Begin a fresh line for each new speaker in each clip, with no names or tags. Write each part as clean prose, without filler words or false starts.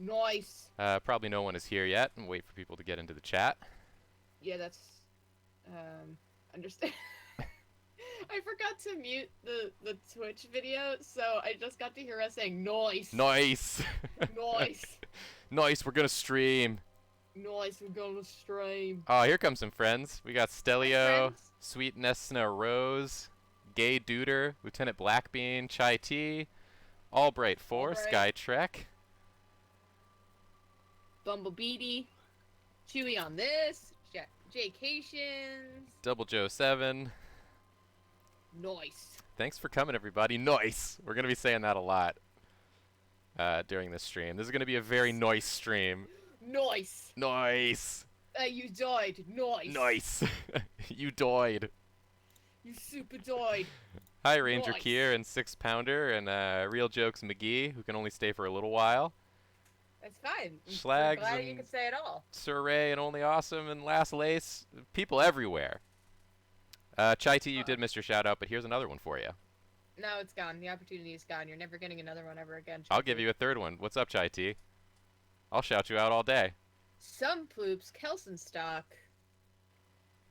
Nice.
Probably no one is here yet. And wait for people to get into the chat.
Yeah, that's understand. I forgot to mute the Twitch video, so I just got to hear us saying noise,
Nice.
noise,
Nice. We're gonna stream.
noise. We're going to stream.
Oh, here comes some friends. We got
Hi,
Stelio,
friends.
Sweet Nessna Rose, Gay Duder, Lieutenant Blackbean, Chai T, Albright
All
4,
right.
Sky Trek,
Bumblebee, Chewy on this. Jaycations.
Double Joe 7.
Noise.
Thanks for coming, everybody. Nice. We're gonna be saying that a lot during this stream. This is gonna be a very nice stream.
Noise.
Nice.
You died. Noise.
Nice. You died.
You super died.
Hi, Ranger
Nice.
Kier and 6 Pounder and Real Jokes McGee, who can only stay for a little while.
That's fine.
Schlags
I'm glad you
and
can say it all.
Sir Ray and Only Awesome and Last Lace. People everywhere. Chai T, you did miss your shout out, but here's another one for you.
No, it's gone. The opportunity is gone. You're never getting another one ever again.
I'll give you a third one. What's up, Chai T? I'll shout you out all day.
Some Ploops, Kelsenstock,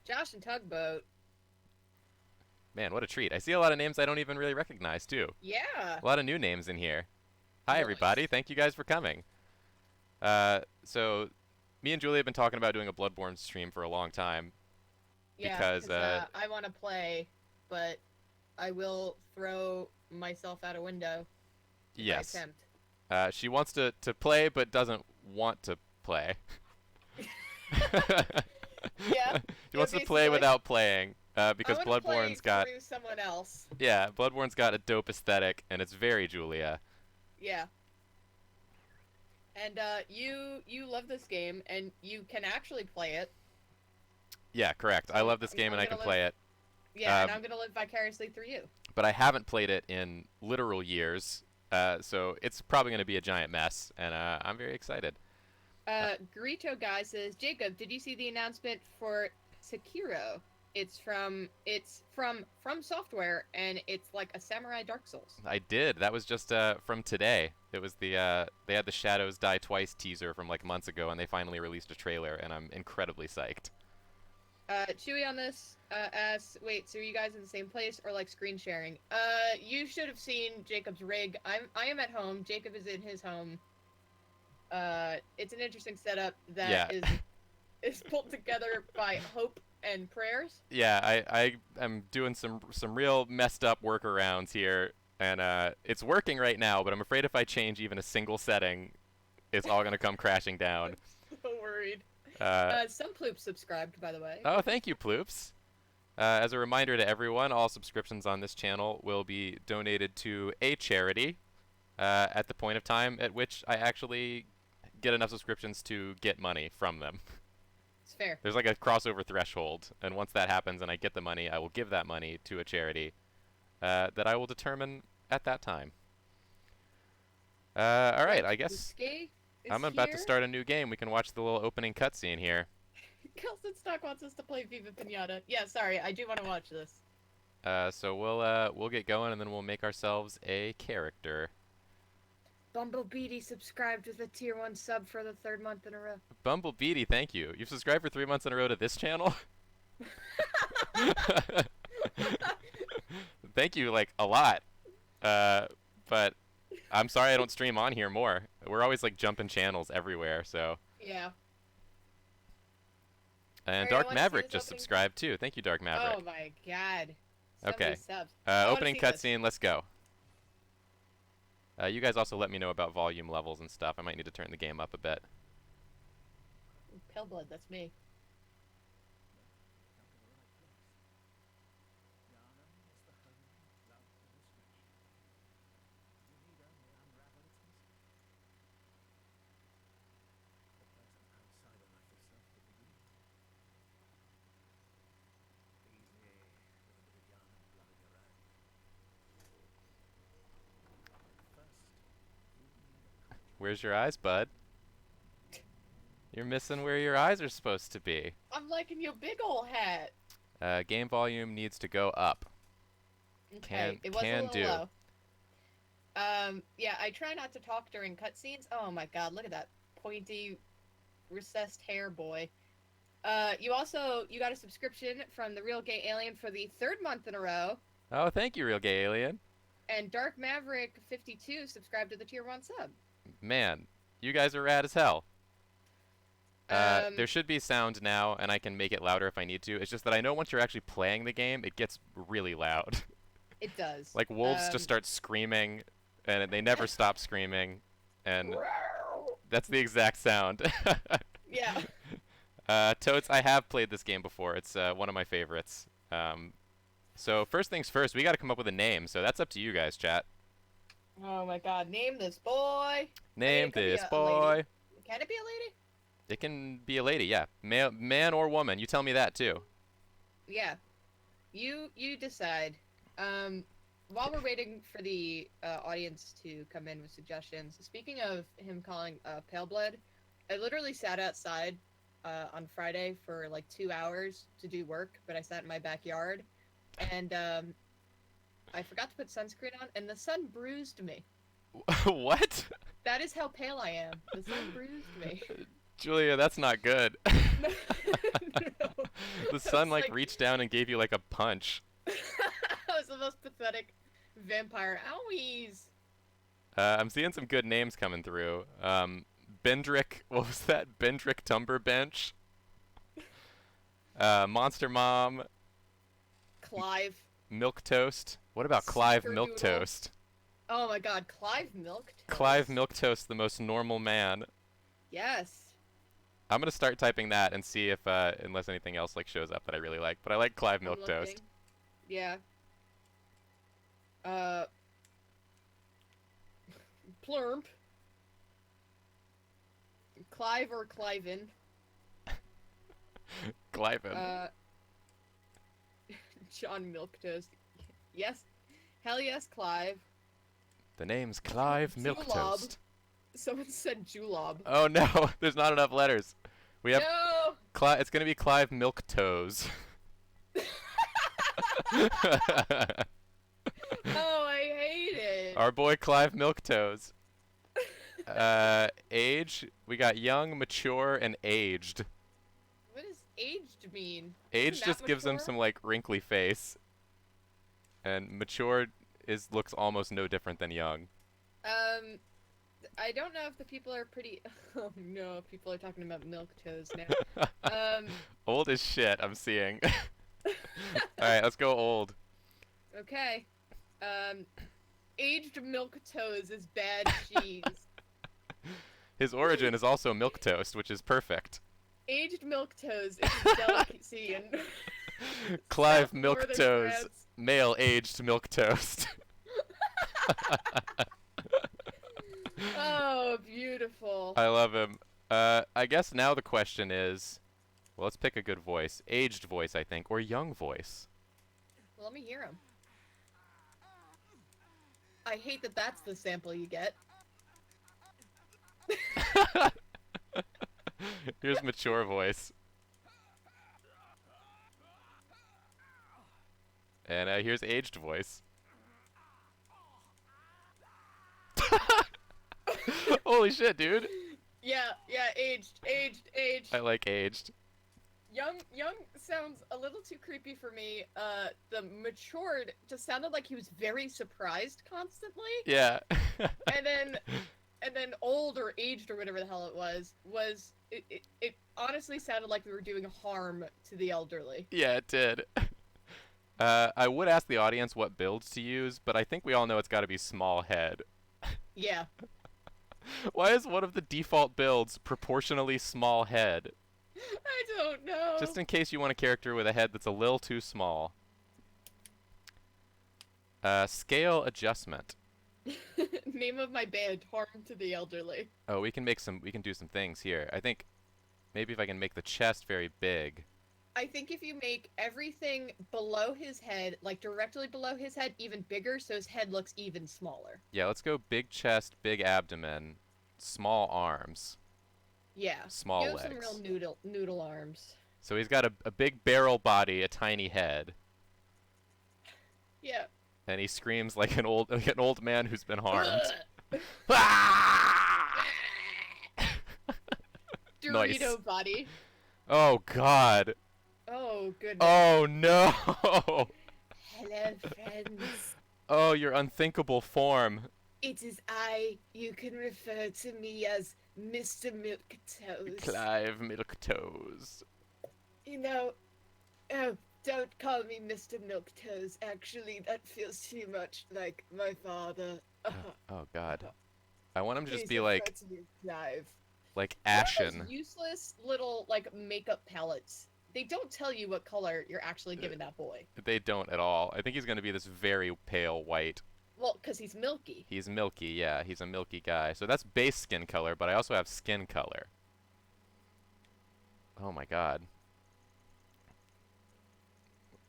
Josh and Tugboat.
Man, what a treat. I see a lot of names I don't even really recognize, too.
Yeah.
A lot of new names in here. Hi,
Nice.
everybody. Thank you guys for coming. So, me and Julie have been talking about doing a Bloodborne stream for a long time.
Yeah,
Because,
I want to play, but I will throw myself out a window if
Yes.
I attempt.
She wants to play, but doesn't want to play.
Yeah.
She wants to play without playing. Because
I wanna
Bloodborne's
play
got...
through someone else.
Yeah, Bloodborne's got a dope aesthetic, and it's very Julia.
Yeah. And you love this game, and you can actually play it.
Yeah, correct. I love this
I'm-
game,
I'm
and I can
gonna
play it.
Yeah, and I'm gonna live vicariously through you.
But I haven't played it in literal years, so it's probably going to be a giant mess, and I'm very excited.
Grito guy says, Jacob, did you see the announcement for Sekiro? It's from From Software, and it's like a samurai Dark Souls.
I did. That was just from today. It was the they had the Shadows Die Twice teaser from like months ago, and they finally released a trailer, and I'm incredibly psyched.
Chewy on this asks, wait, so are you guys in the same place or like screen sharing? You should have seen Jacob's rig. I am at home. Jacob is in his home. It's an interesting setup that is pulled together by hope and prayers.
Yeah, I am doing some real messed up workarounds here, and it's working right now. But I'm afraid if I change even a single setting, it's all gonna come crashing down.
So worried. Some Ploops subscribed, by the way.
Oh, thank you, Ploops. As a reminder to everyone, all subscriptions on this channel will be donated to a charity at the point of time at which I actually get enough subscriptions to get money from them.
It's fair.
There's like a crossover threshold, and once that happens and I get the money, I will give that money to a charity that I will determine at that time. All right, I guess I'm about to start a new game. We can watch the little opening cutscene here.
Kelson Stock wants us to play Viva Pinata. Yeah, sorry, I do want to watch this.
So we'll get going, and then we'll make ourselves a character.
Bumblebee subscribed with a tier 1 sub for the 3rd month in a row.
Bumblebee, thank you. You've subscribed for 3 months in a row to this channel? Thank you, like, a lot. But I'm sorry I don't stream on here more. We're always, like, jumping channels everywhere, so...
Yeah.
And
Sorry,
Dark Maverick just subscribed, too. Thank you, Dark Maverick.
Oh my god.
Okay.
Subs.
Opening cutscene, let's go. You guys also let me know about volume levels and stuff. I might need to turn the game up a bit.
Pale blood, that's me.
Where's your eyes, bud? You're missing where your eyes are supposed to be.
I'm liking your big ol' hat.
Game volume needs to go up.
Okay, it was
can
a little
do.
low. Yeah, I try not to talk during cutscenes. Oh my god, look at that pointy, recessed hair boy. You got a subscription from the Real Gay Alien for the third month in a row,
Oh, thank you, Real Gay Alien.
and Dark Maverick 52 subscribed to the tier 1 sub.
Man, you guys are rad as hell.
Um,
There should be sound now, and I can make it louder if I need to. It's just that I know once you're actually playing the game, it gets really loud.
it does.
Like wolves just start screaming, and they never stop screaming, and that's the exact sound.
Yeah.
Toads, I have played this game before. It's one of my favorites. So first things first, we got to come up with a name. So that's up to you guys, chat.
Oh my god, name this boy.
Name
it could be
this
a lady.
boy.
Can it be a lady?
It can be a lady, yeah. Man or woman. You tell me that too.
Yeah. You decide. While we're waiting for the audience to come in with suggestions, speaking of him calling Pale Blood, I literally sat outside on Friday for like 2 hours to do work, but I sat in my backyard, and I forgot to put sunscreen on, and the sun bruised me.
What?
That is how pale I am. The sun bruised me.
Julia, that's not good.
No.
The sun
It's
reached down and gave you like a punch.
That was the most pathetic vampire. Owies.
I'm seeing some good names coming through. Bendrick, what was that? Bendrick Tumberbench. Monster Mom.
Clive.
Milk Toast. What about Clive
Snickerdoodle.
Milk Toast?
Oh my god, Clive Milk Toast.
Clive Milk Toast, the most normal man.
Yes.
I'm gonna start typing that and see if, unless anything else shows up that I really like. But I like Clive
I'm
Milk
looking.
Toast.
Yeah. Plurp. Clive or Cliven.
Cliven.
John Milktoast. Yes. Hell yes, Clive.
The name's Clive Milk
Julob.
Toast.
Someone said Julob.
Oh no, there's not enough letters. We have
No!
It's gonna be Clive Milk Toes.
Oh, I hate it.
Our boy Clive Milk Toes. Age, we got young, mature, and aged.
What does aged mean?
Age
Isn't
just
that
gives him
mature?
some wrinkly face. And mature looks almost no different than young.
I don't know if the people are pretty. Oh no, people are talking about milk toes now.
Old as shit, I'm seeing. Alright, let's go old.
Okay. Aged milk toes is bad cheese.
His origin is also milk toast, which is perfect.
Aged milk toes is a delicacy and
Clive
South
Milk
Florida
Toes,
spreads.
male aged milk toast.
Oh, beautiful.
I love him. I guess now the question is, well, let's pick a good voice. Aged voice, I think, or young voice.
Well, let me hear him. I hate that that's the sample you get.
Here's mature voice. And here's aged voice. Holy shit, dude.
Yeah, aged.
I like aged.
Young sounds a little too creepy for me. The matured just sounded like he was very surprised constantly.
Yeah.
And then old or aged or whatever the hell it was it honestly sounded like we were doing harm to the elderly.
Yeah, it did. I would ask the audience what builds to use, but I think we all know it's got to be small head.
Yeah.
Why is one of the default builds proportionally small head?
I don't know.
Just in case you want a character with a head that's a little too small. Scale adjustment.
Name of my band, Harm to the Elderly.
Oh, we can do some things here. I think maybe if I can make the chest very big.
I think if you make everything below his head, like directly below his head, even bigger, so his head looks even smaller.
Yeah, let's go big chest, big abdomen, small arms,
Yeah.
small
Give
legs.
some real noodle arms.
So he's got a big barrel body, a tiny head.
Yeah.
And he screams like an old man who's been harmed. Ah! Nice.
Dorito body.
Oh God.
Oh goodness.
Oh no.
Hello, friends.
Oh, your unthinkable form.
It is I. You can refer to me as Mr. Milktoes.
Clive Milktoes.
You know, oh, don't call me Mr. Milktoes. Actually, that feels too much like my father.
Oh God. I want him to just
Please
be
refer
like
to me as Clive. What are
ashen.
those useless little like makeup palettes? They don't tell you what color you're actually giving that boy.
They don't at all. I think he's gonna be this very pale white.
Well, because he's milky.
He's milky, yeah. He's a milky guy. So that's base skin color, but I also have skin color. Oh my God.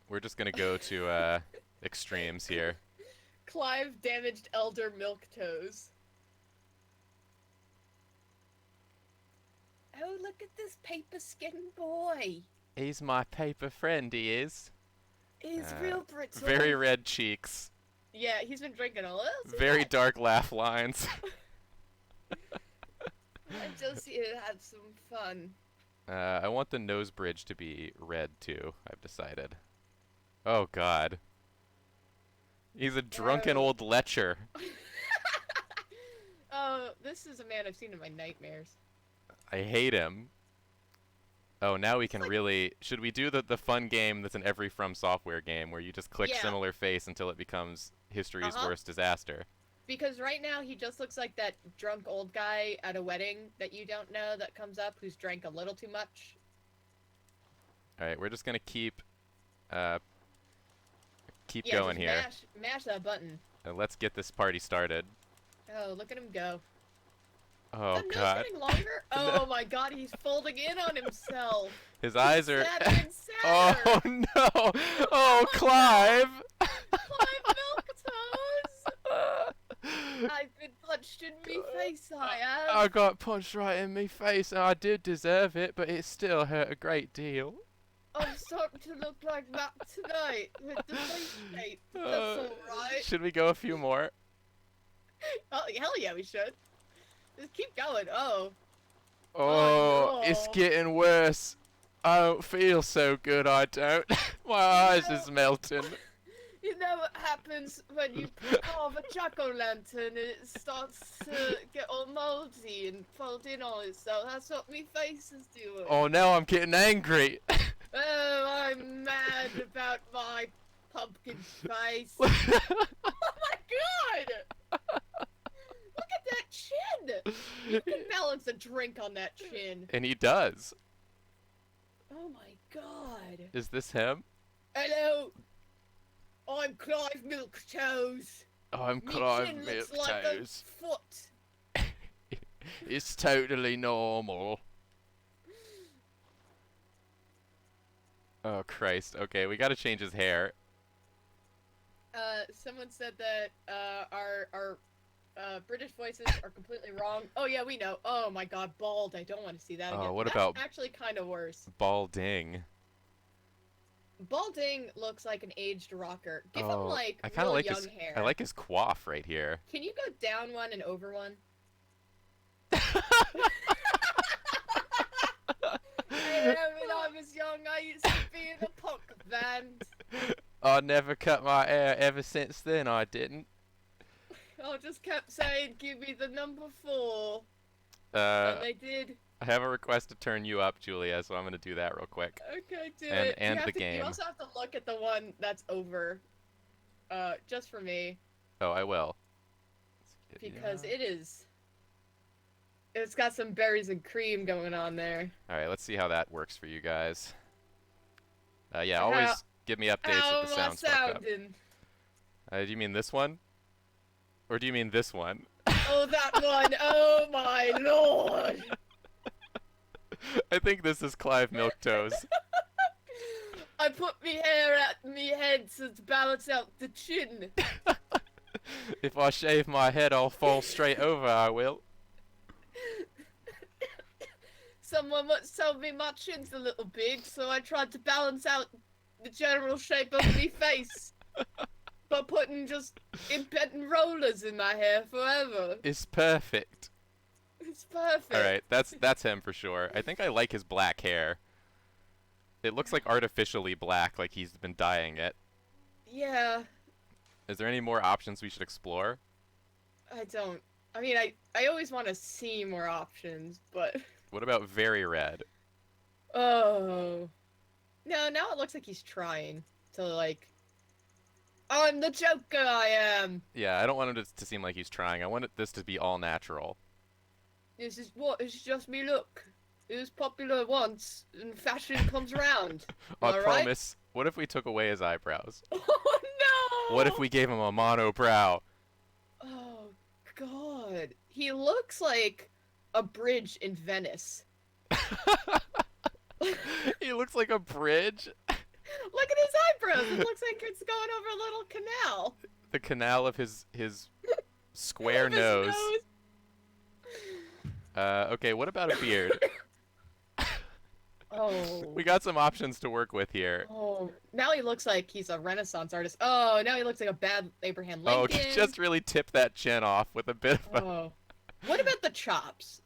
We're just gonna go to extremes here.
Clive damaged elder Milktoes. Oh, look at this paper skin boy.
He's my paper friend, he is.
He's real brittle.
Very red cheeks.
Yeah, he's been drinking a little.
Very dark laugh lines.
I just here to have some fun.
I want the nose bridge to be red too, I've decided. Oh God. He's a drunken old lecher.
Oh, this is a man I've seen in my nightmares.
I hate him. Oh, now we can
like-
really... Should we do the fun game that's in every From Software game where you just click
Yeah.
similar face until it becomes history's
Uh-huh.
worst disaster?
Because right now he just looks like that drunk old guy at a wedding that you don't know that comes up who's drank a little too much.
Alright, we're just gonna keep
Yeah,
going
just
here.
Mash that button.
And let's get this party started.
Oh, look at him go.
Oh
The nose
God.
getting longer? Oh my God, he's folding in on himself.
His eyes are...
Sadder and sadder.
Oh no! Oh, Clive!
Clive Milktoes! I've been punched in me face, I
I
have.
got punched right in me face and I did deserve it, but it still hurt a great deal.
I'm starting to look like that tonight with the face shape. That's alright.
Should we go a few more?
Oh, hell yeah, we should. Just keep going. Oh.
Oh, it's
no.
getting worse. I don't feel so good, I don't. My eyes
No.
is melting.
You know what happens when you carve a jack-o'-lantern and it starts to get all moldy and fold in on itself? That's what me face is doing.
Oh, now I'm getting angry.
Oh, I'm mad about my pumpkin face. Oh my God! Look at that chin! You can balance a drink on that chin.
And he does.
Oh my God.
Is this him?
Hello, I'm Clive Milktoes.
I'm
Me
Clive
chin looks like a
Milktoes.
foot.
It's totally normal. Oh Christ. Okay, we gotta change his hair.
Someone said that our British voices are completely wrong. Oh yeah, we know. Oh my God, bald. I don't want to see that
Oh,
again.
what
That's
about-
actually kind of worse?
Balding.
Balding looks like an aged rocker. Give him
Oh,
like
I kinda
real
like
young
his
hair.
I like his coif right here.
Can you go down one and over one? Hey, when I was young, I used to be in a punk band.
I never cut my hair ever since then, I didn't.
I just kept saying, "Give me the number 4,"
Uh,
and they did.
I have a request to turn you up, Julia, so I'm gonna do that real quick.
Okay, do
And-
it.
and
you have
the
to,
game.
You also have to look at the one that's over. Just for me,
Oh, I will. Let's get you
because
up.
it is. It's got some berries and cream going on there.
Alright, let's see how that works for you guys. Yeah,
How-
always give me updates
How
if the
am I
sound's fucked up.
sounding?
Do you mean this one? Or do you mean this one?
Oh, that one! Oh my lord!
I think this is Clive Milktoes.
I put me hair at me head to balance out the chin.
If I shave my head, I'll fall straight over, I will.
Someone once told me my chin's a little big, so I tried to balance out the general shape of me face for putting just impeting rollers in my hair forever.
It's perfect.
It's perfect.
All right, that's him for sure. I think I like his black hair. It looks like artificially black, like he's been dyeing it.
Yeah,
Is there any more options we should explore?
I don't. I mean, I always want to see more options, but
What about very red?
oh no, now it looks like he's trying to like. I'm the Joker, I am.
Yeah, I don't want him to seem like he's trying. I want this to be all natural.
This is what? It's just me look. It was popular once, and fashion comes around.
I
All right?
promise. What if we took away his eyebrows?
Oh no!
What if we gave him a monobrow?
Oh God, he looks like a bridge in Venice.
He looks like a bridge.
Look at his eyebrows. It looks like it's going over a little canal.
The canal of his square
Of his
nose. Okay, what about a beard?
Oh.
We got some options to work with here.
Oh. Now he looks like he's a Renaissance artist. Oh, now he looks like a bad Abraham
Oh,
Lincoln.
just really tip that chin off with a bit of a...
Oh. What about the chops?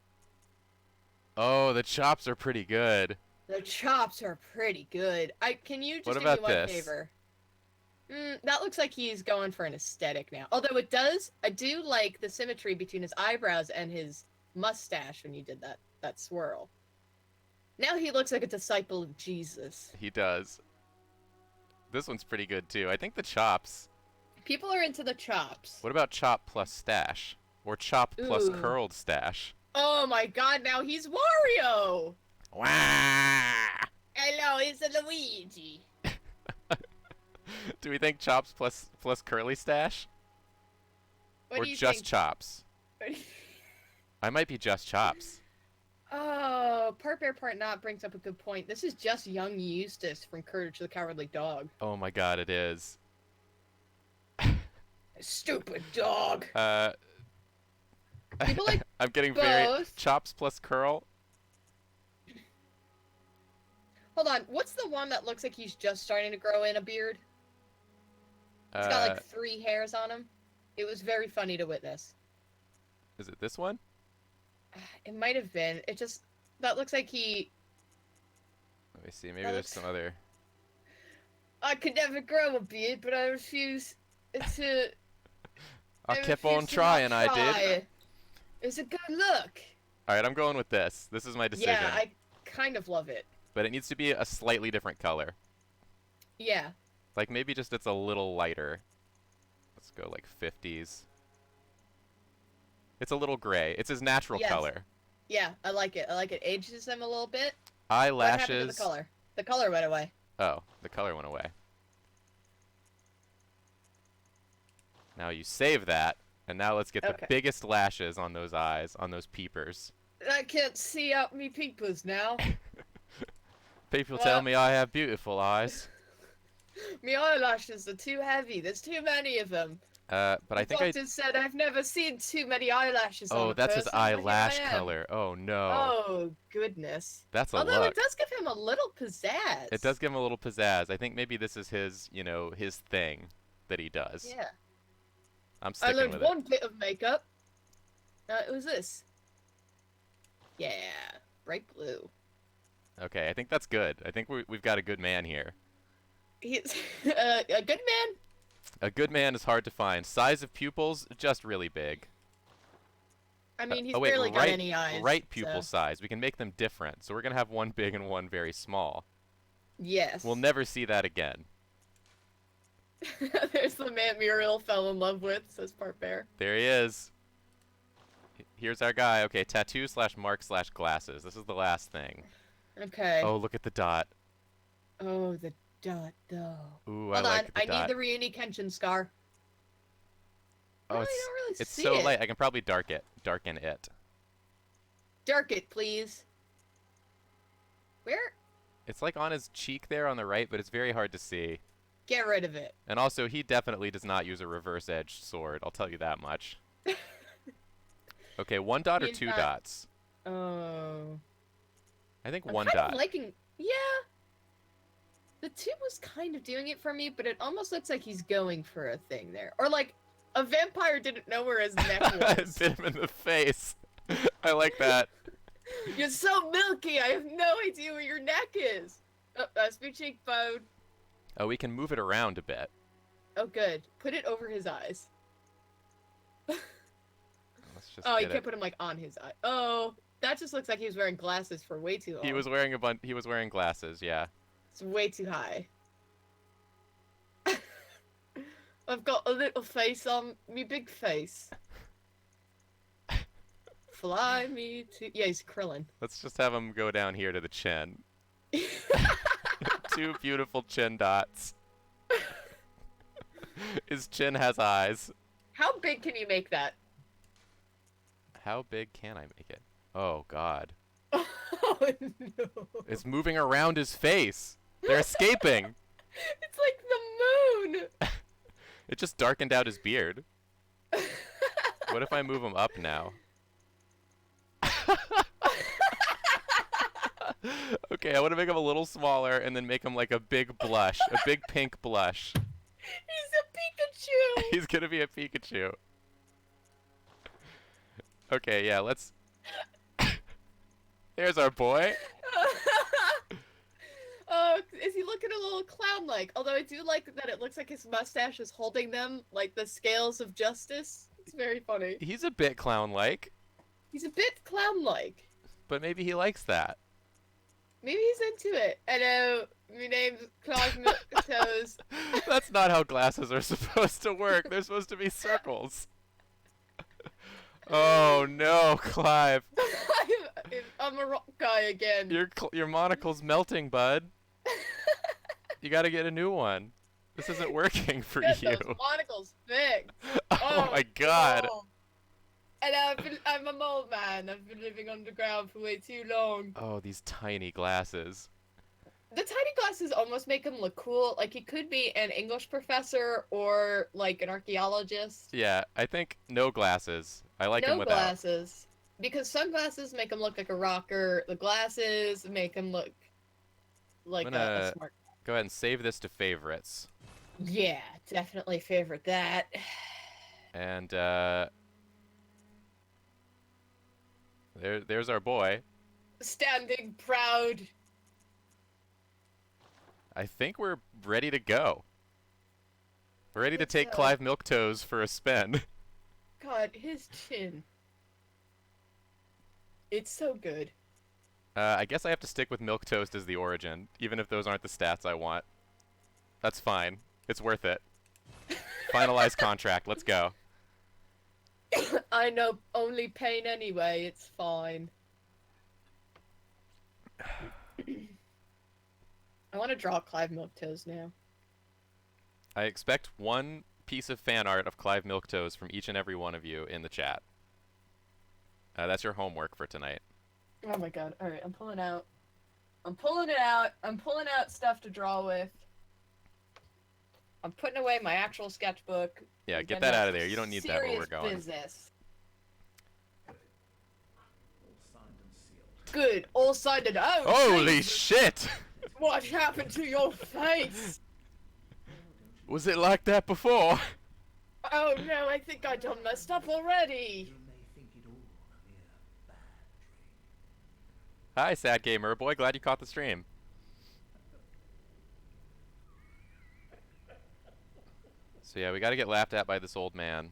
Oh, the chops are pretty good.
The chops are pretty good. Can you just
What
do
about
me one
this?
favor? That looks like he's going for an aesthetic now. Although it does, I do like the symmetry between his eyebrows and his mustache when you did that swirl. Now he looks like a disciple of Jesus.
He does. This one's pretty good too. I think the chops.
People are into the chops.
What about chop plus stash? Or chop plus
Ooh.
curled stash?
Oh my god, now he's Wario!
Wah!
Hello, it's Luigi.
Do we think chops plus curly stash?
What
Or
do you
just
think?
chops? I might be just chops.
Oh, Part Bear Part Not brings up a good point. This is just young Eustace from Courage the Cowardly Dog.
Oh my god, it is.
Stupid dog. People like
I'm getting very
both.
chops plus curl.
Hold on, what's the one that looks like he's just starting to grow in a beard? It's got like 3 hairs on him. It was very funny to witness.
Is it this one?
It might have been. It just that looks like he.
Let me see. Maybe
That
there's
looks-
some other.
I could never grow a beard, but I refuse to.
I kept on
refuse to
trying.
not
I did.
try. It's a good look.
All right, I'm going with this. This is my decision.
Yeah, I kind of love it.
But it needs to be a slightly different color.
Yeah.
Like maybe just it's a little lighter. Let's go like 50s. It's a little gray. It's his natural
Yes.
color.
Yeah, I like it. I like it. Ages him a little bit. What happened to
Eyelashes.
the color? The color went away.
Oh, the color went away. Now you save that, and now let's get the
Okay.
biggest lashes on those eyes, on those peepers.
I can't see out me peepers now.
People
Well-
tell me I have beautiful eyes.
Me eyelashes are too heavy. There's too many of them.
But I think I...
Doctor said I've never seen too many eyelashes on
Oh,
a
that's his
person, but here
eyelash
I am.
color. Oh, no.
Oh, goodness.
That's a
Although
look.
it does give him a little pizzazz.
It does give him a little pizzazz. I think maybe this is his, you know, his thing that he does.
Yeah.
I'm
I
sticking
learned
with
one bit of makeup. It was this. Yeah. Bright blue.
it. Okay, I think that's good. I think we've got a good man here.
He's a good man.
A good man is hard to find. Size of pupils, just really big.
I mean, he's
oh wait,
barely
right,
got any eyes.
right pupil
so-
size. We can make them different. So we're gonna have one big and one very small.
Yes.
We'll never see that again.
There's the man Muriel fell in love with, says Part Bear.
There he is. Here's our guy. Okay, tattoo slash mark slash glasses. This is the last thing.
Okay.
Oh, look at the dot.
Oh, the dot, though.
Ooh,
Hold
I
on,
like the
I
dot.
need the Ryuni Kenshin scar.
Oh,
Really,
it's
don't really
it's
see
so
it.
light. I can probably darken it.
Dark it, please. Where?
It's like on his cheek there on the right, but it's very hard to see.
Get rid of it.
And also, he definitely does not use a reverse-edged sword. I'll tell you that much. Okay, 1 dot or
He's
2
not-
dots?
Oh.
I think
I'm
1
kind
dot.
of liking. Yeah. The tube was kind of doing it for me, but it almost looks like he's going for a thing there. Or like a vampire didn't know where his neck was.
Bit him in the face. I like that.
You're so milky, I have no idea where your neck is. Oh, that's my cheekbone.
Oh, we can move it around a bit.
Oh, good. Put it over his eyes.
Let's just
Oh, you
get
can't
it.
put him like on his eye. Oh, that just looks like he was wearing glasses for way too long.
He was wearing he was wearing glasses, yeah.
It's way too high. I've got a little face on me big face. Fly me to... Yeah, he's Krillin.
Let's just have him go down here to the chin. Two beautiful chin dots. His chin has eyes.
How big can you make that?
How big can I make it? Oh, God.
Oh, no.
It's moving around his face. They're escaping.
It's like the moon.
It just darkened out his beard. What if I move him up now? Okay, I want to make him a little smaller and then make him like a big blush. A big pink blush.
He's a Pikachu.
He's gonna be a Pikachu. Okay, yeah, let's... There's our boy.
Oh, is he looking a little clown-like? Although I do like that it looks like his mustache is holding them like the scales of justice. It's very funny.
He's a bit clown-like,
He's a bit clown-like.
but maybe he likes that.
Maybe he's into it. Hello, my name's Clive Milktoes.
That's not how glasses are supposed to work. They're supposed to be circles. Oh no, Clive.
I'm a rock guy again.
Your monocle's melting, bud. You gotta get a new one. This isn't working for
Get
you.
those monocles fixed.
Oh my god.
Oh. And I'm a mole man. I've been living underground for way too long.
Oh, these tiny glasses.
The tiny glasses almost make him look cool. Like he could be an English professor or like an archaeologist.
Yeah, I think no glasses. I like
No
him without.
glasses. Because sunglasses make him look like a rocker. The glasses make him look like
I'm
a
gonna-
smart.
Go ahead and save this to favorites.
Yeah, definitely favorite that.
And there's our boy.
Standing proud.
I think we're ready to go. We're ready to
think
take
so.
Clive Milktoes for a spin.
God, his chin. It's so good.
I guess I have to stick with Milk Toast as the origin, even if those aren't the stats I want. That's fine. It's worth it. Finalize contract. Let's go.
I know only pain anyway. It's fine. I want to draw Clive Milktoes now.
I expect one piece of fan art of Clive Milktoes from each and every one of you in the chat. That's your homework for tonight.
Oh my god. Alright, I'm pulling out. I'm pulling it out. I'm pulling out stuff to draw with. I'm putting away my actual sketchbook.
Yeah,
We're
get
gonna
that
have
out of there. You don't need that where we're
serious
going.
Business. Good. All signed and out.
Holy
Jesus.
shit!
What happened to your face?
Was it like that before?
Oh no, I think I done messed up already.
Hi, Sad Gamer Boy. Glad you caught the stream. So yeah, we gotta get laughed at by this old man.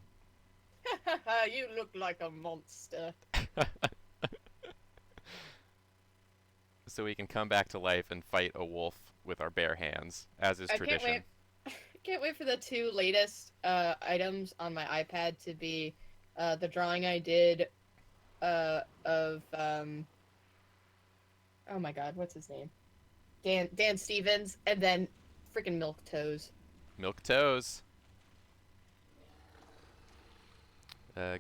You look like a monster.
So we can come back to life and fight a wolf with our bare hands, as is
I can't
tradition.
wait. I can't wait for the two latest items on my iPad to be the drawing I did of oh my god, what's his name? Dan Stevens, and then freaking Milk Toes.
Milk Toes.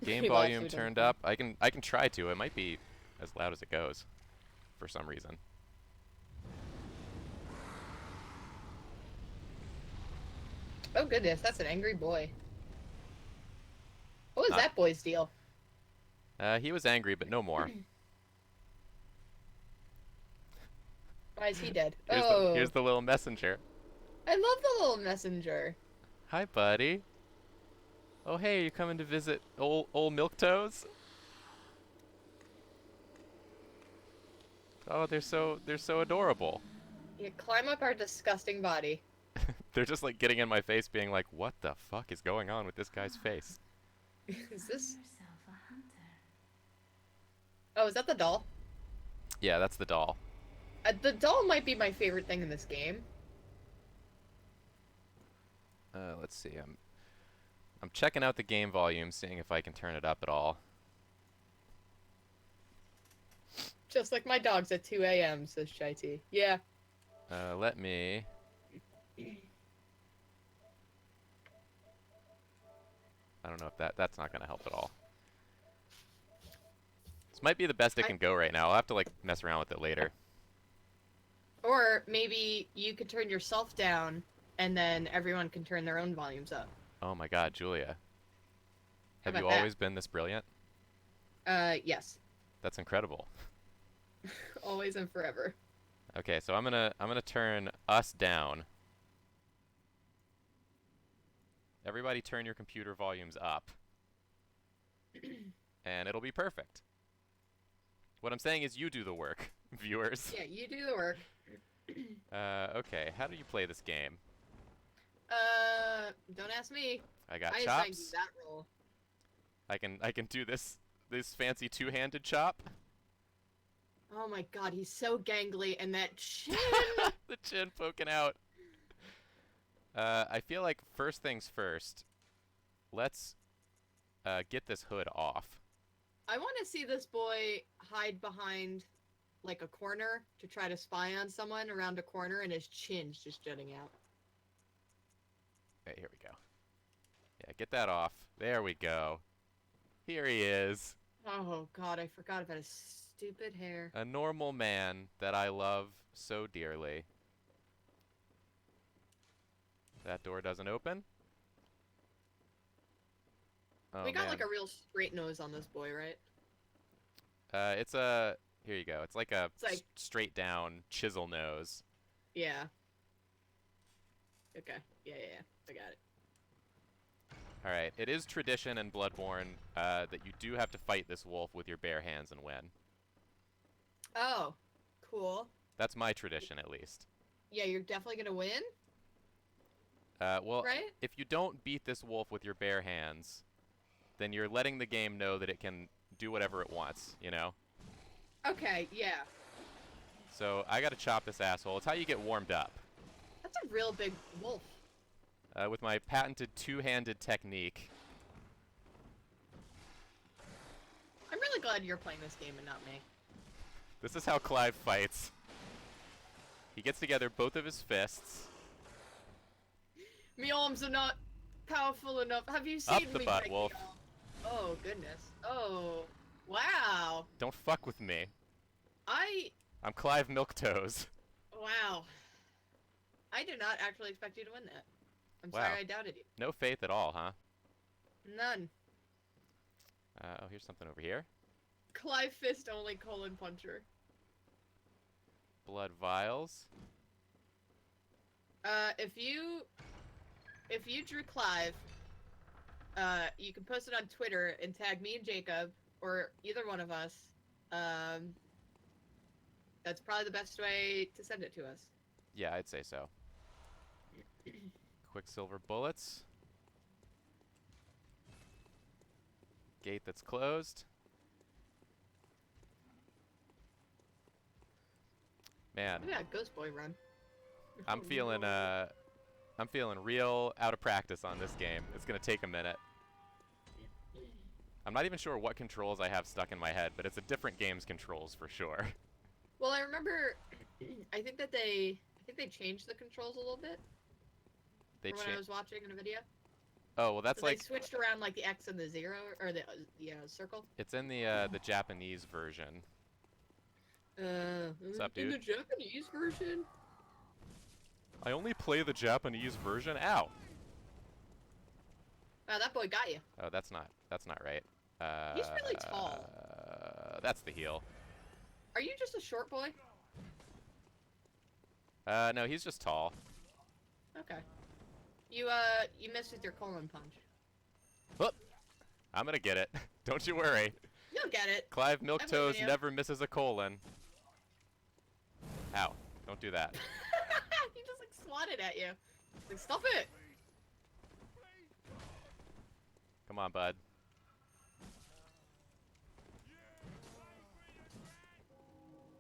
Game
He lost
volume
who
turned
doesn't.
up. I can try to. It might be as loud as it goes, for some reason.
Oh goodness, that's an angry boy. What was
Ah.
that boy's deal?
He was angry, but no more.
Why is he dead?
Here's the little messenger.
I love the little messenger.
Hi, buddy. Oh, hey, you coming to visit old Milk Toes? Oh, they're so adorable.
You climb up our disgusting body.
They're just like getting in my face, being like, "What the fuck is going on with this guy's face?"
Is this? Oh, is that the doll?
Yeah, that's the doll.
The doll might be my favorite thing in this game.
Let's see. I'm checking out the game volume, seeing if I can turn it up at all.
Just like my dogs at 2 a.m., says Chai T. Yeah.
Let me. I don't know if that's not gonna help at all. This might be the best it can go right now. I'll have to like mess around with it later.
Or maybe you could turn yourself down, and then everyone can turn their own volumes up.
Oh my God, Julia.
How
Have you
about that?
always been this brilliant?
Yes.
That's incredible.
Always and forever.
Okay, so I'm gonna turn us down. Everybody turn your computer volumes up. And it'll be perfect. What I'm saying is you do the work, viewers.
Yeah, you do the work.
Okay, how do you play this game?
Don't ask me.
I got
I assigned you
chops.
that role.
I can do this fancy two-handed chop.
Oh my god, he's so gangly, and that chin!
The chin poking out. I feel like first things first, let's get this hood off.
I want to see this boy hide behind, like, a corner to try to spy on someone around a corner, and his chin's just jutting out.
Okay, here we go. Yeah, get that off. There we go. Here he is.
Oh god, I forgot about his stupid hair.
A normal man that I love so dearly. That door doesn't open. Oh,
We got,
man.
like, a real straight nose on this boy, right?
It's a... Here you go. It's like a
It's like-
straight down chisel nose.
Yeah. Okay. Yeah. I got it.
Alright, it is tradition in Bloodborne that you do have to fight this wolf with your bare hands and win.
Oh. Cool.
That's my tradition, at least.
Yeah, you're definitely gonna win,
Well,
right?
if you don't beat this wolf with your bare hands, then you're letting the game know that it can do whatever it wants, you know?
Okay, yeah.
So I gotta chop this asshole. It's how you get warmed up.
That's a real big wolf.
With my patented two-handed technique.
I'm really glad you're playing this game and not me.
This is how Clive fights. He gets together both of his fists.
Me arms are not powerful enough. Have you seen
Up the
me
butt,
break
wolf.
the arm? Oh, goodness. Oh, wow.
Don't fuck with me.
I'm
Clive Milktoes.
wow. I did not actually expect you to win that. I'm
Wow.
sorry I doubted you.
No faith at all, huh?
None.
Oh, here's something over here.
Clive Fist only : puncher.
Blood vials.
If you drew Clive, you can post it on Twitter and tag me and Jacob, or either one of us. That's probably the best way to send it to us.
Yeah, I'd say so. Quicksilver bullets. Gate that's closed. Man,
Yeah, Ghost Boy run.
I'm feeling real out of practice on this game. It's gonna take a minute. I'm not even sure what controls I have stuck in my head, but it's a different game's controls for sure.
Well, I remember. I think they changed the controls a little bit.
They
from when I
changed.
was watching in a video.
Oh well, that's
So
like
they switched around like the X and the 0 or the circle.
it's in the Japanese version. What's up,
In the
dude?
Japanese version.
I only play the Japanese version. Ow.
Wow, that boy got you.
Oh, that's not right.
He's really tall.
That's the heel.
Are you just a short boy?
No, he's just tall.
Okay. You missed with your colon punch.
Whoop! I'm gonna get it. Don't you worry.
You'll get it.
Clive
believe
Milktoes
in you.
never misses a colon. Ow. Don't do that.
He just like swatted at you. Like, stop it!
Come on, bud.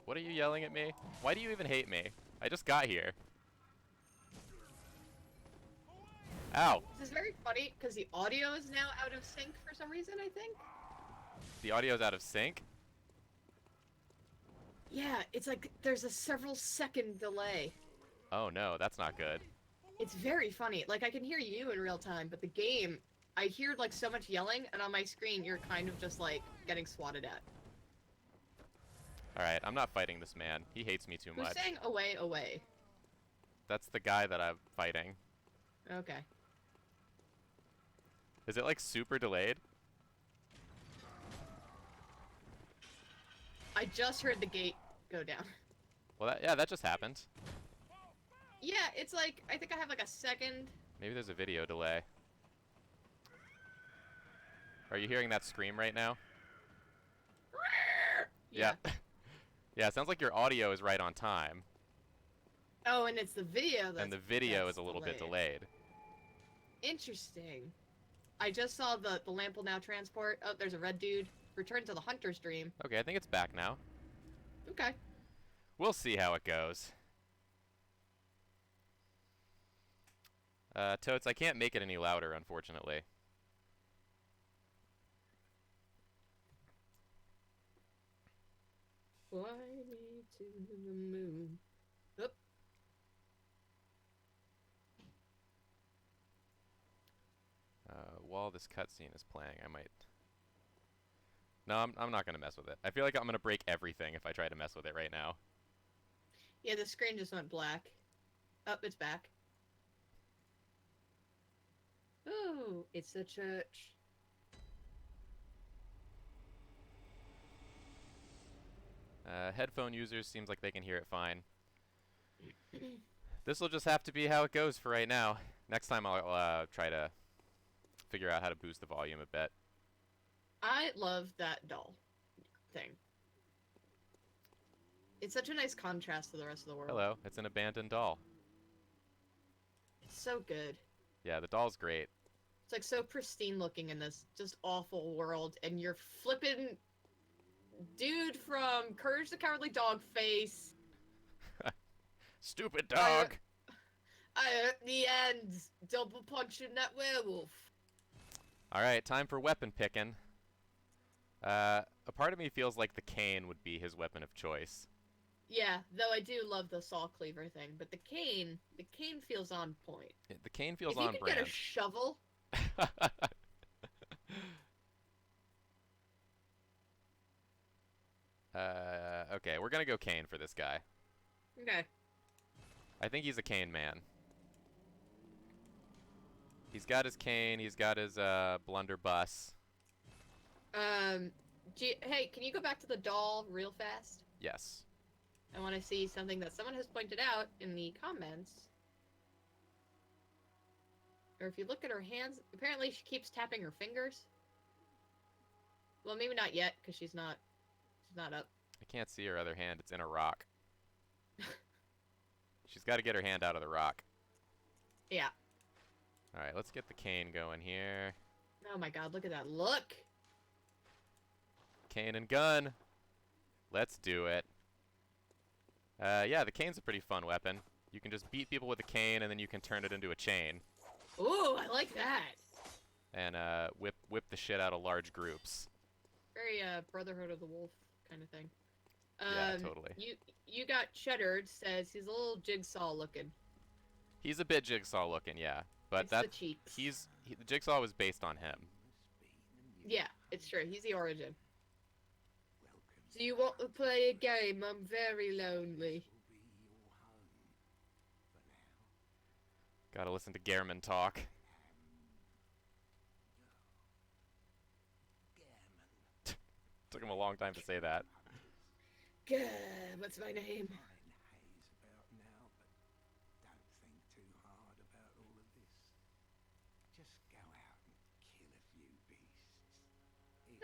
What are you yelling at me? Why do you even hate me? I just got here. Ow!
This is very funny because the audio is now out of sync for some reason, I think.
The audio's out of sync?
Yeah, it's like there's a several second delay.
Oh no, that's not good.
It's very funny. Like, I can hear you in real time, but the game, I hear like so much yelling, and on my screen you're kind of just like getting swatted at.
Alright, I'm not fighting this man. He hates me too
Who's
much.
saying away, away?
That's the guy that I'm fighting.
Okay.
Is it like super delayed?
I just heard the gate go down.
Well, yeah, that just happened.
Yeah, it's like, I think I have like a second.
Maybe there's a video delay. Are you hearing that scream right now?
Yeah.
Yeah, it sounds like your audio is right on time.
Oh, and it's the video that's
And the video
that's
is a little bit delayed.
Interesting. I just saw the lamp will now transport. Oh, there's a red dude. Return to the hunter's dream.
Okay, I think it's back now.
Okay.
We'll see how it goes. Totes, I can't make it any louder, unfortunately.
Fly me to the moon. Oop.
While this cutscene is playing, I might... No, I'm not going to mess with it. I feel like I'm going to break everything if I try to mess with it right now.
Yeah, the screen just went black. Oh, it's back. Ooh, it's a church.
Headphone users seems like they can hear it fine. This will just have to be how it goes for right now. Next time I'll try to figure out how to boost the volume a bit.
I love that doll thing. It's such a nice contrast to the rest of the world.
Hello, it's an abandoned doll.
It's so good.
Yeah, the doll's great.
It's like so pristine looking in this just awful world, and you're flipping dude from Courage the Cowardly Dog face.
Stupid dog!
At the end, double punching that werewolf.
Alright, time for weapon picking. A part of me feels like the cane would be his weapon of choice.
Yeah, though I do love the saw cleaver thing, but the cane feels on point.
The cane feels
if you
on
could
brand.
get a shovel,
Okay, we're gonna go cane for this guy.
okay.
I think he's a cane man. He's got his cane, he's got his blunderbuss.
Hey, can you go back to the doll real fast?
Yes.
I want to see something that someone has pointed out in the comments. Or if you look at her hands, apparently she keeps tapping her fingers. Well, maybe not yet, because she's not up.
I can't see her other hand, it's in a rock. She's got to get her hand out of the rock.
Yeah.
Alright, let's get the cane going here.
Oh my god, look at that look!
Cane and gun. Let's do it. Yeah, the cane's a pretty fun weapon. You can just beat people with a cane, and then you can turn it into a chain.
Ooh, I like that!
And whip the shit out of large groups.
Very, Brotherhood of the Wolf kind of thing.
Yeah, totally.
You got Cheddar says he's a little jigsaw looking.
He's a bit jigsaw looking, yeah. But
It's the cheeks.
the jigsaw was based on him.
Yeah, it's true. He's the origin. Do you want to play a game? I'm very lonely.
Gotta listen to Gehrman talk. Took him a long time to say that.
Gah, what's my name?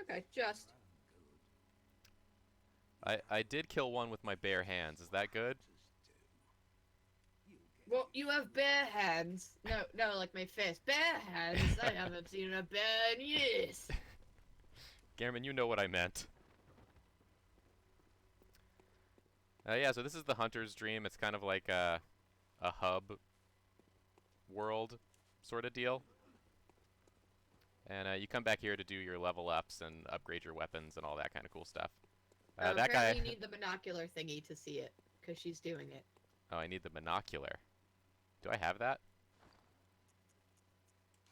Okay, just.
I did kill one with my bare hands. Is that good?
Well, you have bare hands. No, no, like my fist. Bare hands. I haven't seen a bear in years.
Gammon, you know what I meant. Yeah, so this is the Hunter's Dream. It's kind of like a hub world sort of deal. And you come back here to do your level ups and upgrade your weapons and all that kind of cool stuff. That
Apparently
guy.
you need the binocular thingy to see it, because she's doing it.
Oh, I need the binocular. Do I have that?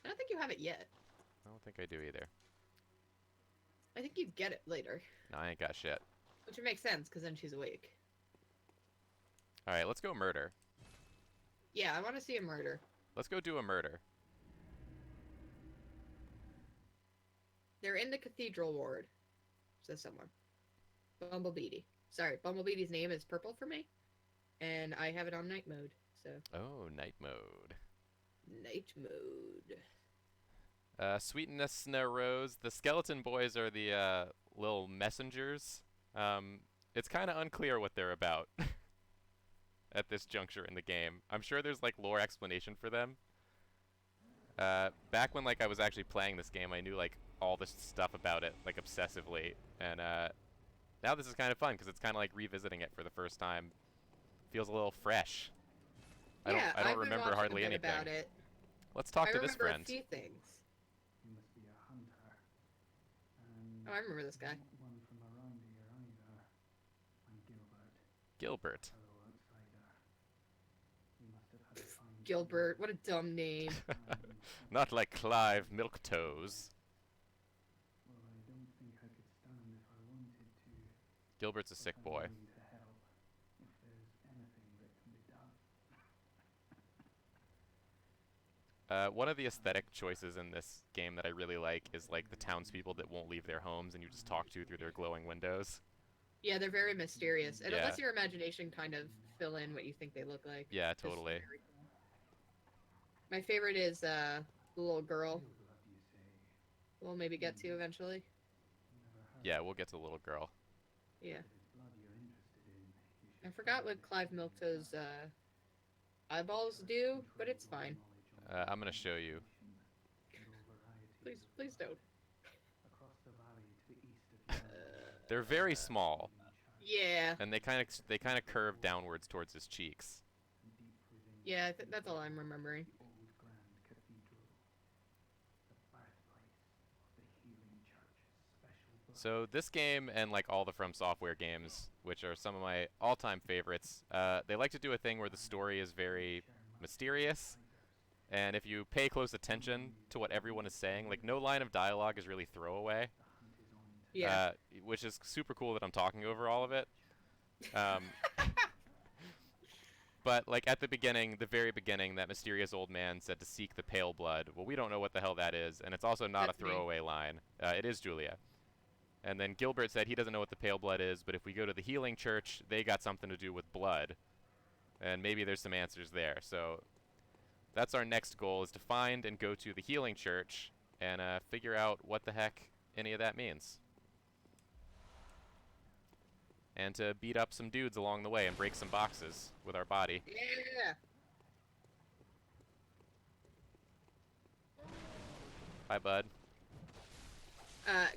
I don't think you have it yet.
I don't think I do either.
I think you get it later.
No, I ain't got shit.
Which would make sense, because then she's awake.
Alright, let's go murder.
Yeah, I want to see a murder.
Let's go do a murder.
They're in the cathedral ward, says someone. Bumblebeady. Sorry, Bumblebeady's name is purple for me, and I have it on night mode, so...
Oh, night mode.
Night mode.
Sweetness Rose. The skeleton boys are the little messengers. It's kind of unclear what they're about at this juncture in the game. I'm sure there's like lore explanation for them. Back when like I was actually playing this game, I knew like all this stuff about it like obsessively, and now this is kind of fun because it's kind of like revisiting it for the first time. Feels a little fresh.
Yeah,
I don't
I've been
remember
watching
hardly
a bit
anything.
about it.
Let's talk to this
I remember
friend.
a few things.
You must be a hunter. And
Oh, I remember this guy.
not one from around here either. I'm Gilbert,
Gilbert.
fellow outsider. You must have had a fine
Gilbert, what a dumb name.
time.
Not like Clive Milktoes.
Well, I don't think I could stand if I wanted to.
Gilbert's a
but
sick
I'm
boy.
willing to help if there's anything that can be done.
One of the aesthetic choices in this game that I really like is like the townspeople that won't leave their homes and you just talk to through their glowing windows.
Yeah, they're very mysterious. And
Yeah.
it lets your imagination kind of fill in what you think they look like.
Yeah,
It's
totally.
very cool. My favorite is the little girl.
Real blood, you say?
We'll maybe get to eventually.
Never heard
Yeah,
of
we'll get to the little girl.
Yeah.
If it's blood you're interested in, you
I
should
forgot
try
what Clive Milktoe's eyeballs do, but it's fine.
I'm gonna show you.
Please don't.
Across the valley to the east of Yarmouth,
They're very small,
Yeah.
and they kind of curve downwards towards his cheeks.
deep within
Yeah, that's all I'm remembering.
the old Grand Cathedral, the birthplace of the Healing Church's special blood.
So this game and like all the From Software games, which are some of my all-time favorites, they like to do a thing where the story is very mysterious. And if you pay close attention to what everyone is saying, like no line of dialogue is really throwaway.
The hunt is on to
Yeah.
Which is super cool that I'm talking over all of it. But like at the beginning, the very beginning, that mysterious old man said to seek the pale blood. Well, we don't know what the hell that is, and it's also not
That's
a
me.
throwaway line. It is Julia. And then Gilbert said he doesn't know what the pale blood is, but if we go to the Healing Church, they got something to do with blood. And maybe there's some answers there. So that's our next goal, is to find and go to the Healing Church and figure out what the heck any of that means. And to beat up some dudes along the way and break some boxes with our body.
Yeah.
Hi, bud.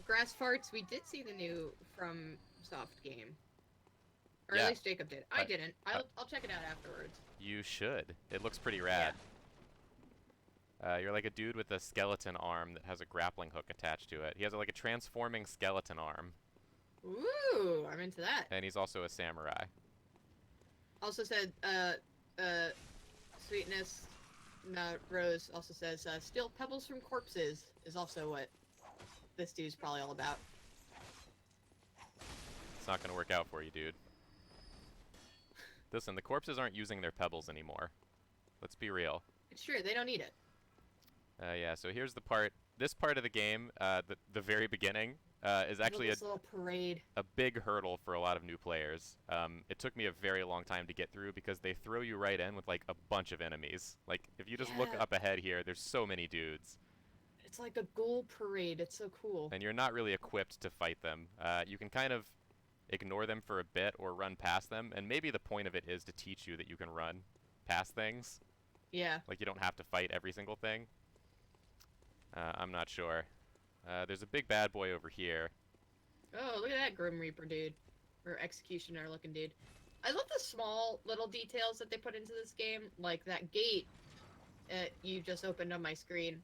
Grass Farts, we did see the new From Soft game. Or
Yeah.
at least Jacob did. I
Uh,
didn't. I'll check it out afterwards.
You should. It looks pretty rad. You're like a dude with a skeleton arm that has a grappling hook attached to it. He has like a transforming skeleton arm,
Ooh, I'm into that.
and he's also a samurai.
Also said, Sweetness, Rose also says, steal pebbles from corpses is also what this dude's probably all about.
It's not gonna work out for you, dude. Listen, the corpses aren't using their pebbles anymore. Let's be real.
It's true, they don't need it.
Yeah, so here's the part. This part of the game, the very beginning, is actually
this little parade.
a big hurdle for a lot of new players. It took me a very long time to get through because they throw you right in with like a bunch of enemies. Like if you just look
Yeah.
up ahead here, there's so many dudes.
It's like a ghoul parade. It's so cool.
And you're not really equipped to fight them. You can kind of ignore them for a bit or run past them, and maybe the point of it is to teach you that you can run past things.
Yeah.
Like, you don't have to fight every single thing. I'm not sure. There's a big bad boy over here.
Oh, look at that Grim Reaper dude. Or Executioner looking dude. I love the small little details that they put into this game. Like that gate you just opened on my screen.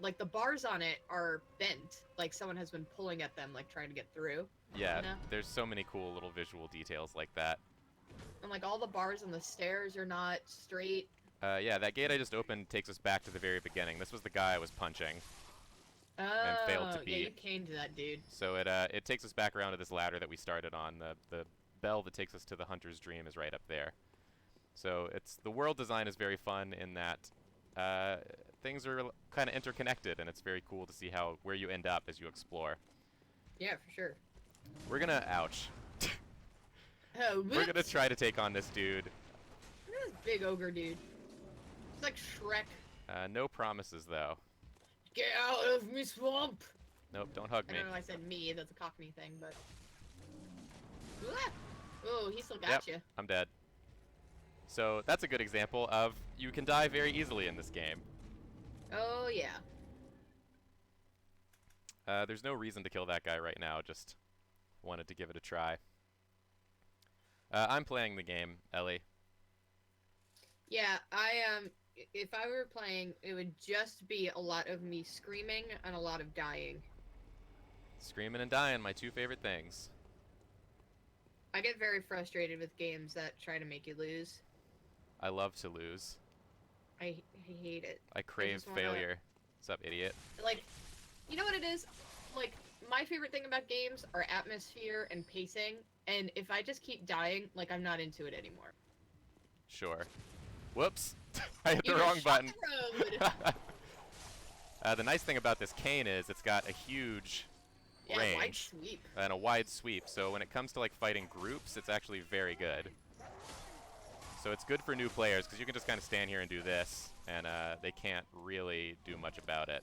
Like the bars on it are bent. Like someone has been pulling at them, like trying to get through.
Yeah,
You know?
there's so many cool little visual details like that.
And like all the bars on the stairs are not straight.
Yeah, that gate I just opened takes us back to the very beginning. This was the guy I was punching.
Oh,
failed to
yeah, you
beat.
caned that dude.
So it takes us back around to this ladder that we started on. The bell that takes us to the Hunter's Dream is right up there. So the world design is very fun in that things are kind of interconnected, and it's very cool to see where you end up as you explore.
Yeah, for sure.
We're gonna ouch.
Oh,
We're gonna
whoops.
try to take on this dude.
Look at this big ogre dude. It's like Shrek.
No promises though.
Get out of me swamp!
Nope, don't hug
I
me.
don't know why I said me, that's a Cockney thing, but... Ah! Oh, he still got
Yep.
you.
I'm dead. So that's a good example of you can die very easily in this game.
Oh, yeah.
There's no reason to kill that guy right now, just wanted to give it a try. I'm playing the game, Ellie.
Yeah, if I were playing, it would just be a lot of me screaming and a lot of dying.
Screaming and dying, my two favorite things.
I get very frustrated with games that try to make you lose.
I love to lose.
I hate it.
I crave
just wanna-
failure. What's up, idiot?
Like, you know what it is? Like, my favorite thing about games are atmosphere and pacing, and if I just keep dying, like, I'm not into it anymore.
Sure. Whoops. I hit
You
the
just
wrong
shot
button.
the road.
The nice thing about this cane is it's got a huge
Yeah, wide
range
sweep.
and a wide sweep. So when it comes to like fighting groups, it's actually very good. So it's good for new players because you can just kind of stand here and do this, and they can't really do much about it.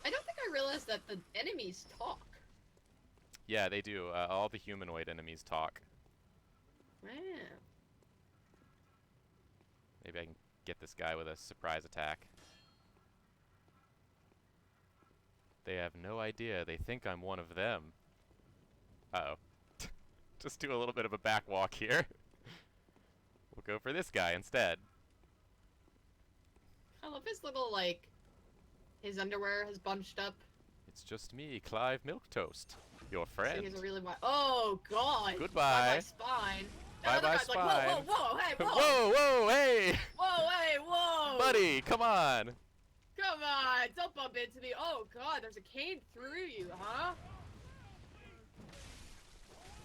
I don't think I realized that the enemies talk.
Yeah, they do. All the humanoid enemies talk.
Wow.
Maybe I can get this guy with a surprise attack. They have no idea. They think I'm one of them. Uh-oh. Just do a little bit of a back walk here. We'll go for this guy instead.
I love his little, like, his underwear has bunched up.
It's just me, Clive Milktoast, your
So
friend.
he has a really wide. Oh God!
Goodbye.
Bye-bye spine. That
Bye
other
bye
guy's like, whoa,
spine.
whoa, whoa, hey, whoa,
Whoa, whoa, hey!
whoa, hey, whoa!
Buddy, come on!
Come on, don't bump into me. Oh God, there's a cane through you, huh?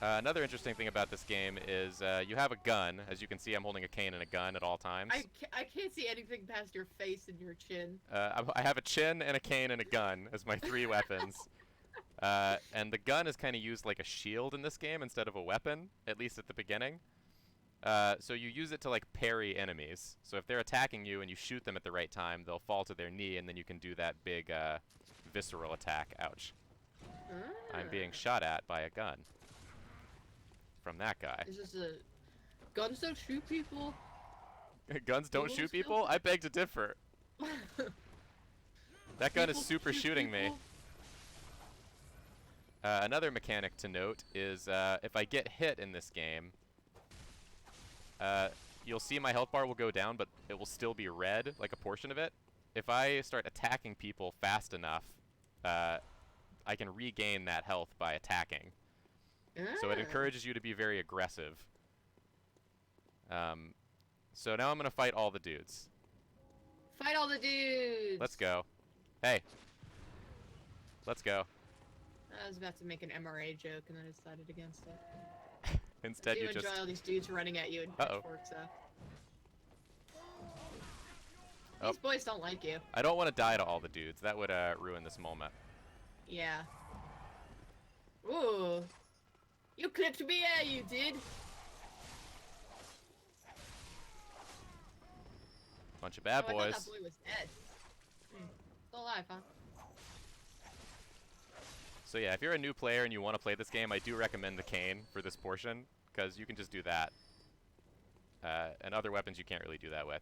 Another interesting thing about this game is you have a gun. As you can see, I'm holding a cane and a gun at all times.
I can't see anything past your face and your chin.
I have a chin and a cane and a gun as my three weapons. And the gun is kind of used like a shield in this game instead of a weapon, at least at the beginning. So you use it to like parry enemies. So if they're attacking you and you shoot them at the right time, they'll fall to their knee, and then you can do that big visceral attack. Ouch. I'm being shot at by a gun. From that guy.
Is this a guns don't shoot people?
Guns don't
People
shoot
still
people? I beg to differ. That gun is
People
super
shoot
shooting me.
people?
Another mechanic to note is if I get hit in this game, you'll see my health bar will go down, but it will still be red, like a portion of it. If I start attacking people fast enough, I can regain that health by attacking. So it
Ah.
encourages you to be very aggressive. So now I'm going to fight all the dudes.
Fight all the dudes.
Let's go. Hey. Let's go.
I was about to make an MRA joke and then I decided against it.
Instead,
you
you
enjoy
just...
all these dudes running at you and
Uh-oh.
pitchforks.
Oh.
These boys don't like you.
I don't want to die to all the dudes. That would ruin this moment.
Yeah. Ooh. You clipped me, yeah, you did.
Bunch of bad
Oh, I thought
boys.
that boy was dead. Hmm. still alive, huh?
So yeah, if you're a new player and you want to play this game, I do recommend the cane for this portion, because you can just do that. And other weapons you can't really do that with.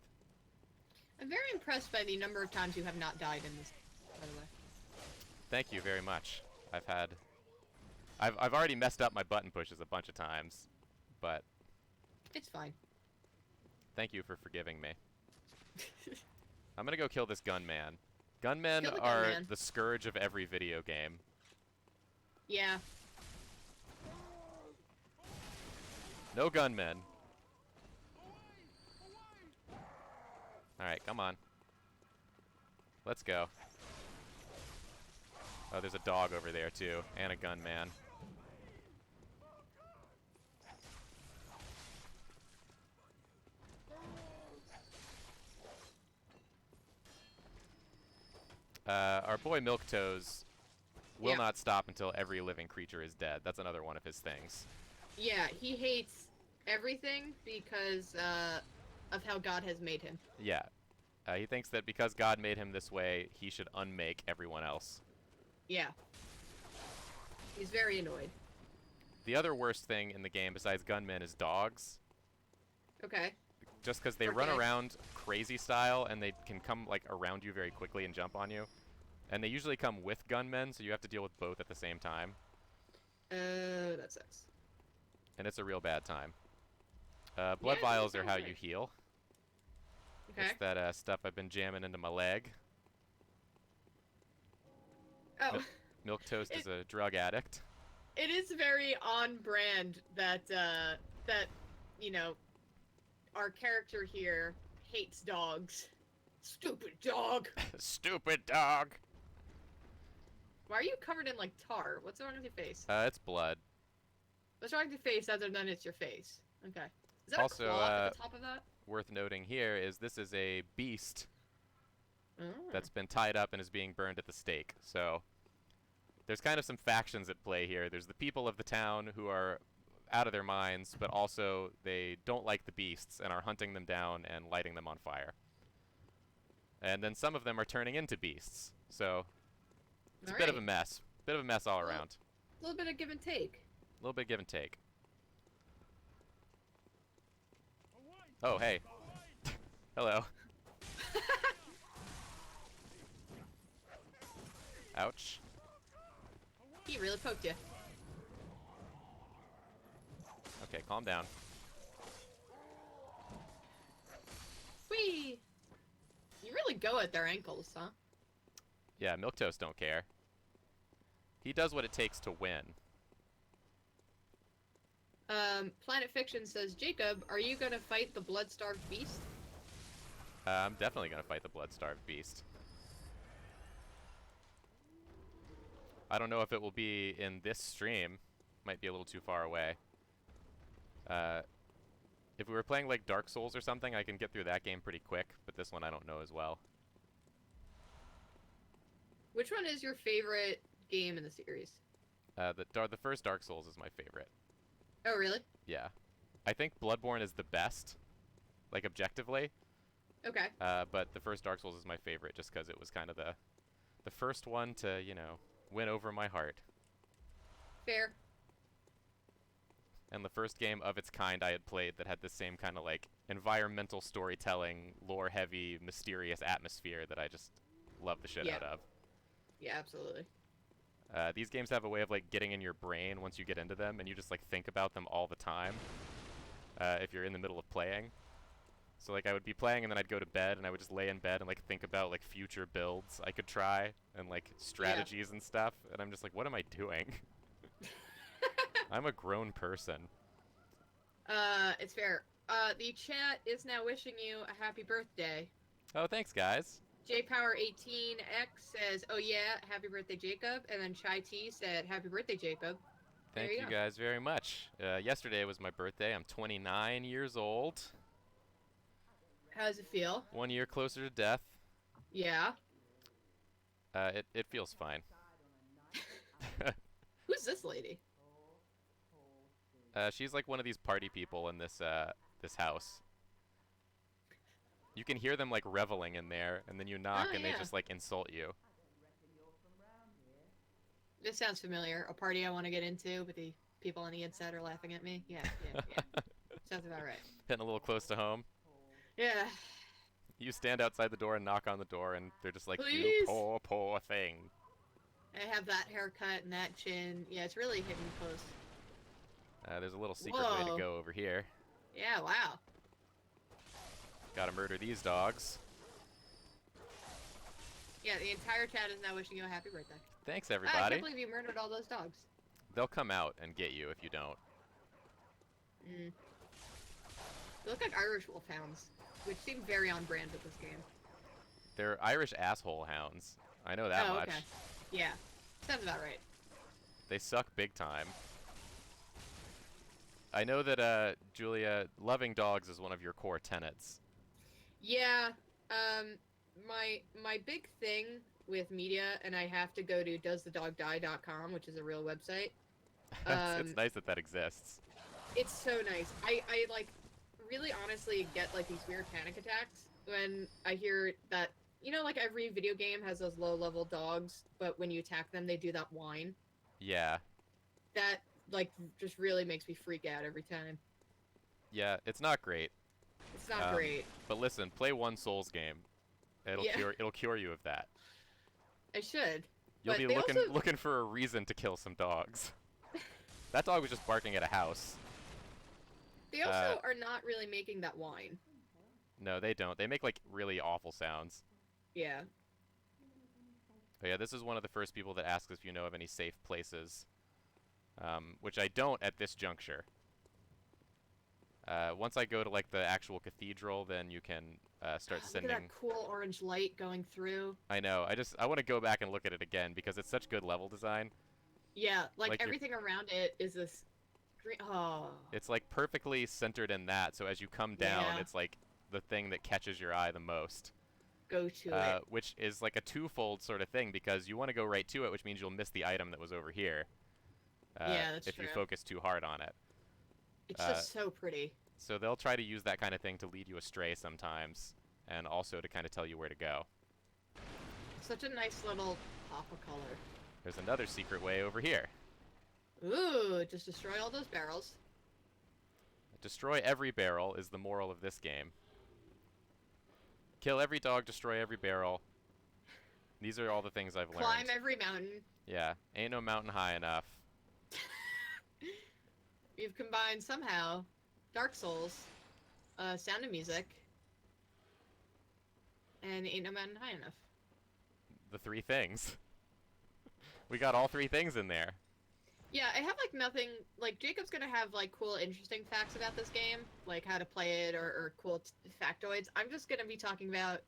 I'm very impressed by the number of times you have not died in this, by the way.
Thank you very much. I've already messed up my button pushes a bunch of times, but
It's fine.
thank you for forgiving me. I'm gonna go kill this gunman. Gunmen
Kill the
are
gunman.
the scourge of every video game.
Yeah.
No gunmen. Alright, come on. Let's go. Oh, there's a dog over there too, and a gunman. Our boy Milktoes will
Yeah.
not stop until every living creature is dead. That's another one of his things.
Yeah, he hates everything because of how God has made him.
Yeah. He thinks that because God made him this way, he should unmake everyone else.
Yeah. He's very annoyed.
The other worst thing in the game besides gunmen is dogs.
Okay.
Just because they run
Okay.
around crazy style and they can come like around you very quickly and jump on you. And they usually come with gunmen, so you have to deal with both at the same time.
That sucks.
And it's a real bad time. Blood
Yeah, that
vials are
sounds
how
right.
you heal.
Okay.
It's that stuff I've been jamming into my leg.
Oh,
Milk Toast is a drug addict.
it is very on brand that you know, our character here hates dogs. Stupid dog.
Stupid dog!
Why are you covered in like tar? What's wrong with your face?
It's blood.
What's wrong with your face other than it's your face? Okay. Is that
Also,
a claw at the top of that?
Worth noting here is this is a beast
Oh.
that's been tied up and is being burned at the stake. So there's kind of some factions at play here. There's the people of the town who are out of their minds, but also they don't like the beasts and are hunting them down and lighting them on fire. And then some of them are turning into beasts. So it's a bit of a mess. Bit of a mess all
Well-
around.
A little bit of give and take.
A little bit give and take. Oh, hey. Hello. Ouch.
He really poked you.
Okay, calm down.
Whee! You really go at their ankles, huh?
Yeah, Milktoast don't care. He does what it takes to win.
Planet Fiction says, Jacob, are you gonna fight the blood-starved beast?
I'm definitely gonna fight the blood-starved beast. I don't know if it will be in this stream. Might be a little too far away. If we were playing like Dark Souls or something, I can get through that game pretty quick, but this one I don't know as well.
Which one is your favorite game in the series?
The first Dark Souls is my favorite.
Oh, really?
Yeah. I think Bloodborne is the best, like objectively,
Okay.
but the first Dark Souls is my favorite just because it was kind of the first one to, you know, win over my heart.
Fair.
And the first game of its kind I had played that had the same kind of like environmental storytelling, lore-heavy, mysterious atmosphere that I just love the shit
Yeah.
out of.
Yeah, absolutely.
These games have a way of like getting in your brain once you get into them, and you just like think about them all the time. If you're in the middle of playing, so like I would be playing and then I'd go to bed and I would just lay in bed and like think about like future builds I could try and like strategies and stuff, and I'm just like, what am I doing? I'm a grown person.
It's fair. The chat is now wishing you a happy birthday.
Oh, thanks guys.
JPower18X says, oh yeah, happy birthday, Jacob. And then Chai T said, happy birthday, Jacob. There
Thank
you
you
go.
guys very much. Yesterday was my birthday. I'm 29 years old.
How does it feel?
1 year closer to death.
Yeah.
It feels fine.
Who's this lady?
She's like one of these party people in this this house. You can hear them like reveling in there, and then you knock,
Oh,
and they
yeah.
just like insult you.
This sounds familiar. A party I want to get into, but the people on the inside are laughing at me. Yeah, yeah, yeah. Sounds about right.
Hitting a little close to home.
Yeah.
You stand outside the door and knock on the door, and they're just like, "You
Please?
poor, poor thing."
I have that haircut and that chin. Yeah, it's really hitting close.
There's a little secret way to
Whoa.
go over here.
Yeah, wow.
Gotta murder these dogs.
Yeah, the entire chat is now wishing you a happy birthday.
Thanks,
I
everybody.
can't believe you murdered all those dogs.
They'll come out and get you if you don't.
Mm. They look like Irish wolfhounds, which seem very on brand with this game.
They're Irish asshole hounds. I know that much.
Okay. Yeah. Sounds about right.
They suck big time. I know that, Julia, loving dogs is one of your core tenets.
Yeah. My big thing with media, and I have to go to doesthedogdie.com, which is a real website.
It's nice that that exists.
It's so nice. I like really honestly get like these weird panic attacks when I hear that, you know, like every video game has those low level dogs, but when you attack them they do that whine.
Yeah.
That like just really makes me freak out every time.
Yeah, it's not great.
It's not great.
But listen, play one Souls game.
Yeah.
It'll cure you of that.
I should.
You'll
But
be
they also-
looking for a reason to kill some dogs. That dog was just barking at a house.
They also are not really making that whine.
No, they don't. They make like really awful sounds.
Yeah.
But yeah, this is one of the first people that asks if you know of any safe places. Which I don't at this juncture. Once I go to like the actual cathedral, then you can start
Look
sending.
at that cool orange light going through.
I know. I want to go back and look at it again because it's such good level design.
Yeah, like
Like you're-
everything around it is this green. Oh.
It's like perfectly centered in that, so as you come down,
Yeah.
it's like the thing that catches your eye the most.
Go to it.
Which is like a twofold sort of thing because you want to go right to it, which means you'll miss the item that was over here.
Yeah, that's
if you
true.
focus too hard on it.
It's just so pretty.
So they'll try to use that kind of thing to lead you astray sometimes, and also to kind of tell you where to go.
Such a nice little pop of color.
There's another secret way over here.
Ooh, just destroy all those barrels.
Destroy every barrel is the moral of this game. Kill every dog, destroy every barrel. These are all the things I've learned.
Climb every mountain.
Yeah, ain't no mountain high enough.
You've combined somehow Dark Souls, Sound of Music, and Ain't No Mountain High Enough.
The three things. We got all three things in there.
Yeah, I have like nothing. Like Jacob's gonna have like cool, interesting facts about this game, like how to play it or cool factoids. I'm just gonna be talking about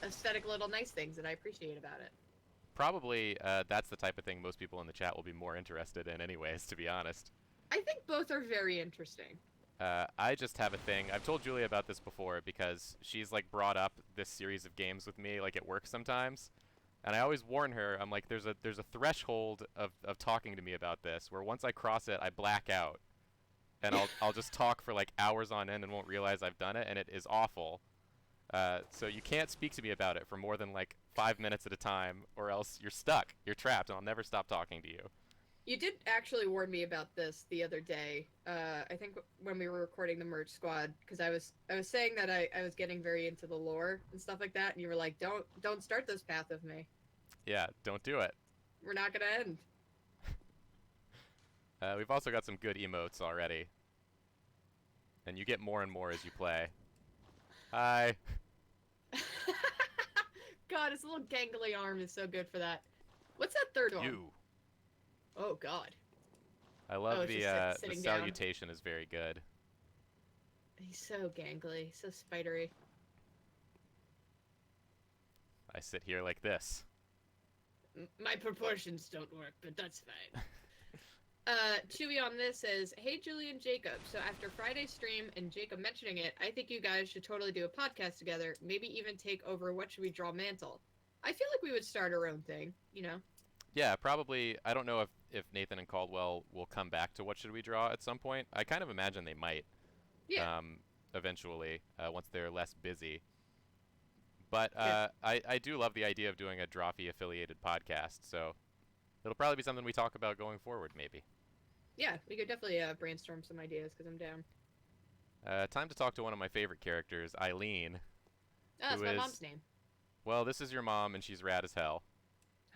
aesthetic little nice things that I appreciate about it.
Probably that's the type of thing most people in the chat will be more interested in anyways, to be honest.
I think both are very interesting.
I just have a thing. I've told Julia about this before because she's like brought up this series of games with me like at work sometimes. And I always warn her, I'm like, there's a threshold of talking to me about this where once I cross it, I black out. And I'll just talk for like hours on end and won't realize I've done it, and it is awful. So you can't speak to me about it for more than like 5 minutes at a time, or else you're stuck. You're trapped, and I'll never stop talking to you.
You did actually warn me about this the other day. I think when we were recording the Merge Squad, because I was saying that I was getting very into the lore and stuff like that, and you were like, "Don't start this path with me.
Yeah, don't do it.
We're not gonna end."
We've also got some good emotes already. And you get more and more as you play. Hi.
God, his little gangly arm is so good for that. What's that third one?
You.
Oh God,
I love
it's
the
just, like,
the
sitting down.
salutation is very good.
he's so gangly, so spidery.
I sit here like this.
My proportions don't work, but that's fine. Chewy on this says, "Hey Julie and Jacob, so after Friday's stream and Jacob mentioning it, I think you guys should totally do a podcast together, maybe even take over What Should We Draw Mantle. I feel like we would start our own thing, you know?"
Yeah, probably. I don't know if Nathan and Caldwell will come back to What Should We Draw at some point. I kind of imagine they might.
Yeah.
Eventually, once they're less busy. But
Yeah.
I do love the idea of doing a Drawfee affiliated podcast. So it'll probably be something we talk about going forward, maybe.
Yeah, we could definitely brainstorm some ideas because I'm down.
Time to talk to one of my favorite characters, Eileen,
Oh, that's
who
my
is
mom's name.
well, this is your mom, and she's rad as hell.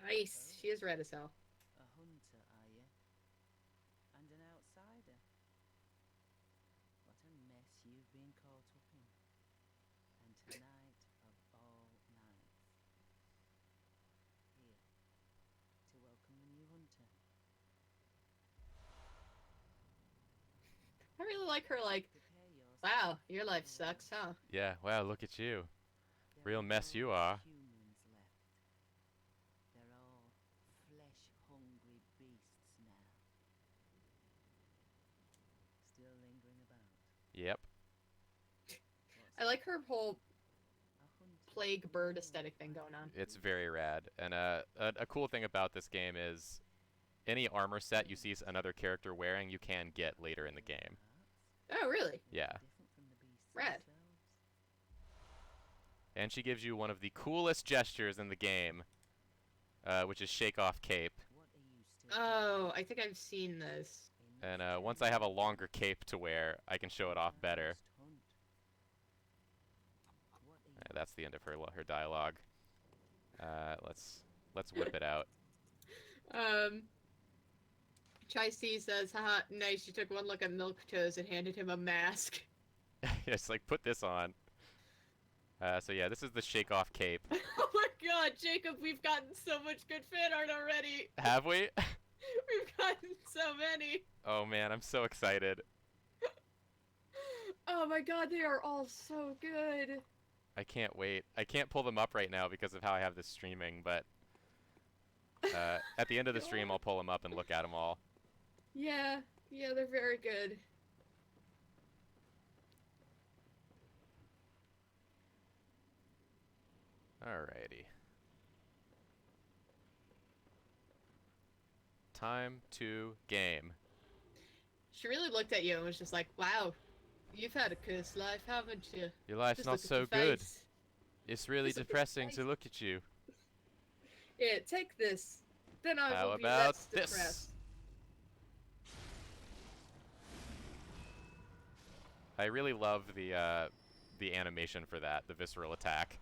Nice. She is red as hell.
A hunter, are you? And an outsider? What a mess you've been caught up in. And tonight of all nights. Here, to welcome the new hunter.
I really like her. Like,
Prepare yourself
wow, your
for
life
the
sucks,
worst.
huh?
Yeah, wow, look at you.
There
Real
are
mess you
no
are.
humans left. They're all flesh-hungry beasts now. Still lingering about.
Yep.
I like her whole
A hunter
plague bird
will
aesthetic thing going on.
It's very rad. And a cool thing about this game is any armor set you see another character wearing, you can get later in the game.
Oh, really?
Yeah.
Different from the beasts
Rad.
themselves.
And she gives you one of the coolest gestures in the game, which is shake off cape.
What are you still
Oh, I think I've seen this.
And once I have a longer cape to wear, I can show it off better. That's the end of her dialogue. Let's whip it out.
Chai C says, haha, nice, you took one look at Milk Toes and handed him a mask.
It's like, put this on. So yeah, this is the shake off cape.
Oh my god, Jacob, we've gotten so much good fan art already.
Have we?
We've gotten so many.
Oh man, I'm so excited.
Oh my god, they are all so good.
I can't wait. I can't pull them up right now because of how I have this streaming, but at the end of the stream, I'll pull them up and look at them all.
Yeah, they're very good.
Alrighty. Time to game.
She really looked at you and was just like, wow, you've had a cursed life, haven't you?
Your life's
Just
not
look at
so
your
good.
face.
It's really
Just look at your
depressing to
face.
look at you.
Yeah, take this. Then I
How
will be
about
less
this?
depressed.
I really love the animation for that, the visceral attack.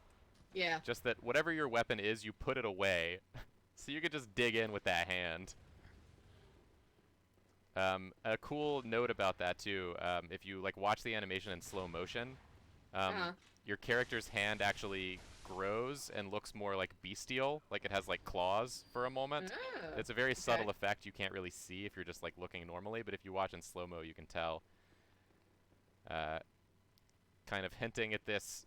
Yeah.
Just that whatever your weapon is, you put it away, so you could just dig in with that hand. A cool note about that too, if you like watch the animation in slow motion, your character's hand actually grows and looks more like bestial, like it has like claws for a moment.
Oh,
It's a very
okay.
subtle effect you can't really see if you're just like looking normally, but if you watch in slow-mo you can tell. Kind of hinting at this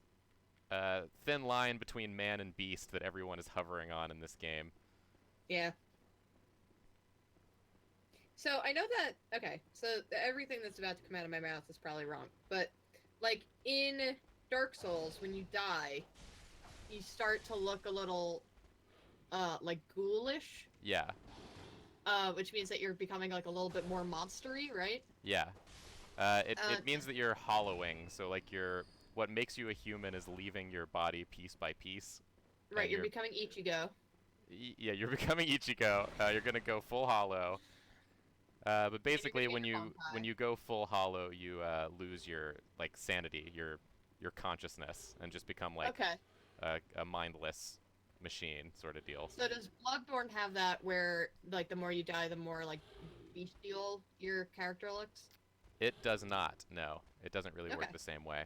thin line between man and beast that everyone is hovering on in this game.
Yeah. So I know that, okay, so everything that's about to come out of my mouth is probably wrong, but like in Dark Souls, when you die, you start to look a little, like ghoulish,
Yeah,
which means that you're becoming like a little bit more monstery, right?
yeah. It means that you're hollowing, so like what makes you a human is leaving your body piece by piece.
Right,
And
you're becoming Ichigo.
Yeah, you're becoming Ichigo. You're gonna go full hollow. But basically,
gonna
when
be a
when you go full hollow, you lose your like sanity, your consciousness, and just become like
Okay,
a mindless machine sort of deal.
so does Bloodborne have that where, like, the more you die, the more, like, bestial your character looks?
It does not. No, it doesn't really work
Okay.
the same way.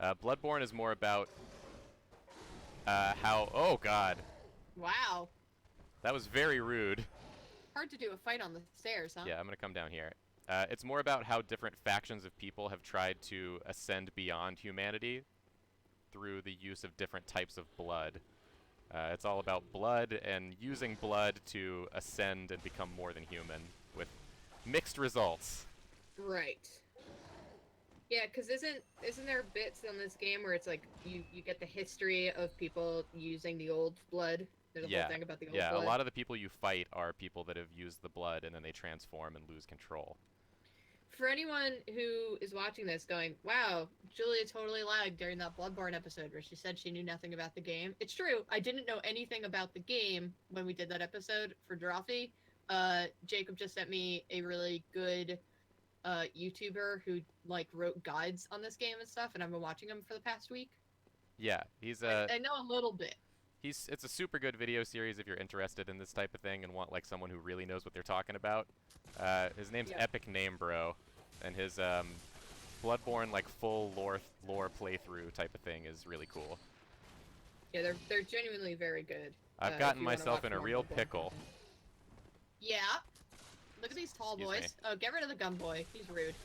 Bloodborne is more about how. Oh God,
Wow.
that was very rude.
Hard to do a fight on the stairs, huh?
Yeah, I'm gonna come down here. It's more about how different factions of people have tried to ascend beyond humanity through the use of different types of blood. It's all about blood and using blood to ascend and become more than human, with mixed results.
Right. Yeah, because isn't there bits in this game where it's like you get the history of people using the old blood? There's a
Yeah,
whole thing about the old
Yeah,
blood.
a lot of the people you fight are people that have used the blood and then they transform and lose control.
For anyone who is watching this going, wow, Julia totally lagged during that Bloodborne episode where she said she knew nothing about the game. It's true. I didn't know anything about the game when we did that episode for Drawfee, Jacob just sent me a really good YouTuber who like wrote guides on this game and stuff, and I've been watching him for the past week.
Yeah, he's
I know a little bit.
it's a super good video series if you're interested in this type of thing and want like someone who really knows what they're talking about. His name's
Yeah.
Epic Name Bro, and his Bloodborne like full lore playthrough type of thing is really cool.
Yeah, they're genuinely very good.
I've
if
gotten
you wanna
myself
watch
in a
more
real
Bloodborne
pickle.
content. Yeah. Look at these tall
Excuse me.
boys. Oh, get rid of the gun boy. He's rude.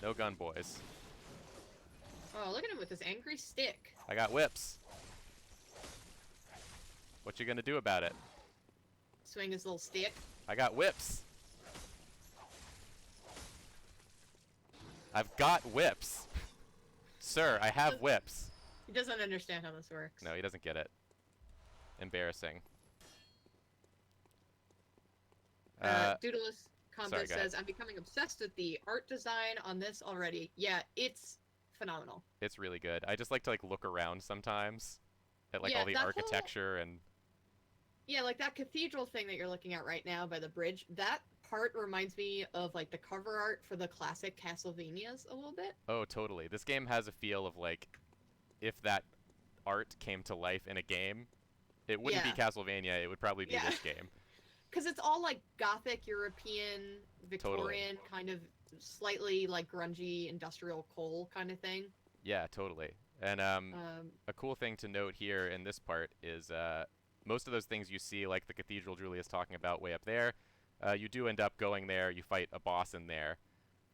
No gun boys.
Oh, look at him with his angry stick.
I got whips. What you gonna do about it?
Swing his little stick.
I got whips. I've got whips. Sir, I have whips.
He doesn't understand how this works.
No, he doesn't get it. Embarrassing.
Doodless Combo
sorry, go ahead.
says, I'm becoming obsessed with the art design on this already. Yeah, it's phenomenal.
It's really good. I just like to like look around sometimes at like
Yeah,
all the
that whole-
architecture and
Yeah, like that cathedral thing that you're looking at right now by the bridge, that part reminds me of like the cover art for the classic Castlevanias a little bit.
oh, totally. This game has a feel of like if that art came to life in a game, it wouldn't be Castlevania, it would probably be
Yeah.
this game.
Because it's all like gothic, European, Victorian, kind of slightly like grungy industrial coal kind of thing.
Yeah, totally. And a cool thing to note here in this part is most of those things you see, like the cathedral Julia's talking about way up there, you do end up going there, you fight a boss in there.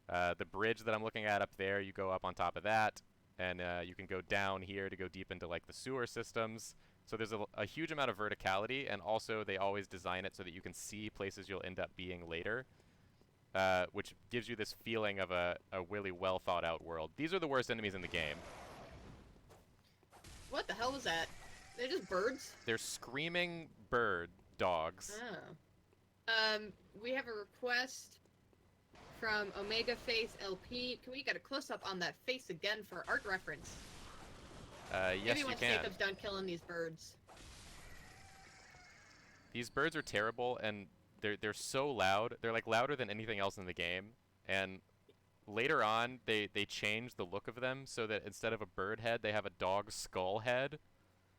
The bridge that I'm looking at up there, you go up on top of that, and you can go down here to go deep into like the sewer systems. So there's a huge amount of verticality, and also they always design it so that you can see places you'll end up being later, which gives you this feeling of a really well thought out world. These are the worst enemies in the game.
What the hell was that? They're just birds?
They're screaming bird dogs.
Oh. We have a request from Omega Face LP. Can we get a close-up on that face again for art reference?
Yes,
Maybe
you
once
can.
Jacob's done killing these birds.
These birds are terrible, and they're so loud. They're like louder than anything else in the game. And later on, they change the look of them so that instead of a bird head, they have a dog skull head,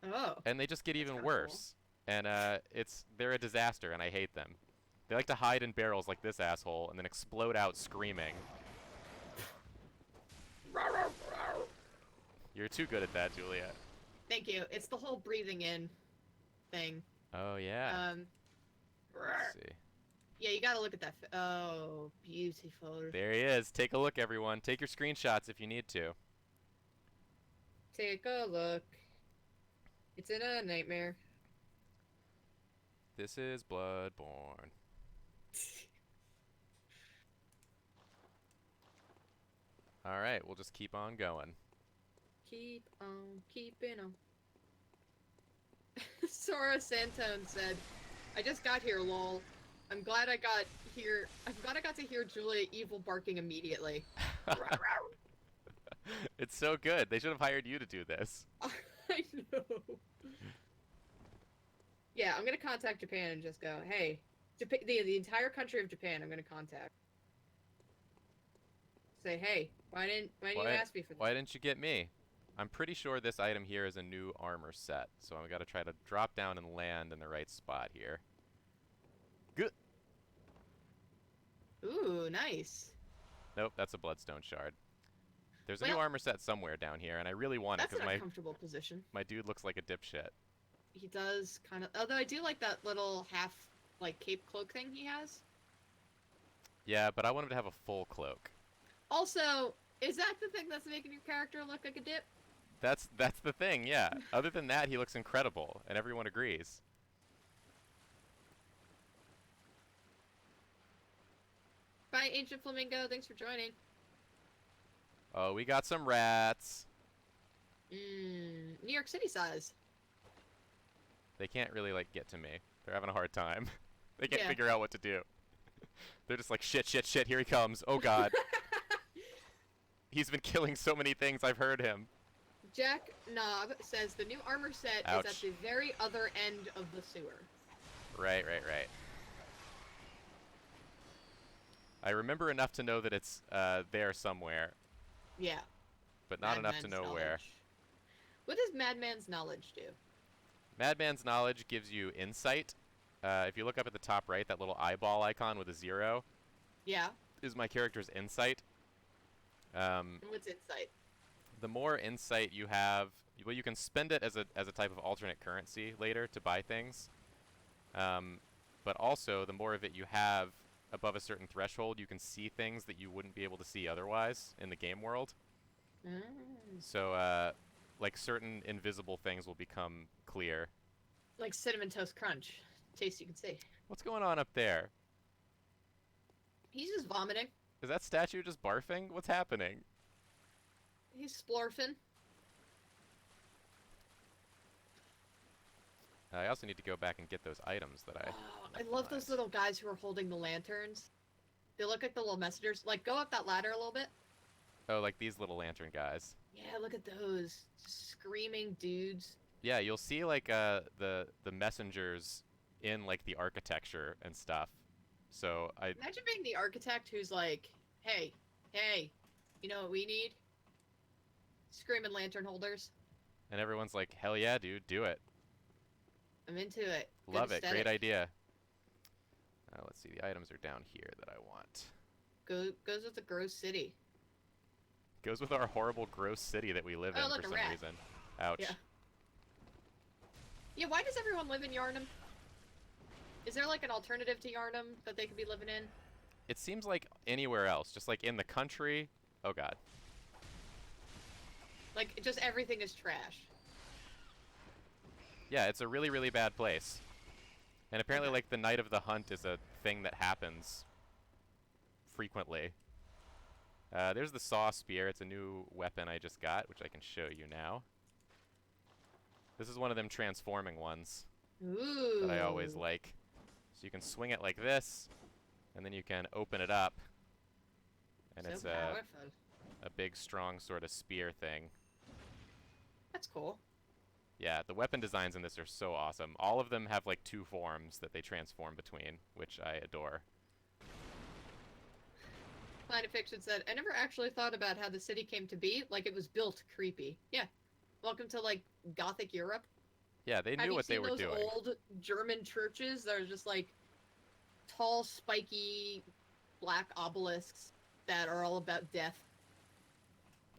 Oh.
and they just get even
kinda
worse. And they're a disaster, and I hate them. They like to hide in barrels like this asshole, and then explode out screaming. You're too good at that, Julia.
Thank you. It's the whole breathing in thing.
Oh yeah. Let's see.
Yeah, you gotta look at that. Oh, beautiful.
There he is. Take a look, everyone. Take your screenshots if you need to.
Take a look. It's in a nightmare.
This is Bloodborne. All right, we'll just keep on going.
Keep on keeping on. Sora Santone said, I just got here, lol. I'm glad I got here. I'm glad I got to hear Julia evil barking immediately.
It's so good. They should have hired you to do this.
I know. Yeah, I'm gonna contact Japan and just go, hey, the entire country of Japan, I'm gonna contact. Say, hey, why didn't you ask me for this?
Why didn't you get me? I'm pretty sure this item here is a new armor set, so I've got to try to drop down and land in the right spot here. Good.
Ooh, nice.
Nope, that's a bloodstone shard. There's a new
Well,
armor set somewhere down here, and I really want it
That's
because
an uncomfortable position.
my dude looks like a dipshit.
He does kind of, although I do like that little half, like, cape cloak thing he has.
Yeah, but I want him to have a full cloak.
Also, is that the thing that's making your character look like a dip?
That's the thing, yeah. Other than that, he looks incredible, and everyone agrees.
Bye, Ancient Flamingo. Thanks for joining.
Oh, we got some rats.
New York City size.
They can't really, like, get to me. They're having a hard time. They can't
Yeah.
figure out what to do. They're just like, shit, shit, shit, here he comes. Oh, God. He's been killing so many things, I've heard him.
Jack Knob says the new armor set
Ouch.
is at the very other end of the sewer.
Right, right, right. I remember enough to know that it's there somewhere,
Yeah.
but not enough to
Madman's
know where.
knowledge. What does Madman's knowledge do?
Madman's knowledge gives you insight. If you look up at the top right, that little eyeball icon with a 0
Yeah.
is my character's insight.
And what's insight?
The more insight you have, well, you can spend it as a type of alternate currency later to buy things. But also, the more of it you have above a certain threshold, you can see things that you wouldn't be able to see otherwise in the game world.
Mm.
So, like certain invisible things will become clear.
Like Cinnamon Toast Crunch. Taste you can see.
What's going on up there?
He's just vomiting.
Is that statue just barfing? What's happening?
He's splorfing.
I also need to go back and get those items that I...
Oh, I love those little guys who are holding the lanterns. They look like the little messengers. Like, go up that ladder a little bit.
Oh, like these little lantern guys.
Yeah, look at those. Screaming dudes.
Yeah, you'll see like the messengers in like the architecture and stuff. So I
Imagine being the architect who's like, hey, you know what we need? Screaming lantern holders.
and everyone's like, hell yeah, dude, do it.
I'm into it. Good
Love it. Great
aesthetic.
idea. Let's see, the items are down here that I want.
Goes with the gross city.
Goes with our horrible, gross city that we live
Oh,
in
look,
for
a
some
rat.
reason. Ouch.
Yeah. Yeah, why does everyone live in Yarnum? Is there like an alternative to Yarnum that they could be living in?
It seems like anywhere else, just like in the country. Oh god.
Like, just everything is trash.
Yeah, it's a really, really bad place. And apparently,
Okay.
like, the Night of the Hunt is a thing that happens frequently. There's the Saw Spear. It's a new weapon I just got, which I can show you now. This is one of them transforming ones
Ooh.
that I always like. So you can swing it like this, and then you can open it up. And
So
it's
powerful.
a big, strong sort of spear thing.
That's cool.
Yeah, the weapon designs in this are so awesome. All of them have like 2 forms that they transform between, which I adore.
Planet Fiction said, I never actually thought about how the city came to be. Like, it was built creepy. Yeah. Welcome to, like, Gothic Europe.
Yeah, they
Have
knew
you
what they
seen
were
those
doing.
old German churches that are just, like, tall, spiky, black obelisks that are all about death?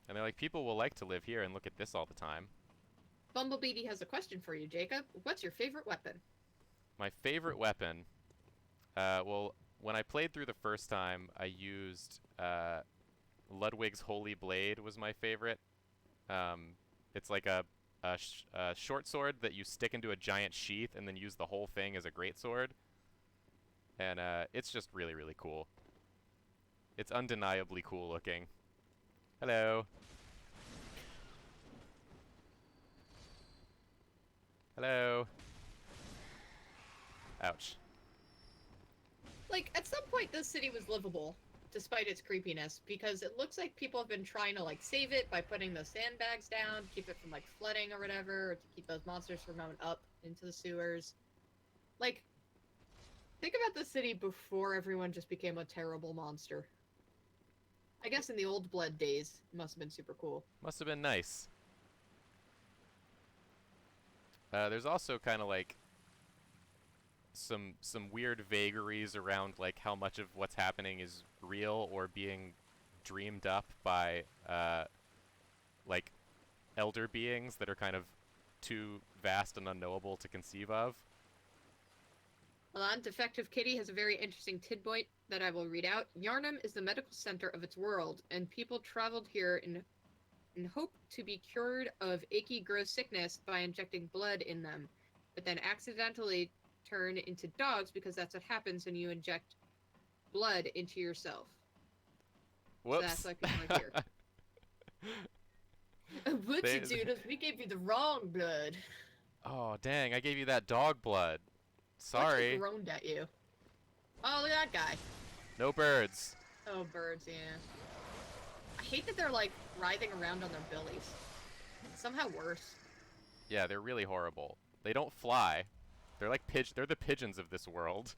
And they're like, people will like to live here and look at this all the time.
Bumblebee has a question for you, Jacob. What's your favorite weapon?
My favorite weapon, well, when I played through the first time, I used Ludwig's Holy Blade was my favorite. It's like a short sword that you stick into a giant sheath and then use the whole thing as a greatsword. And it's just really, really cool. It's undeniably cool looking. Hello. Hello. Ouch.
Like, at some point, this city was livable, despite its creepiness, because it looks like people have been trying to, like, save it by putting those sandbags down, keep it from, like, flooding or whatever, or to keep those monsters from going up into the sewers. Like, think about the city before everyone just became a terrible monster. I guess in the Old Blood days, it must have been super cool.
Must have been nice. There's also kind of like some weird vagaries around like how much of what's happening is real or being dreamed up by like elder beings that are kind of too vast and unknowable to conceive of.
Hold on, Defective Kitty has a very interesting tidbit that I will read out. Yarnum is the medical center of its world, and people traveled here in hope to be cured of achy, gross sickness by injecting blood in them, but then accidentally turn into dogs because that's what happens when you inject blood into yourself.
Whoops.
That's why people are here. What
They-
you do is we gave you the wrong blood.
Oh, dang, I gave you that dog blood.
What
Sorry.
just groaned at you? Oh, look at that guy.
No birds.
Oh, birds, yeah. I hate that they're, like, writhing around on their bellies. It's somehow worse.
Yeah, they're really horrible. They don't fly. They're like they're the pigeons of this world.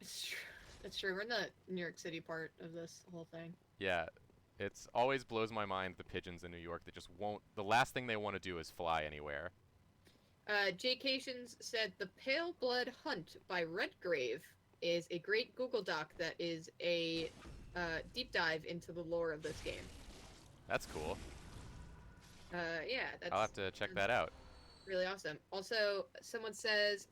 It's true. That's true. We're in the New York City part of this whole thing.
Yeah, it's always blows my mind the pigeons in New York that just won't. The last thing they want to do is fly anywhere.
Jay Cations said the Pale Blood Hunt by Redgrave is a great Google Doc that is a deep dive into the lore of this game.
That's cool.
Yeah, that's
I'll have to check that out.
really awesome. Also, someone says,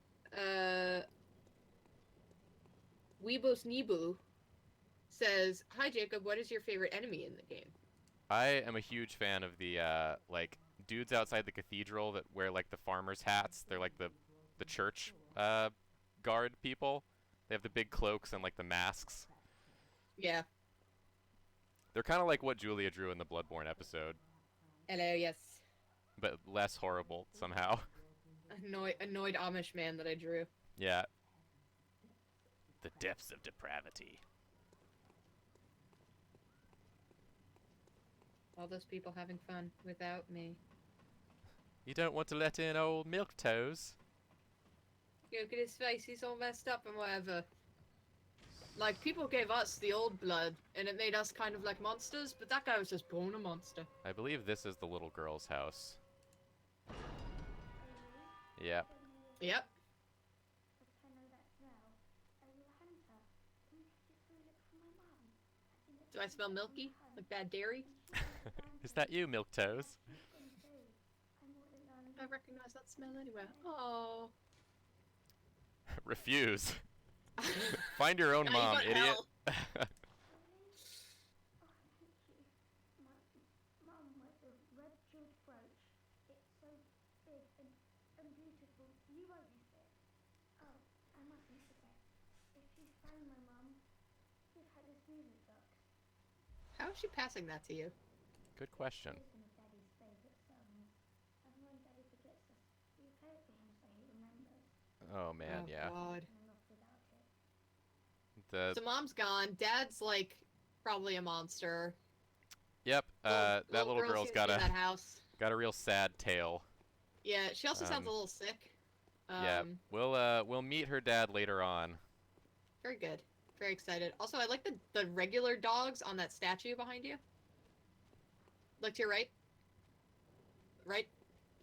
Weebos Nebu says, "Hi Jacob, what is your favorite enemy in the game?"
I am a huge fan of the like dudes outside the cathedral that wear like the farmers' hats. They're like the church guard people. They have the big cloaks and like the masks.
Yeah.
They're kind of like what Julia drew in the Bloodborne episode,
Hello, yes.
but less horrible somehow.
Annoyed Amish man that I drew.
Yeah. The depths of depravity.
All those people having fun without me.
You don't want to let in old Milk Toes?
Look at his face, he's all messed up and whatever. Like, people gave us the old blood, and it made us kind of like monsters, but that guy was just born a monster.
I believe this is the little girl's house. Yep.
Yep. Do I smell milky? Like bad dairy?
Is that you, Milk Toes?
I recognize that smell anywhere. Oh.
Refuse. Find your own
Now you
mom,
got
idiot.
hell.
Mum, with the red jeweled brooch. It's so big and beautiful. You won't miss it. Oh, I mustn't forget. If you found my mum, you'd have this music box.
How is she passing that to you?
Good question.
It's one of Daddy's favourite songs. And when Daddy forgets us, you play it for him so he remembers.
Oh man, yeah.
God.
And I'm off without it.
The
So mom's gone. Dad's like probably a monster.
yep. That little girl's
seems to
got
be in that
a
house.
real sad tale.
Yeah, she also sounds a
Um,
little sick.
Yeah. We'll meet her dad later on.
Very good. Very excited. Also, I like the regular dogs on that statue behind you. Look to your right. Right?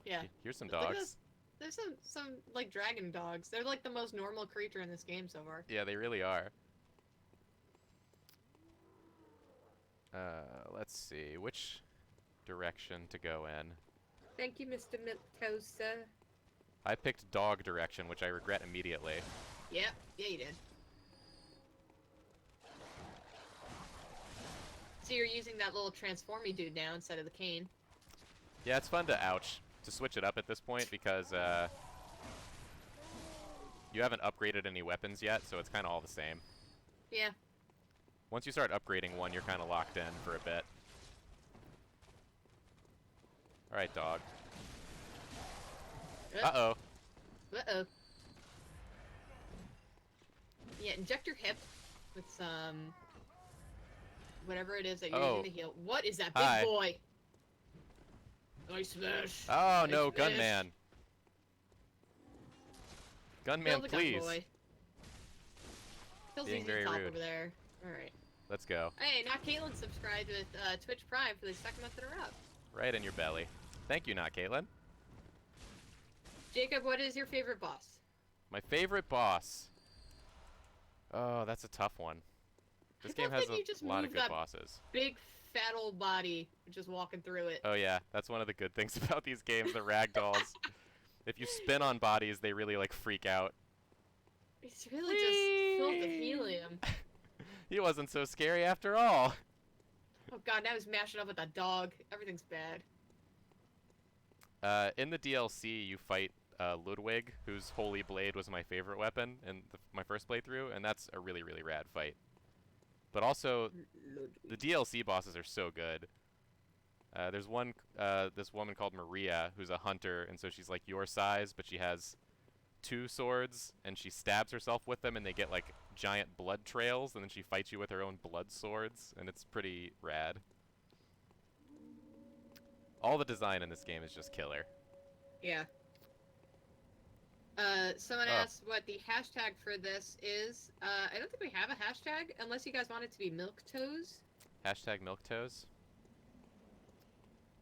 Yeah.
Here's some
Look at
dogs.
this. There's some like dragon dogs. They're like the most normal creature in this game so far.
Yeah, they really are. Let's see which direction to go in.
Thank you, Mr. Milktoaster.
I picked dog direction, which I regret immediately.
Yep. Yeah, you did. So you're using that little transformy dude now instead of the cane.
Yeah, it's fun to switch it up at this point because you haven't upgraded any weapons yet, so it's kind of all the same.
Yeah.
Once you start upgrading one, you're kind of locked in for a bit. Alright, dog. Uh-oh.
Uh-oh. Yeah, inject your hip with some... whatever it is that you're using to heal. What is that big
Hi.
boy? Nice smash.
Oh,
Nice
no,
smash.
gunman.
Kill
Gunman,
the
please.
gun boy. Kill
Being
ZZ
very
Top
rude.
over there. Alright.
Let's go.
Hey, now Caitlin subscribed with Twitch Prime for the second month in a row.
Right in your belly. Thank you, not Caitlin.
Jacob, what is your favorite boss?
My favorite boss. Oh, that's a tough one. This
I
game
thought
has
that you just
a lot of
moved
good
that
bosses.
Big fat old body just walking through it.
Oh yeah, that's one of the good things about these games, the ragdolls. If you spin on bodies, they really like freak out.
It's really just filled with helium.
He wasn't so scary after all.
Oh god, now he's mashing up with that dog. Everything's bad.
In the DLC, you fight Ludwig, whose Holy Blade was my favorite weapon in my first playthrough, and that's a really, really rad fight. But also, the DLC bosses are so good. There's one, this woman called Maria, who's a hunter, and so she's like your size, but she has 2 swords, and she stabs herself with them, and they get like giant blood trails, and then she fights you with her own blood swords, and it's pretty rad. All the design in this game is just killer.
Yeah. Someone
Oh.
asked what the hashtag for this is. I don't think we have a hashtag, unless you guys want it to be Milk Toes.
Hashtag milk toes.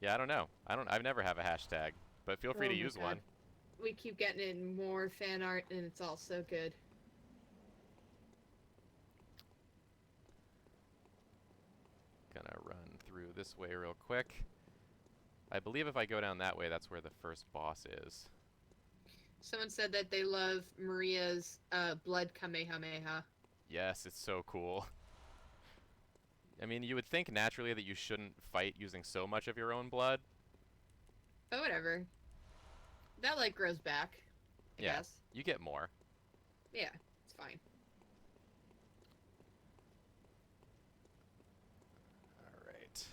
Yeah, I don't know. I've never have a hashtag, but feel free
Oh
to
my
use
God.
one.
We keep getting in more fan art, and it's all so good.
Gonna run through this way real quick. I believe if I go down that way, that's where the first boss is.
Someone said that they love Maria's blood Kamehameha.
Yes, it's so cool. I mean, you would think naturally that you shouldn't fight using so much of your own blood.
But whatever. That, like, grows back, I
Yeah.
guess.
You get more.
Yeah, it's fine.
Alright.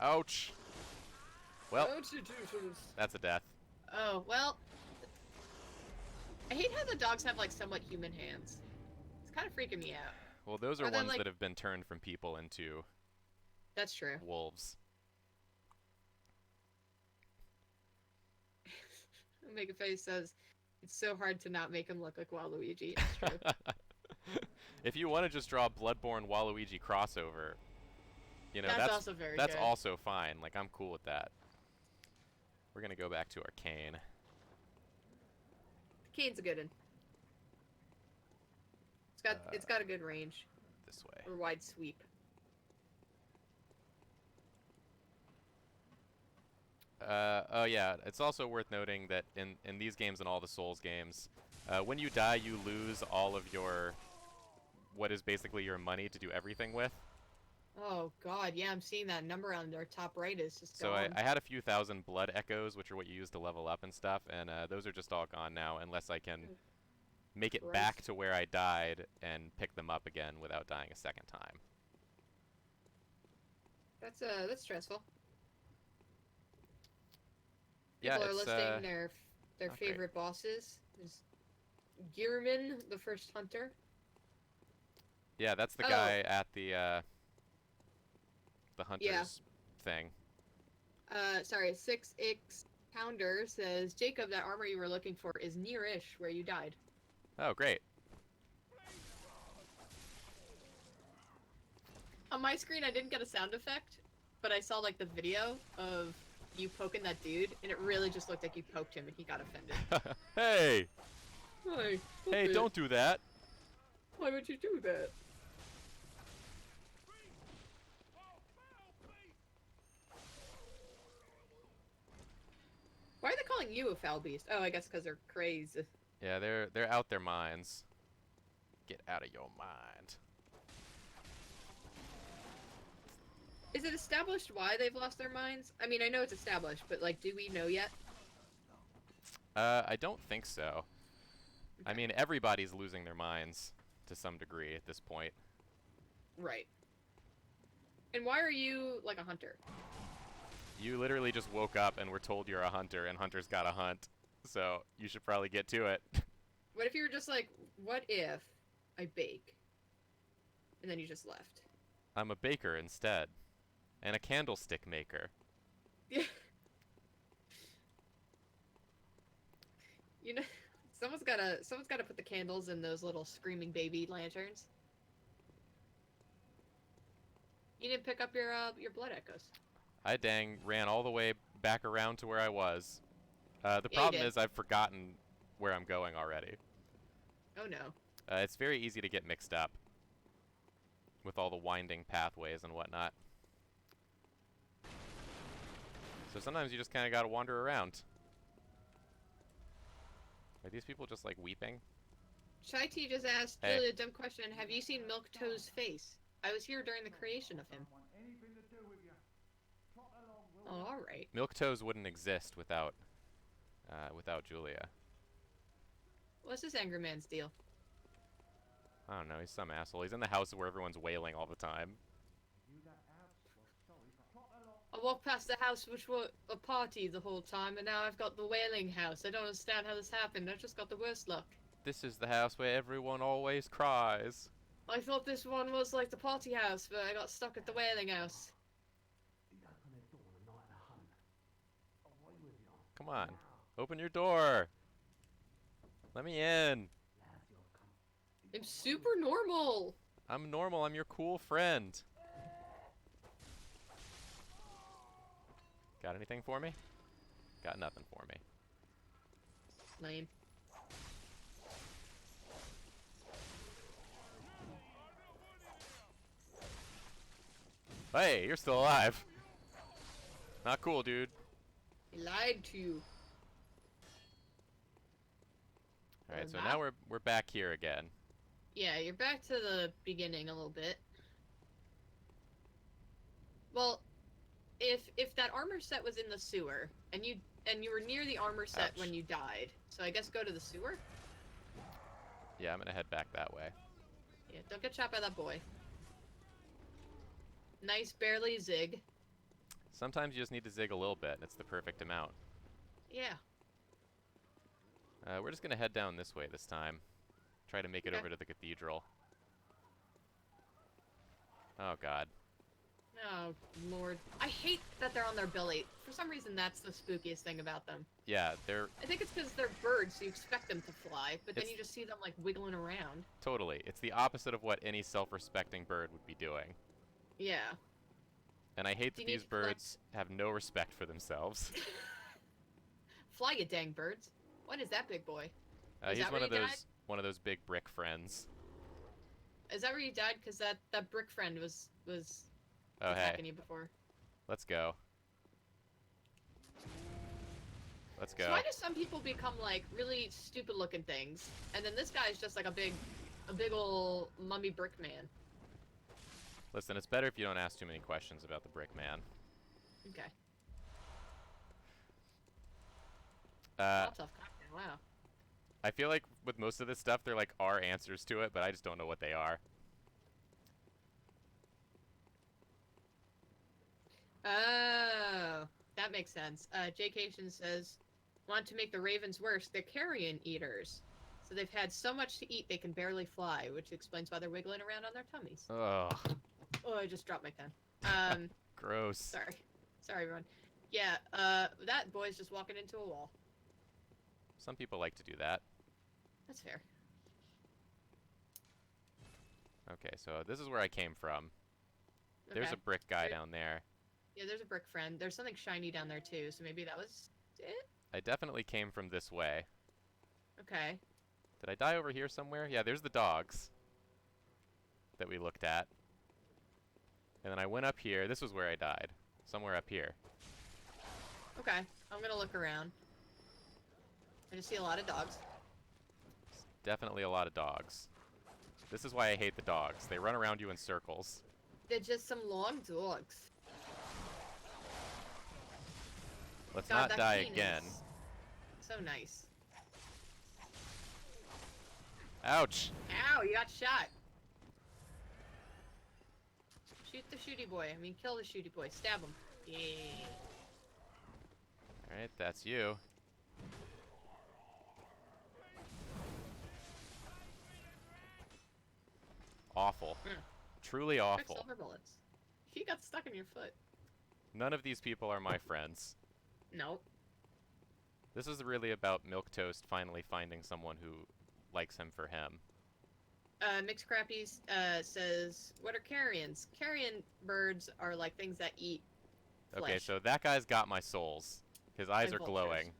Ouch! Well, that's a death.
Oh, well. I hate how the dogs have, like, somewhat human hands. It's kind of freaking me out.
Well, those are
Are they,
ones
like-
that have been turned from people into
That's true.
wolves.
Make a face says, it's so hard to not make him look like Waluigi. It's true.
If you want to just draw a Bloodborne Waluigi crossover, you know,
That's also very
that's
good.
also fine. Like, I'm cool with that. We're gonna go back to Arcane.
Kane's a good one. It's got a good range
This way.
or wide sweep.
Oh yeah, it's also worth noting that in these games and all the Souls games, when you die, you lose all of your, what is basically your money to do everything with.
Oh god, yeah, I'm seeing that number on our top right is just
So
gone.
I had a few thousand blood echoes, which are what you use to level up and stuff, and those are just all gone now, unless I can make it back
Christ.
to where I died and pick them up again without dying a second time.
That's stressful.
Yeah,
People are
it's,
listing their
not great.
favorite bosses. There's Gearman, the first hunter.
Yeah, that's the
Oh.
guy at the hunter's thing.
Sorry, 6X Pounder says, Jacob, that armor you were looking for is near-ish where you died.
Oh, great.
On my screen, I didn't get a sound effect, but I saw, like, the video of you poking that dude, and it really just looked like you poked him and he got offended.
Hey!
Hey,
Hey, don't do that!
Why would you do that? Why are they calling you a foul beast? Oh, I guess because they're crazy.
Yeah, they're out their minds. Get out of your mind.
Is it established why they've lost their minds? I mean, I know it's established, but, like, do we know yet?
I don't think so. I mean, everybody's losing their minds to some degree at this point.
Right. And why are you, like, a hunter?
You literally just woke up and were told you're a hunter, and hunters gotta hunt. So, you should probably get to it.
What if you were just like, what if I bake? And then you just left.
I'm a baker instead. And a candlestick maker.
Yeah. You know, someone's gotta put the candles in those little screaming baby lanterns. You didn't pick up your blood echoes.
I dang ran all the way back around to where I was. The
you
problem
did.
is I've forgotten where I'm going already.
Oh no.
It's very easy to get mixed up with all the winding pathways and whatnot. So sometimes you just kind of gotta wander around. Are these people just like weeping?
Chai T just asked
Hey.
Julia a dumb question. Have you seen Milk Toe's face? I was here during the creation of him.
Don't want anything to do with you. Trot along, will
Oh,
you?
all right.
Milk Toes wouldn't exist without Julia.
What's this angry man's deal?
I don't know, he's some asshole. He's in the house where everyone's wailing all the time.
You that house? Well, sorry, but trot along.
I walked past the house which was a party the whole time, and now I've got the wailing house. I don't understand how this happened. I just got the worst luck.
This is the house where everyone always cries.
I thought this one was like the party house, but I got stuck at the wailing house.
You open their door on a night of a hunt.
Come on. Open your door. Let me in.
I'm super normal.
I'm normal. I'm your cool friend. Got anything for me? Got nothing for me.
Lame.
Hey, you're still alive. Not cool, dude.
He lied to you.
All right, so
Nah.
now we're back here again.
Yeah, you're back to the beginning a little bit. Well, if that armor set was in the sewer and you were near the armor set
Ouch.
when you died, so I guess go to the sewer.
Yeah, I'm gonna head back that way.
Yeah, don't get shot by that boy. Nice, barely zig.
Sometimes you just need to zig a little bit, and it's the perfect amount.
Yeah.
We're just gonna head down this way this time. Try to make it
Okay.
over to the cathedral. Oh god.
Oh, Lord. I hate that they're on their belly. For some reason, that's the spookiest thing about them.
Yeah, they're
I think it's because they're birds, so you expect them to fly, but then
It's-
you just see them, like, wiggling around.
totally. It's the opposite of what any self-respecting bird would be doing.
Yeah.
And I hate
Do
that
you need
these
to collect-
birds have no respect for themselves.
Fly, you dang birds. What is that big boy? Is
He's
that
one
where
of
you died?
those big brick friends.
Is that where you died? Because that brick friend was
Oh
attacking
hey,
you before.
let's go. Let's
So
go.
why do some people become, like, really stupid-looking things, and then this guy's just, like, a big ol' mummy brick man?
Listen, it's better if you don't ask too many questions about the brick man.
Okay.
Uh,
Tough cocktail, wow.
I feel like with most of this stuff, there like are answers to it, but I just don't know what they are.
Oh, that makes sense. J.Cation says, want to make the ravens worse, they're carrion eaters. So they've had so much to eat they can barely fly, which explains why they're wiggling around on their tummies.
Ugh,
Oh, I just dropped my pen.
gross.
Sorry. Sorry, everyone. Yeah, that boy's just walking into a wall.
Some people like to do that.
That's fair.
Okay, so this is where I came from. There's
Okay.
a brick guy
Right.
down there.
Yeah, there's a brick friend. There's something shiny down there, too, so maybe that was it?
I definitely came from this way.
Okay.
Did I die over here somewhere? Yeah, there's the dogs that we looked at. And then I went up here. This was where I died. Somewhere up here.
Okay. I'm gonna look around. I just see a lot of dogs.
Definitely a lot of dogs. This is why I hate the dogs. They run around you in circles.
They're just some long dogs.
Let's
God,
not
that
die
cane
again.
is so nice.
Ouch!
Ow, you got shot. Shoot the shooty boy. I mean, kill the shooty boy. Stab him. Yeah.
Alright, that's you. Awful.
Mm.
Truly awful.
Quicksilver bullets. He got stuck in your foot.
None of these people are my friends.
Nope.
This is really about Milquetoast finally finding someone who likes him for him.
Mixed Crappies says, what are carrions? Carrion birds are like things that eat flesh.
Okay, so that guy's got my souls. His eyes
And
are
vultures.
glowing.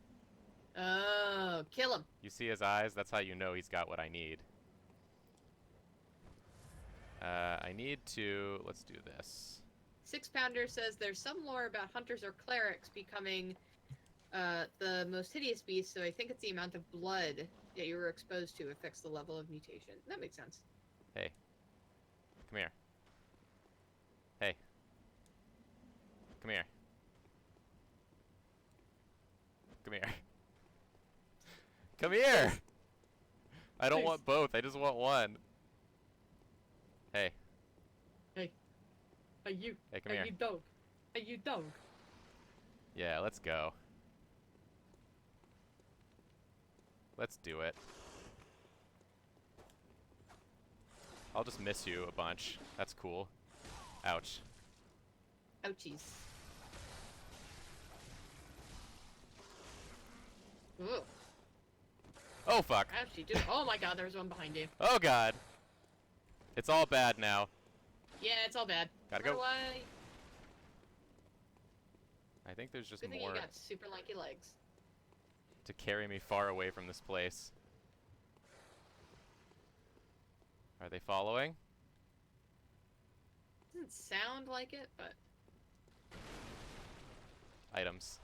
Oh, kill him.
You see his eyes? That's how you know he's got what I need. I need to... Let's do this.
6-Pounder says there's some lore about hunters or clerics becoming the most hideous beast, so I think it's the amount of blood that you were exposed to affects the level of mutation. That makes sense.
Hey. Come here. Hey. Come here. Come here. Come here! I don't
Please.
want both, I just want one. Hey.
Are you?
Hey, come here.
dog? Are you dog?
Yeah, let's go. Let's do it. I'll just miss you a bunch. That's cool. Ouch.
Ouchies. Ooh.
Oh, fuck.
How'd she do? Oh my god, there's one behind you.
Oh, God. It's all bad now.
Yeah, it's all bad.
Gotta
Run
go.
away.
I think there's just
Good thing
more
you got super lanky legs.
to carry me far away from this place. Are they following?
Doesn't sound like it, but
Items.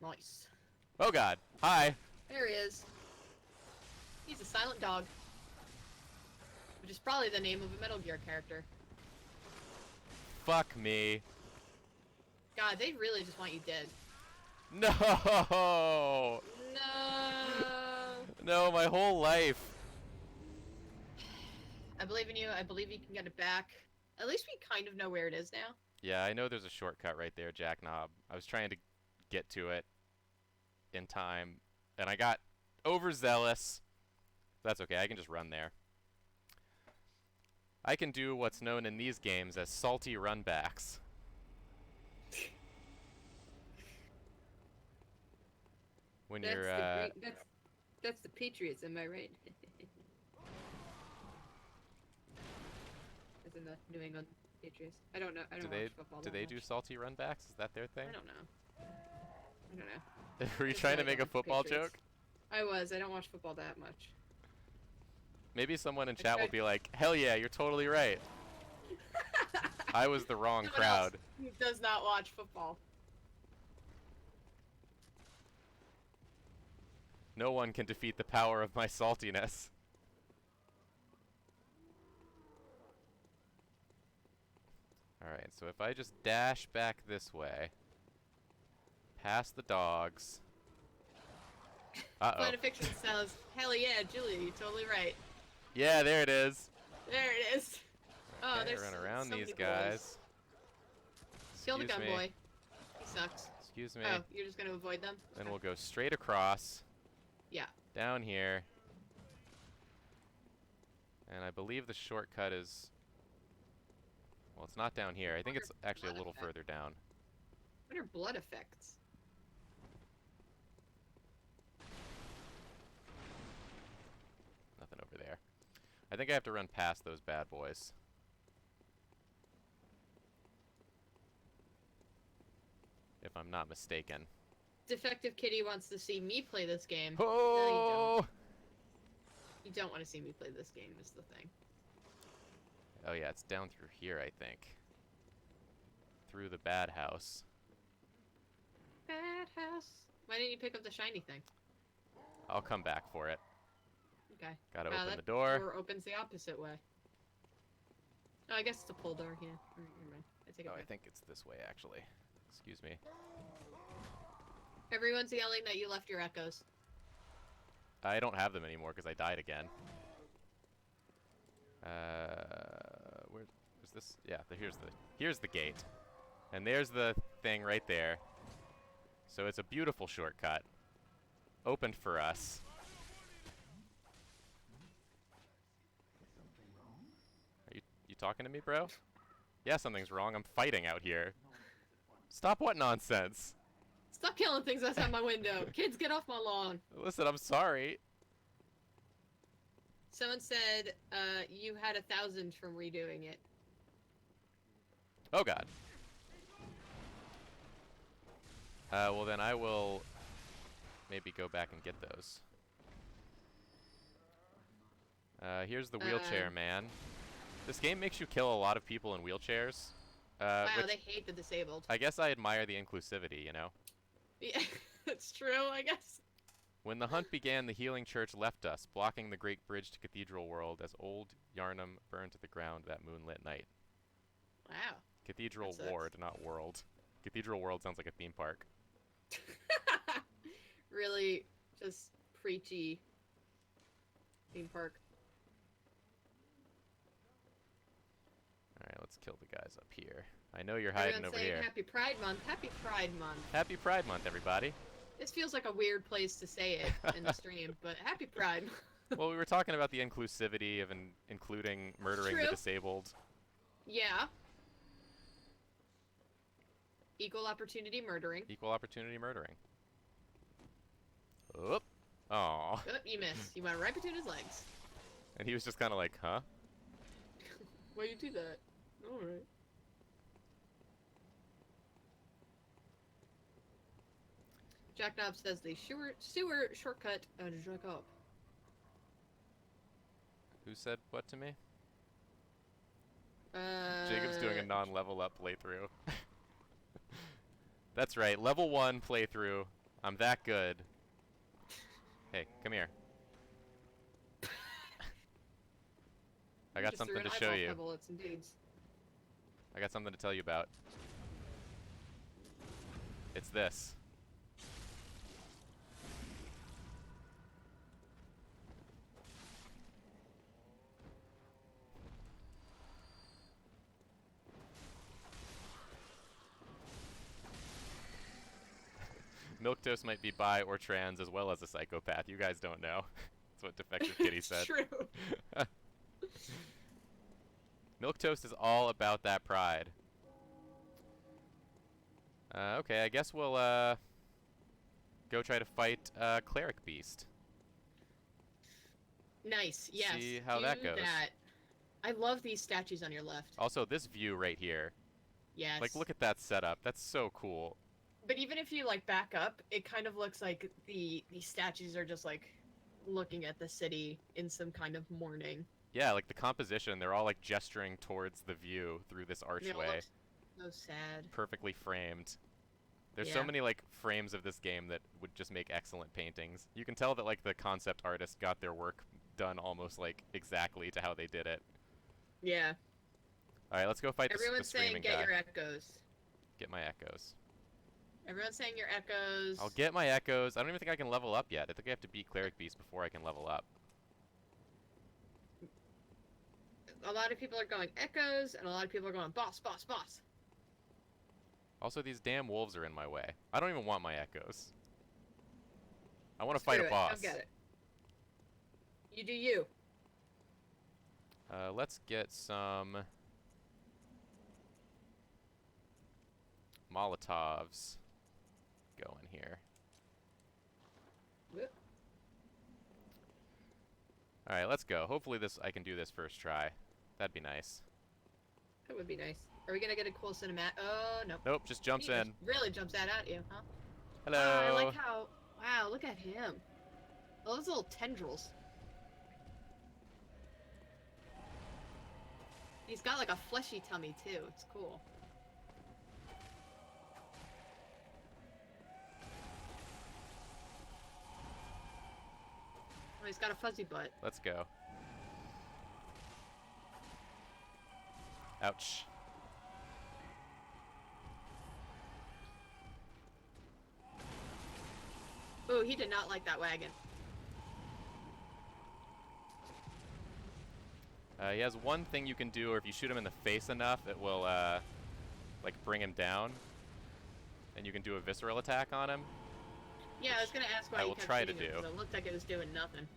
nice.
Oh, God. Hi.
There he is. He's a silent dog. Which is probably the name of a Metal Gear character.
Fuck me.
God, they really just want you dead.
No!
No.
No, my whole life.
I believe in you. I believe you can get it back. At least we kind of know where it is now.
Yeah, I know there's a shortcut right there, Jackknob. I was trying to get to it in time, and I got overzealous. That's okay, I can just run there. I can do what's known in these games as salty runbacks. When you're,
that's the Patriots, am I right? As in the New England Patriots. I don't know. I don't watch football.
do
that
they do
much.
salty runbacks? Is that their thing?
I don't know. I don't know.
Were you
Just
trying to
really
make
don't
a
watch
football
Patriots.
joke?
I was. I don't watch football that much.
Maybe someone in
I
chat will
tried-
be like, hell yeah, you're totally right. I was the wrong
Someone else
crowd.
who does not watch football.
No one can defeat the power of my saltiness. Alright, so if I just dash back this way, past the dogs. Uh-oh.
Planet Fiction says, hell yeah, Julia, you're totally right.
Yeah, there it is.
There it is. Oh,
Okay,
there's
run
so
around
many
these
boys.
guys.
Kill the
Excuse
gun
me.
boy. He sucks.
Excuse me.
Oh, you're just gonna avoid them?
Then
Okay.
we'll go straight across.
Yeah.
Down here. And I believe the shortcut is... Well, it's not down here. I think it's actually a little further down.
What are blood effects?
Nothing over there. I think I have to run past those bad boys. If I'm not mistaken.
Defective Kitty wants to see me play this game.
Oh!
You don't want to see me play this game, is the thing.
Oh yeah, it's down through here, I think. Through the bad house.
Bad house. Why didn't you pick up the shiny thing?
I'll come back for it.
Okay.
Gotta
Wow,
open
that
the door.
door opens the opposite way. Oh, I guess it's a pull door, yeah. Alright, never mind. I take it
Oh, I
back.
think it's this way, actually. Excuse me.
Everyone's yelling that you left your echoes.
I don't have them anymore because I died again. Where's this? Yeah, here's the gate, and there's the thing right there. So it's a beautiful shortcut, opened for us. Are you talking to me, bro? Yeah, something's wrong. I'm fighting out here. Stop! What nonsense?
Stop killing things outside my window. Kids, get off my lawn.
Listen, I'm sorry.
Someone said you had 1,000 from redoing it.
Oh God. Well then I will maybe go back and get those. Here's the wheelchair man. This game makes you kill a lot of people in wheelchairs.
Wow,
Which
they hate the disabled.
I guess I admire the inclusivity, you know?
Yeah, that's true, I guess.
When the hunt began, the Healing Church left us, blocking the great bridge to Cathedral World as old Yarnum burned to the ground that moonlit night.
Wow.
Cathedral
That sucks.
Ward, not World. Cathedral World sounds like a theme park.
Really just preachy theme park.
Alright, let's kill the guys up here. I know you're hiding
Everyone's
over
saying
here.
Happy Pride Month. Happy Pride Month.
Happy Pride Month, everybody.
This feels like a weird place to say it in the stream, but Happy Pride.
Well, we were talking about the inclusivity of including murdering the
True.
disabled.
Yeah. Equal opportunity murdering.
Equal opportunity murdering. Oop. Aw.
Oh, you missed. You went right between his legs.
And he was just kind of like, huh?
Why you do that? Alright. Jack Knob says the sewer shortcut to drug up.
Who said what to me?
Uh,
Jacob's doing a non-level up playthrough. That's right, level 1 playthrough. I'm that good. Hey, come here. I got
just threw
something
an
to show
eyeball
you.
pebble at some dudes.
I got something to tell you about. It's this. Milquetoast might be bi or trans as well as a psychopath. You guys don't know. That's what Defective Kitty said.
True.
Milquetoast is all about that pride. Okay, I guess we'll go try to fight Cleric Beast.
Nice. Yes.
See how
do
that goes.
That. I love these statues on your left.
Also, this view right here.
Yes.
Like, look at that setup. That's so cool.
But even if you like back up, it kind of looks like the statues are just like looking at the city in some kind of mourning.
Yeah, like the composition, they're all like gesturing towards the view through this
They all
archway.
look so sad.
Perfectly framed. There's so
Yeah.
many like frames of this game that would just make excellent paintings. You can tell that like the concept artists got their work done almost like exactly to how they did it.
Yeah.
All right, let's go fight the
Everyone's saying
screaming
get
guy.
your echoes.
Get my echoes.
Everyone's saying your echoes.
I'll get my echoes. I don't even think I can level up yet. I think I have to beat Cleric Beast before I can level up.
A lot of people are going echoes, and a lot of people are going boss, boss, boss.
Also, these damn wolves are in my way. I don't even want my echoes. I want to
Screw
fight a
it,
boss.
Come get it. You do you.
Let's get some Molotovs going here.
Whoop.
All right, let's go. Hopefully I can do this first try. That'd be nice.
That would be nice. Are we gonna get a cool cinematic? Oh no.
Nope, just jumps
He
in.
just really jumps out at you, huh?
Hello.
I like how. Wow, look at him. All those little tendrils. He's got like a fleshy tummy too. It's cool. Oh, he's got a fuzzy butt.
Let's go. Ouch.
Ooh, he did not like that wagon.
He has one thing you can do, or if you shoot him in the face enough, it will, like, bring him down. And you can do a visceral attack on him.
Yeah, I was gonna ask why
I
you
will
kept
try to
shooting him,
do.
'cause it looked like it was doing nothing.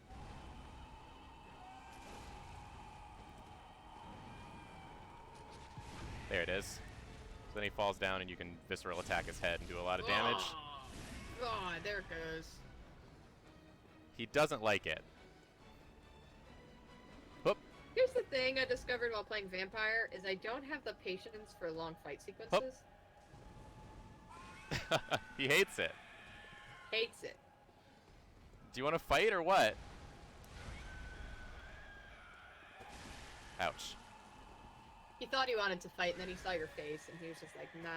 There it is. So then he falls down and you can visceral attack his head and do a lot of damage.
Oh, God, there it goes.
He doesn't like it. Whoop.
Here's the thing I discovered while playing Vampire, is I don't have the patience for long fight sequences.
He hates it.
Hates it.
Do you want to fight or what? Ouch.
He thought he wanted to fight, and then he saw your face, and he was just like, nah.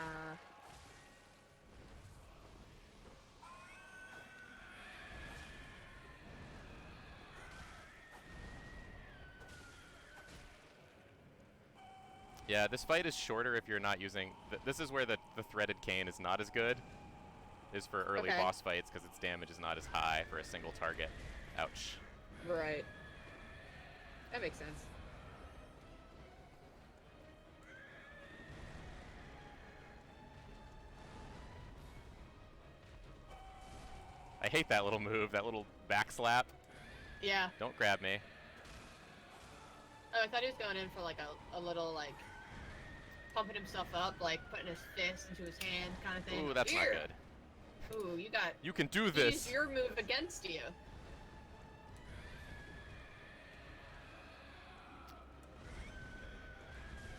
Yeah, this fight is shorter if you're not using... this is where the threaded cane is not as good. Is for early
Okay.
boss fights, because its damage is not as high for a single target. Ouch.
Right. That makes sense.
I hate that little move, that little back slap.
Yeah.
Don't grab me.
Oh, I thought he was going in for like a little like pumping himself up, like putting his fist into his hand kind of thing.
Ooh, that's not
Here!
good.
Ooh, you got.
You can do
Use
this.
your move against you.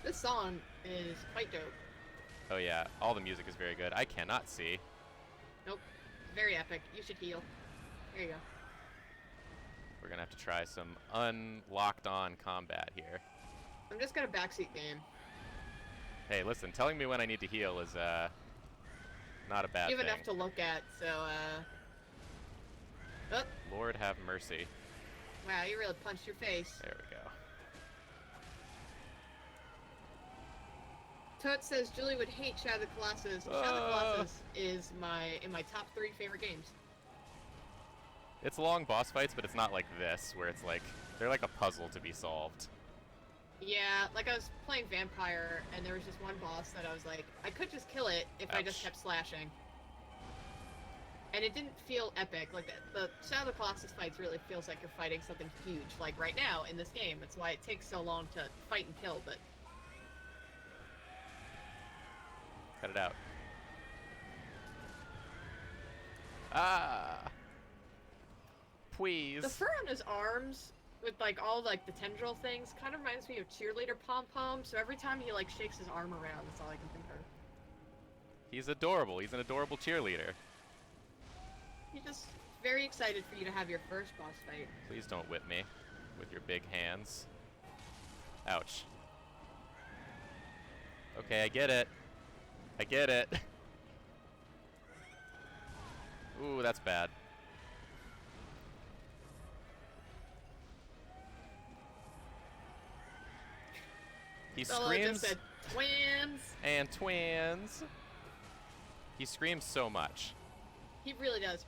This song is quite dope.
Oh yeah, all the music is very good. I cannot see.
Nope. Very epic. You should heal. There you go.
We're gonna have to try some unlocked on combat here.
I'm just gonna backseat game.
Hey, listen, telling me when I need to heal is not a bad
You have
thing.
enough to look at, so Oh,
Lord have mercy.
wow, you really punched your face.
There we go.
Toot says Julie would hate Shadow of the Colossus. Shadow of the Colossus is in my top 3 favorite games.
It's long boss fights, but it's not like this, where it's like they're like a puzzle to be solved.
Yeah, like I was playing Vampire, and there was just one boss that I was like, I could just kill it if I just
Ouch.
kept slashing. And it didn't feel epic. Like, the Shadow of the Colossus fights really feels like you're fighting something huge. Like, right now, in this game. That's why it takes so long to fight and kill, but...
Cut it out. Ah! Please.
The fur on his arms, with, like, all, like, the tendril things, kind of reminds me of Cheerleader Pom-Pom, so every time he, like, shakes his arm around, that's all I can think of.
He's adorable. He's an adorable cheerleader.
He's just very excited for you to have your first boss fight.
Please don't whip me with your big hands. Ouch. Okay, I get it. I get it. Ooh, that's bad. He
Bella
screams
just said, twins!
and twins. He screams so much.
He really does.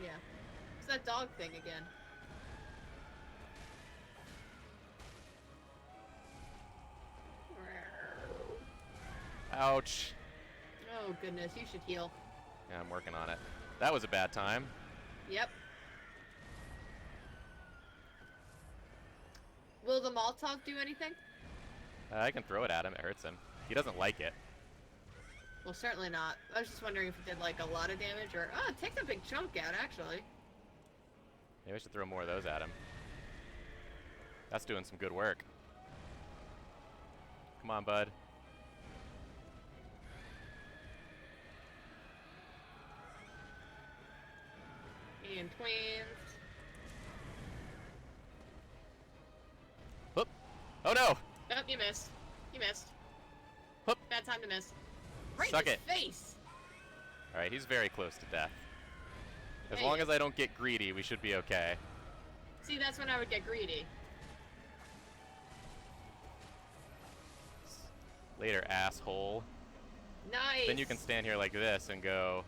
Yeah. It's that dog thing again.
Ouch.
Oh goodness, you should heal.
Yeah, I'm working on it. That was a bad time.
Yep. Will the Molotov do anything?
I can throw it at him. It hurts him. He doesn't like it.
Well, certainly not. I was just wondering if it did like a lot of damage or... Oh, it takes a big chunk out, actually.
Maybe I should throw more of those at him. That's doing some good work. Come on, bud.
And twins.
Whoop. Oh no!
Oh, you missed. You missed.
Whoop.
Bad time to miss. Right
Suck
in
it.
his face!
Alright, he's very close to death. As
Hey.
long as I don't get greedy, we should be okay.
See, that's when I would get greedy.
Later, asshole.
Nice!
Then you can stand here like this and go...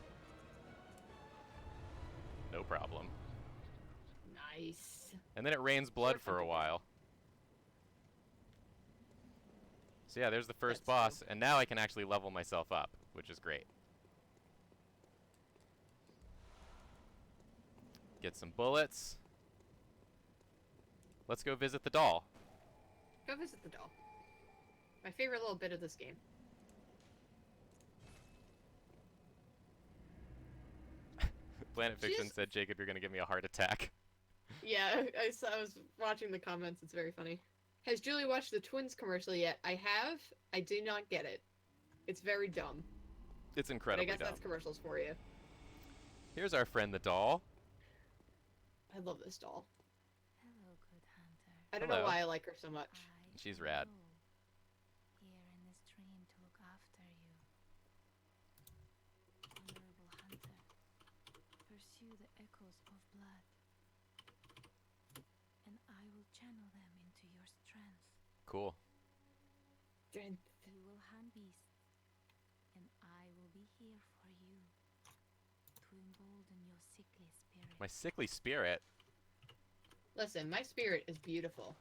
No problem.
Nice.
And then it rains blood
Sure,
for a
something.
while. So yeah, there's the first
That's
boss, and now I can actually level myself up, which is great. Get some bullets. Let's go visit the doll.
Go visit the doll. My favorite little bit of this game.
Planet Fiction
She's-
said, Jacob, you're gonna give me a heart attack.
Yeah, I was watching the comments. It's very funny. Has Julie watched the Twins commercial yet? I have. I do not get it. It's very dumb.
It's
But I
incredibly
guess
dumb.
that's commercials for you.
Here's our friend the doll.
I love this doll.
Hello, good hunter.
I don't
Hello.
know why I like her so much.
She's rad.
Here in this dream to look after you. Honorable hunter, pursue the echoes of blood, and I will channel them into your strength.
Cool.
Strength.
You will hunt beasts, and I will be here for you to embolden your sickly spirit.
My sickly spirit.
Listen, my spirit is beautiful.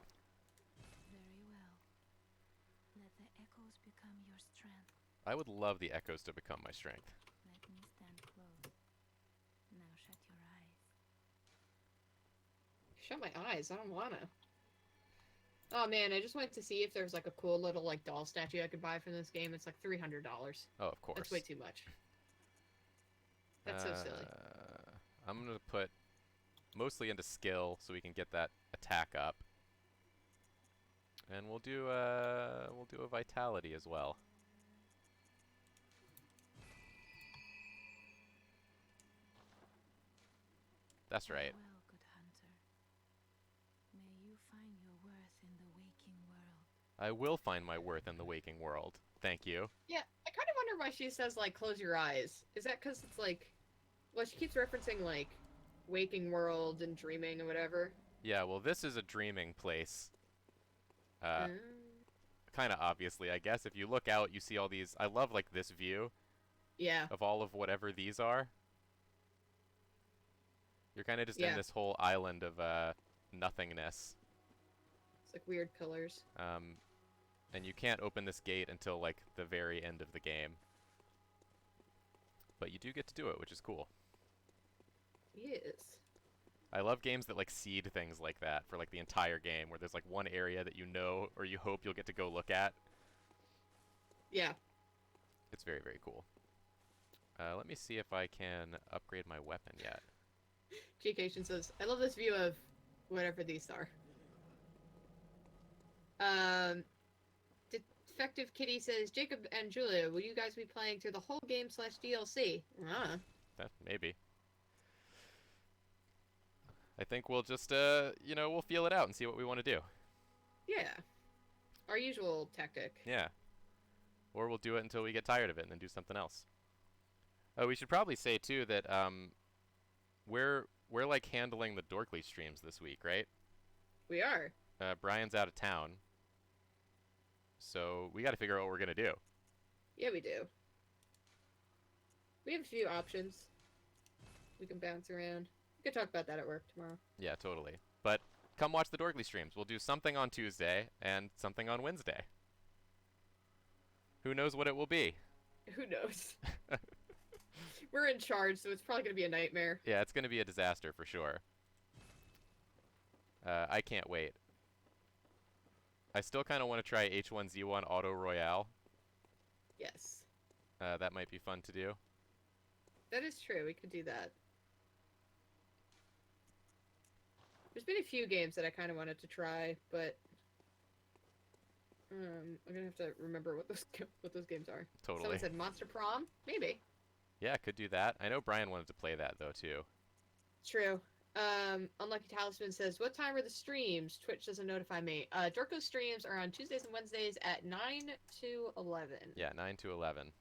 Very well. Let the echoes become your strength.
I would love the echoes to become my strength.
Let me stand close. Now shut your eyes.
Shut my eyes. I don't wanna. Oh man, I just went to see if there's like a cool little like doll statue I could buy from this game. It's like $300.
Oh, of course.
That's way too much. That's so silly.
I'm gonna put mostly into skill so we can get that attack up. And we'll do a vitality as well. That's right.
Farewell, good hunter. May you find your worth in the waking world.
I will find my worth in the waking world. Thank you.
Yeah, I kind of wonder why she says like close your eyes. Is that because it's like, well, she keeps referencing like waking world and dreaming or whatever.
Yeah, well, this is a dreaming place.
Mm.
Kind of obviously, I guess. If you look out, you see all these. I love like this view
Yeah.
of all of whatever these are. You're kind of just in
Yeah.
this whole island of nothingness.
It's like weird pillars.
And you can't open this gate until like the very end of the game. But you do get to do it, which is cool.
Yes.
I love games that like seed things like that for like the entire game, where there's like one area that you know or you hope you'll get to go look at.
Yeah.
It's very, very cool. Let me see if I can upgrade my weapon yet.
Gcation says, I love this view of whatever these are. Defective Kitty says, Jacob and Julia, will you guys be playing through the whole game / DLC?
That maybe. I think we'll just, you know, we'll feel it out and see what we want to do.
Yeah. Our usual tactic.
Yeah. Or we'll do it until we get tired of it and then do something else. Oh, we should probably say too that we're like handling the Dorkly streams this week, right?
We are.
Brian's out of town, so we got to figure out what we're gonna do.
Yeah, we do. We have a few options. We can bounce around. We can talk about that at work tomorrow.
Yeah, totally. But come watch the Dorkly streams. We'll do something on Tuesday and something on Wednesday. Who knows what it will be?
Who knows? We're in charge, so it's probably going to be a nightmare.
Yeah, it's gonna be a disaster for sure. I can't wait. I still kind of want to try H1Z1 Auto Royale.
Yes.
That might be fun to do.
That is true. We could do that. There's been a few games that I kind of wanted to try, but I'm gonna have to remember what those games are.
Totally.
Someone said Monster Prom. Maybe.
Yeah, could do that. I know Brian wanted to play that though too.
True. Unlucky Talisman says, what time are the streams? Twitch doesn't notify me. Dorko's streams are on Tuesdays and Wednesdays at 9 to 11.
Yeah, 9 to 11.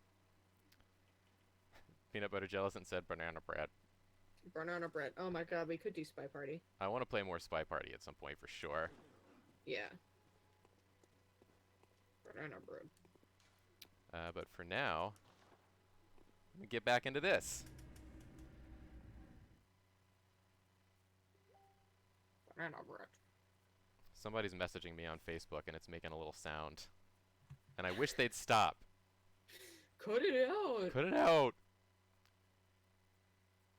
Peanut Butter Gelatin said banana bread.
Banana bread. Oh my god, we could do Spy Party.
I want to play more Spy Party at some point for sure.
Yeah. Banana bread.
But for now, let me get back into this.
Banana bread.
Somebody's messaging me on Facebook and it's making a little sound. And I wish they'd stop.
Cut it out!
Cut it out!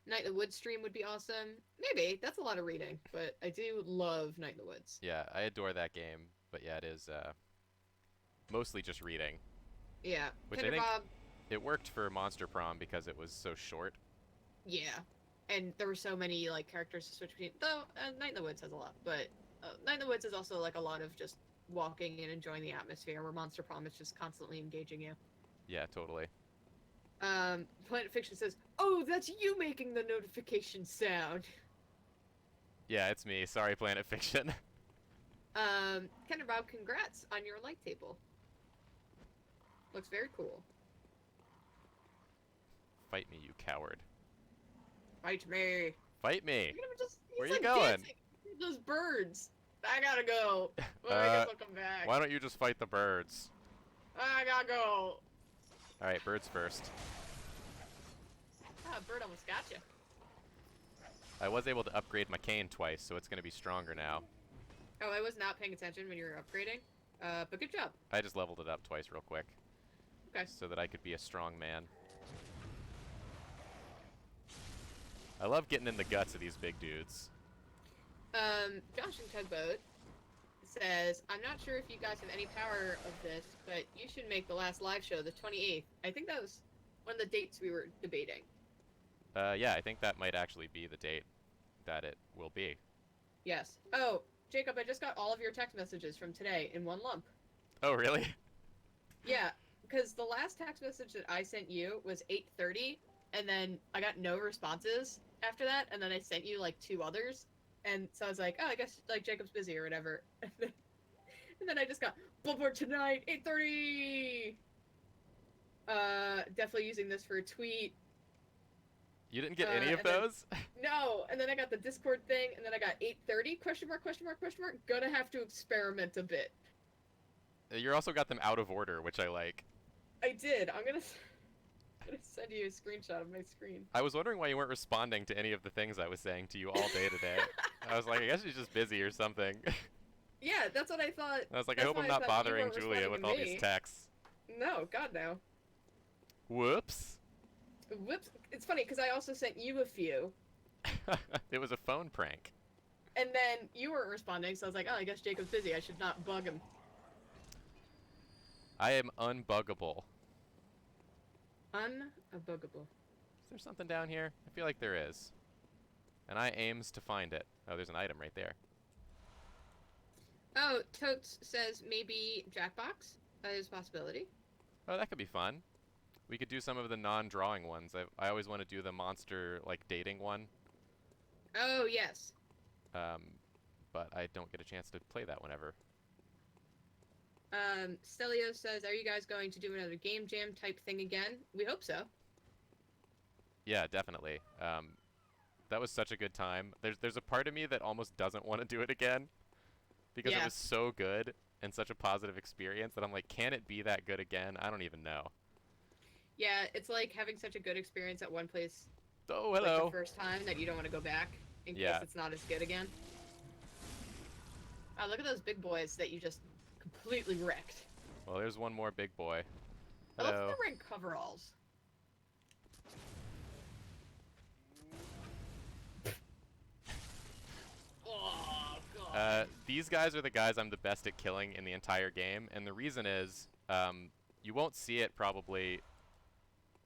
Night in the Woods stream would be awesome. Maybe. That's a lot of reading. But I do love Night in the Woods.
Yeah, I adore that game. But yeah, it is mostly just reading.
Yeah.
Which
Tender
I think
Bob,
it worked for Monster Prom because it was so short.
yeah. And there were so many like characters to switch between. Though Night in the Woods has a lot, but Night in the Woods is also like a lot of just walking and enjoying the atmosphere. Where Monster Prom is just constantly engaging you.
Yeah, totally.
Planet Fiction says, "Oh, that's you making the notification sound."
Yeah, it's me. Sorry, Planet Fiction.
Tender Bob, congrats on your light table. Looks very cool.
Fight me, you coward.
Fight me.
Fight me!
Look at him just, he's
Where you
like
going?
dancing. Those birds. I gotta go. Well, I guess I'll come back.
Why don't you just fight the birds?
I gotta go.
Alright, birds first.
Ah, bird almost got you.
I was able to upgrade my cane twice, so it's going to be stronger now.
Oh, I was not paying attention when you were upgrading. But good job.
I just leveled it up twice real quick.
Okay.
So that I could be a strong man. I love getting in the guts of these big dudes.
Josh and Tugboat says, I'm not sure if you guys have any power of this, but you should make the last live show the 28th. I think that was one of the dates we were debating.
Yeah, I think that might actually be the date that it will be.
Yes. Oh, Jacob, I just got all of your text messages from today in one lump.
Oh, really?
Yeah, because the last text message that I sent you was 8:30, and then I got no responses after that, and then I sent you like 2 others, and so I was like, oh, I guess like Jacob's busy or whatever. And then I just got Bloodborne tonight, 8:30. Definitely using this for a tweet.
You didn't get any of
and then-
those?
No, and then I got the Discord thing, and then I got 8:30 question mark question mark question mark. Gonna have to experiment a bit.
You also got them out of order, which I like.
I did. I'm gonna send you a screenshot of my screen.
I was wondering why you weren't responding to any of the things I was saying to you all day today. I was like, I guess she's just busy or something.
Yeah, that's what I thought.
I was like, I
That's
hope
why
I'm not
thought you
bothering
weren't
Julia with
responding
all
to
these
me.
texts.
No, God no.
Whoops.
Whoops. It's funny because I also sent you a few,
It was a phone prank.
and then you weren't responding, so I was like, oh, I guess Jacob's busy. I should not bug him.
I am unbuggable.
Unbuggable.
Is there something down here? I feel like there is. And I aims to find it. Oh, there's an item right there.
Oh, Totes says maybe Jackbox. That is a possibility.
Oh, that could be fun. We could do some of the non-drawing ones. I always want to do the monster, like, dating one.
Oh, yes.
But I don't get a chance to play that one ever.
Stelio says, are you guys going to do another game jam type thing again? We hope so.
Yeah, definitely. That was such a good time. There's a part of me that almost doesn't want to do it again. Because it
Yeah.
was so good and such a positive experience that I'm like, can it be that good again? I don't even know.
Yeah, it's like having such a good experience at one place
Oh,
like
hello.
the first time that you don't want to go back in case
Yeah.
it's not as good again. Oh, look at those big boys that you just completely wrecked.
Well, there's one more big boy.
I love
Hello.
the red coveralls. Oh, God.
These guys are the guys I'm the best at killing in the entire game, and the reason is, you won't see it probably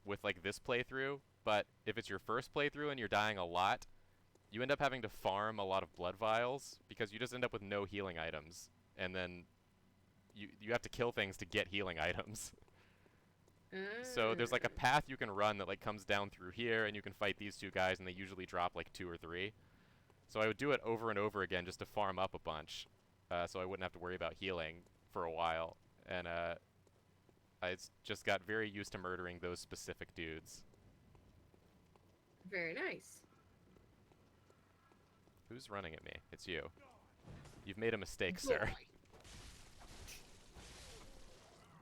with like this playthrough, but if it's your first playthrough and you're dying a lot, you end up having to farm a lot of blood vials because you just end up with no healing items, and then you have to kill things to get healing items. So there's like a path you can run that like comes down through here, and you can fight these 2 guys, and they usually drop like 2 or 3. So I would do it over and over again just to farm up a bunch, so I wouldn't have to worry about healing for a while. And just got very used to murdering those specific dudes.
Very nice.
Who's running at me? It's you. You've made a mistake, sir.
Boy.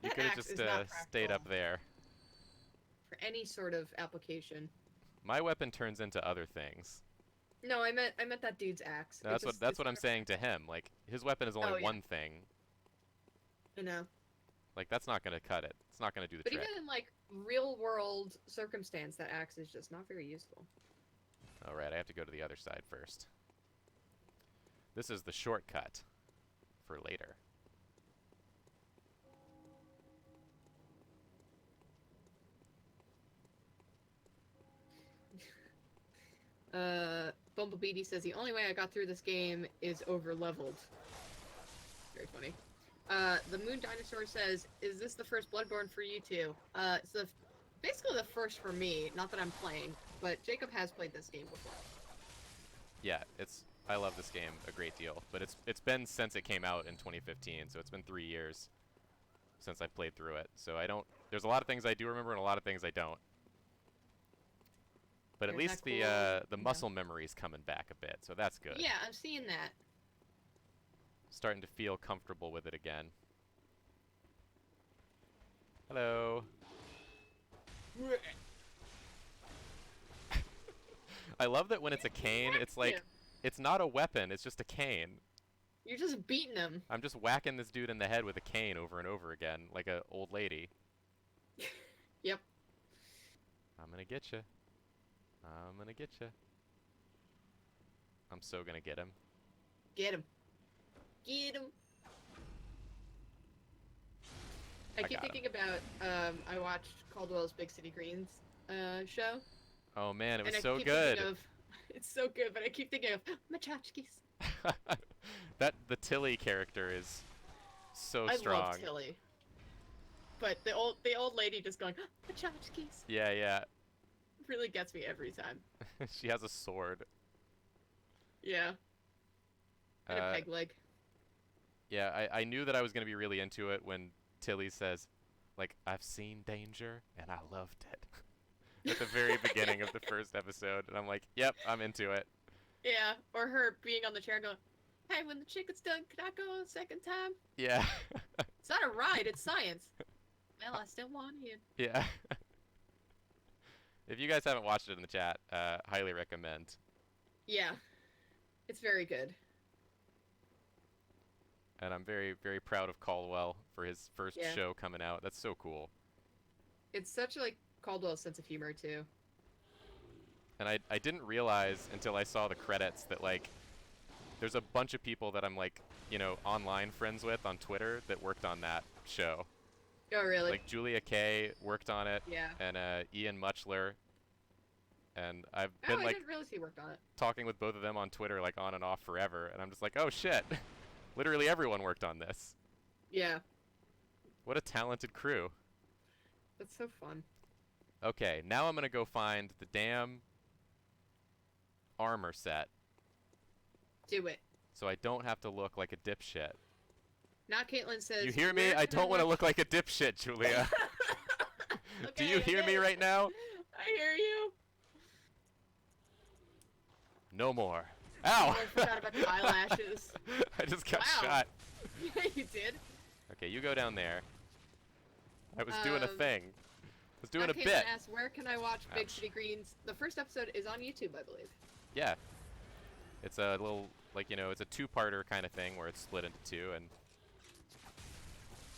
You
That
could have
axe
just
is not
stayed up
practical.
there.
For any sort of application.
My weapon turns into other things.
No, I meant that dude's axe.
No, that's what I'm saying to him. Like, his weapon is only
Oh, yeah.
one thing.
You know.
Like, that's not gonna cut it. It's not gonna do the
But
trick.
even in like real world circumstance, that axe is just not very useful.
Alright, I have to go to the other side first. This is the shortcut for later.
Bumblebee says the only way I got through this game is over leveled. Very funny. The Moon Dinosaur says, "Is this the first Bloodborne for you two?" It's basically the first for me. Not that I'm playing, but Jacob has played this game before.
Yeah, I love this game a great deal, but it's been since it came out in 2015, so it's been 3 years since I played through it. So there's a lot of things I do remember and a lot of things I don't. But at
There's
least
that
the
cool-
the muscle memory's coming back a bit, so that's good.
Yeah, I'm seeing that.
Starting to feel comfortable with it again. Hello. I love that when it's a cane, it's like,
Yeah.
it's not a weapon, it's just a cane.
You're just beating him.
I'm just whacking this dude in the head with a cane over and over again, like a old lady.
Yep.
I'm gonna get you. I'm gonna get you. I'm so gonna get him.
Get him. Get him. thinking about I watched Caldwell's Big City Greens show.
Oh man, it was
and I
so
keep
good.
thinking of, it's so good, but I keep thinking of Machachkis.
The Tilly character is so
I
strong.
love Tilly. But the old lady just going Machachkis
Yeah, yeah.
really gets me every time.
She has a sword.
Yeah. And a
Uh,
peg leg.
Yeah, I knew that I was gonna be really into it when Tilly says, like, I've seen danger and I loved it. At the very beginning of the first episode, and I'm like, yep, I'm into it.
Yeah, or her being on the chair going, hey, when the chicken's done, can I go a second time?
Yeah.
It's not a ride, it's science. Well, I still want you.
Yeah. If you guys haven't watched it in the chat, highly recommend.
Yeah. It's very good.
And I'm very, very proud of Caldwell for his first
Yeah.
show coming out. That's so cool.
It's such like Caldwell's sense of humor too.
And I didn't realize until I saw the credits that, like, there's a bunch of people that I'm, like, you know, online friends with on Twitter that worked on that show.
Oh, really?
Like, Julia Kay worked on it,
Yeah.
and Ian Muchler. And I've
Oh,
been,
I
like,
didn't realize he worked on it.
talking with both of them on Twitter, like, on and off forever. And I'm just like, oh, shit. Literally everyone worked on this.
Yeah.
What a talented crew.
That's so fun.
Okay, now I'm gonna go find the damn armor set,
Do it.
so I don't have to look like a dipshit.
Now Caitlin says.
You hear me?
"Where
I
can
don't want to
watch-"
look like a dipshit, Julia. Do you
Okay,
hear me
okay.
right now?
I hear you.
No more.
Oh,
Ow!
I forgot about the eyelashes.
I just got
Wow.
shot.
Yeah, you did.
Okay, you go down there. I was doing a thing. I was doing
Now
a
Caitlin
bit.
asks, where can I watch Big
Ouch.
City Greens? The first episode is on YouTube, I believe.
Yeah. It's a little, like, you know, it's a two-parter kind of thing where it's split into two, and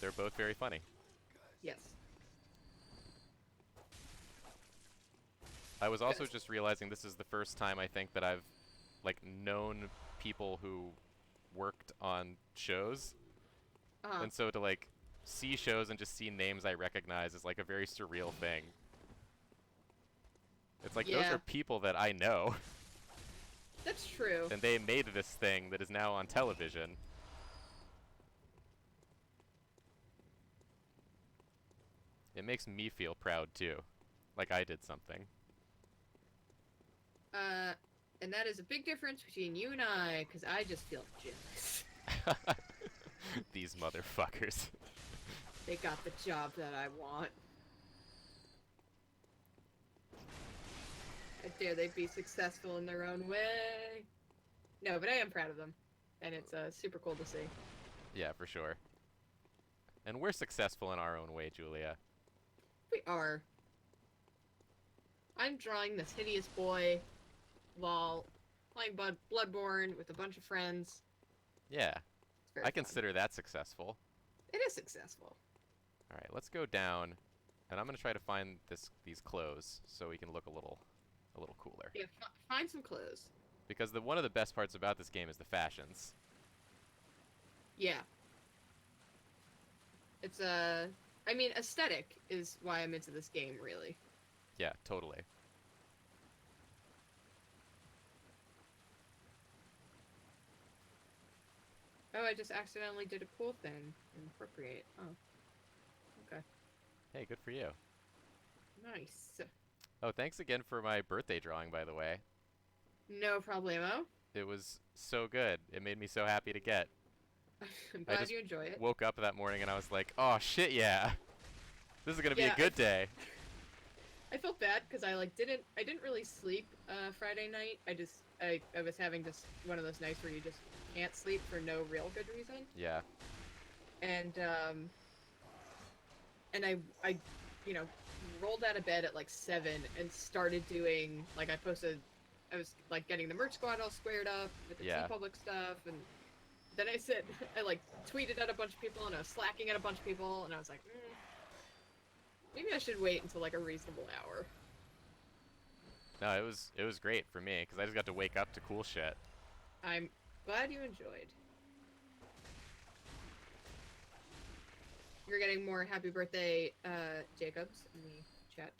they're both very funny.
Yes.
I was also
Good.
just realizing this is the first time I think that I've, like, known people who worked on shows. And so to, like, see shows and just see names I recognize is, like, a very surreal thing. It's like, those
Yeah.
are people that I know,
That's true.
and they made this thing that is now on television. It makes me feel proud, too. Like I did something.
And that is a big difference between you and I, because I just feel jealous.
These motherfuckers.
They got the job that I want. How dare they be successful in their own way? No, but I am proud of them, and it's super cool to see.
Yeah, for sure. And we're successful in our own way, Julia.
We are. I'm drawing this hideous boy, lol, playing Bloodborne with a bunch of friends.
Yeah,
It's very
I
fun.
consider that successful.
It is successful.
All right, let's go down, and I'm gonna try to find these clothes so we can look a little cooler.
Yeah, find some clothes.
Because one of the best parts about this game is the fashions.
Yeah. It's I mean, aesthetic is why I'm into this game, really.
Yeah, totally.
Oh, I just accidentally did a cool thing. Inappropriate. Oh. Okay.
Hey, good for you.
Nice.
Oh, thanks again for my birthday drawing, by the way.
No problemo.
It was so good. It made me so happy to get.
I'm glad
just
you enjoy it.
Woke up that morning and I was like, oh shit, yeah. This is gonna be
Yeah,
a good day.
I felt bad because I didn't really sleep Friday night. I was having just one of those nights where you just can't sleep for no real good reason.
Yeah.
And I you know, rolled out of bed at like 7 and started doing, like, I was like getting the merch squad all squared up with the
Yeah.
T-Public stuff, and then I like tweeted at a bunch of people and I was slacking at a bunch of people, and I was like, maybe I should wait until like a reasonable hour.
No, it was great for me because I just got to wake up to cool shit.
I'm glad you enjoyed. you're getting more happy birthday, Jacobs in the chat.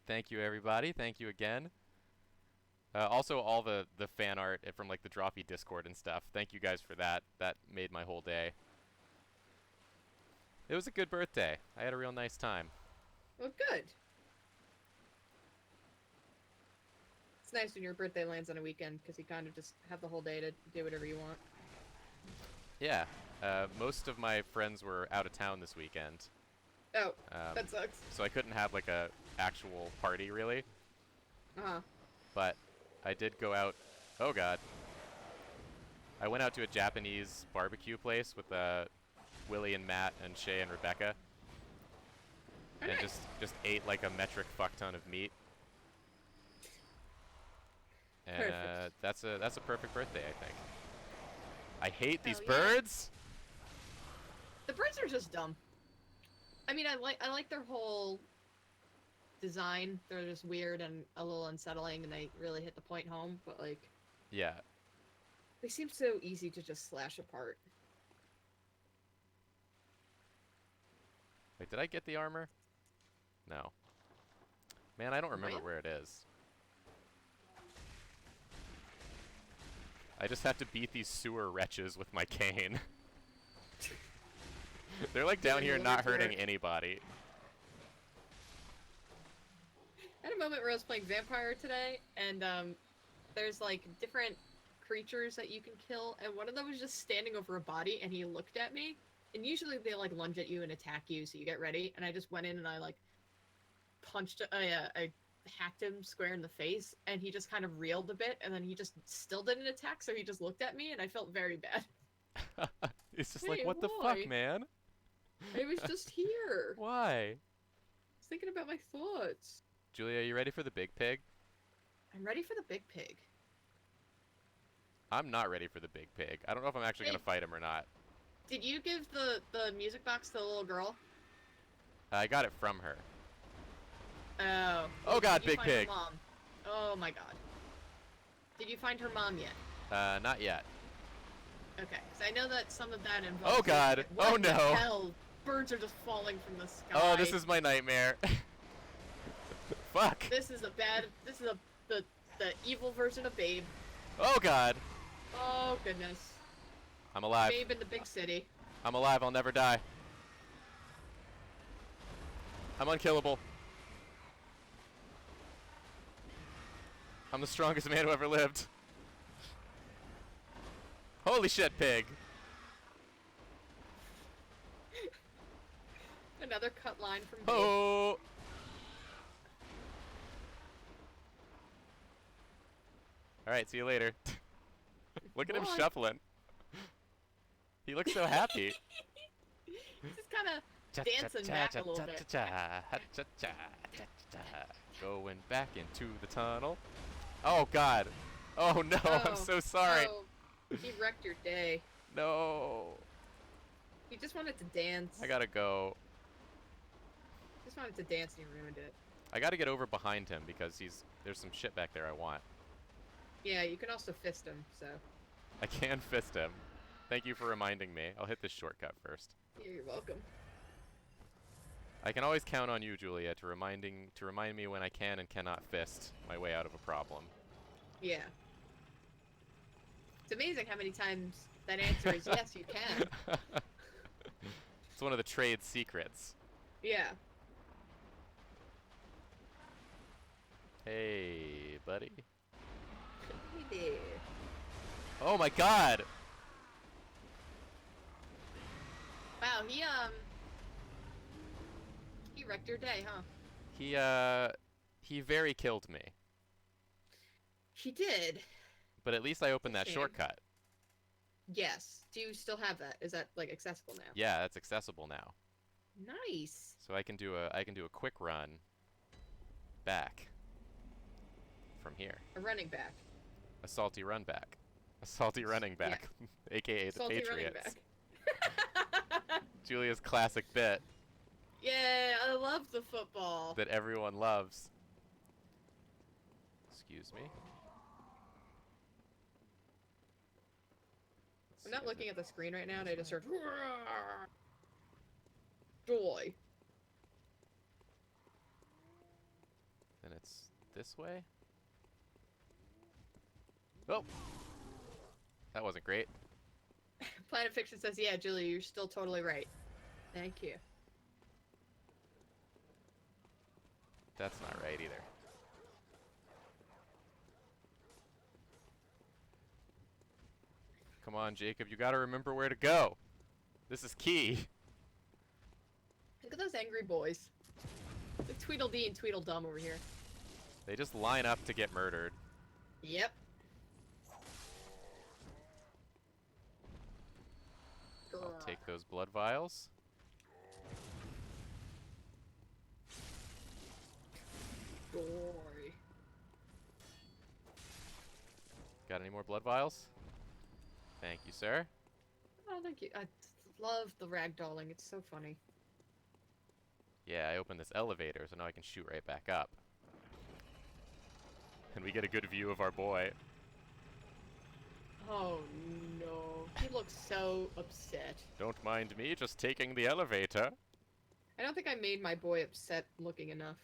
Thank you, everybody. Thank you again. Also, all the fan art from like the Droppy Discord and stuff. Thank you guys for that. That made my whole day. It was a good birthday. I had a real nice time.
Well, good. It's nice when your birthday lands on a weekend because you kind of just have the whole day to do whatever you want.
Yeah. Most of my friends were out of town this weekend.
Oh, that sucks.
So I couldn't have like a actual party really.
Uh-huh.
But I did go out. Oh god. I went out to a Japanese barbecue place with Willie and Matt and Shay and Rebecca. And
Alright.
just ate like a metric fuck ton of meat. And
Perfect.
that's a perfect birthday, I think. I hate these
Hell yeah.
birds.
The birds are just dumb. I mean, I like their whole design. They're just weird and a little unsettling, and they really hit the point home. But like,
Yeah.
they seem so easy to just slash apart.
Wait, did I get the armor? No. Man, I don't remember
Right?
where it is. I just have to beat these sewer wretches with my cane. They're like down
Doing
here
the
not
Lord's
hurting
work.
anybody.
I had a moment where I was playing Vampire today, and there's like different creatures that you can kill, and one of them was just standing over a body, and he looked at me. And usually they like lunge at you and attack you, so you get ready. And I just went in and I like punched, I hacked him square in the face, and he just kind of reeled a bit, and then he just still didn't attack, so he just looked at me, and I felt very bad.
It's just like,
Hey,
what the
why?
fuck, man?
I was just here.
Why?
I was thinking about my thoughts.
Julia, are you ready for the big pig?
I'm ready for the big pig.
I'm not ready for the big pig. I don't know if I'm actually
Hey.
gonna fight him or not.
Did you give the music box to the little girl?
I got it from her.
Oh.
Oh god,
Did you
big
find her
pig.
mom? Oh my god. Did you find her mom yet?
Not yet.
Okay, because I know that some of that involves.
Oh god.
like, what
Oh
the
no.
hell? Birds are just falling from the sky.
Oh, this is my nightmare. Fuck.
This is a bad. This is the evil version of Babe.
Oh god.
Oh goodness.
I'm alive.
Babe in the big city.
I'm alive. I'll never die. I'm unkillable. I'm the strongest man who ever lived. Holy shit, pig.
Another cut line from Babe.
Oh. Alright, see you later. Look at him
Bye.
shuffling. He looks so happy.
He's just kind of dancing back a little bit.
Going back into the tunnel. Oh god. Oh no, I'm
Oh,
so sorry.
Oh, he wrecked your day.
No.
He just wanted to dance.
I gotta go.
Just wanted to dance and he ruined it.
I gotta get over behind him because there's some shit back there I want.
Yeah, you can also fist him, so.
I can fist him. Thank you for reminding me. I'll hit this shortcut first.
Yeah, you're welcome.
I can always count on you, Julia, to remind me when I can and cannot fist my way out of a problem.
Yeah. It's amazing how many times that answer is yes, you can.
It's one of the trade secrets.
Yeah.
Hey, buddy.
Hey there.
Oh my god!
Wow, he wrecked your day, huh?
He very killed me.
He did.
But at least I opened that
Shame.
shortcut.
Yes. Do you still have that? Is that like accessible now?
Yeah, that's accessible now.
Nice.
So I can do a quick run back from here.
A running back.
A salty run back. A salty running
Yeah.
back. AKA the
Salty running
Patriots.
back.
Julia's classic bit
Yeah, I love the football.
that everyone loves. Excuse me.
I'm not looking at the screen right now, and I just heard.
this way? Oh! That wasn't great.
Planet Fiction says, yeah, Julia, you're still totally right. Thank you.
That's not right either. Come on, Jacob, you gotta remember where to go. This is key.
Look at those angry boys. The Tweedledee and Tweedledum over here.
They just line up to get murdered.
Yep.
I'll take those blood vials.
Boy.
Got any more blood vials? Thank you, sir.
Oh, thank you. I love the ragdolling. It's so funny.
Yeah, I opened this elevator, so now I can shoot right back up. And we get a good view of our boy.
Oh, no. He looks so upset.
Don't mind me, just taking the elevator.
I don't think I made my boy upset looking enough.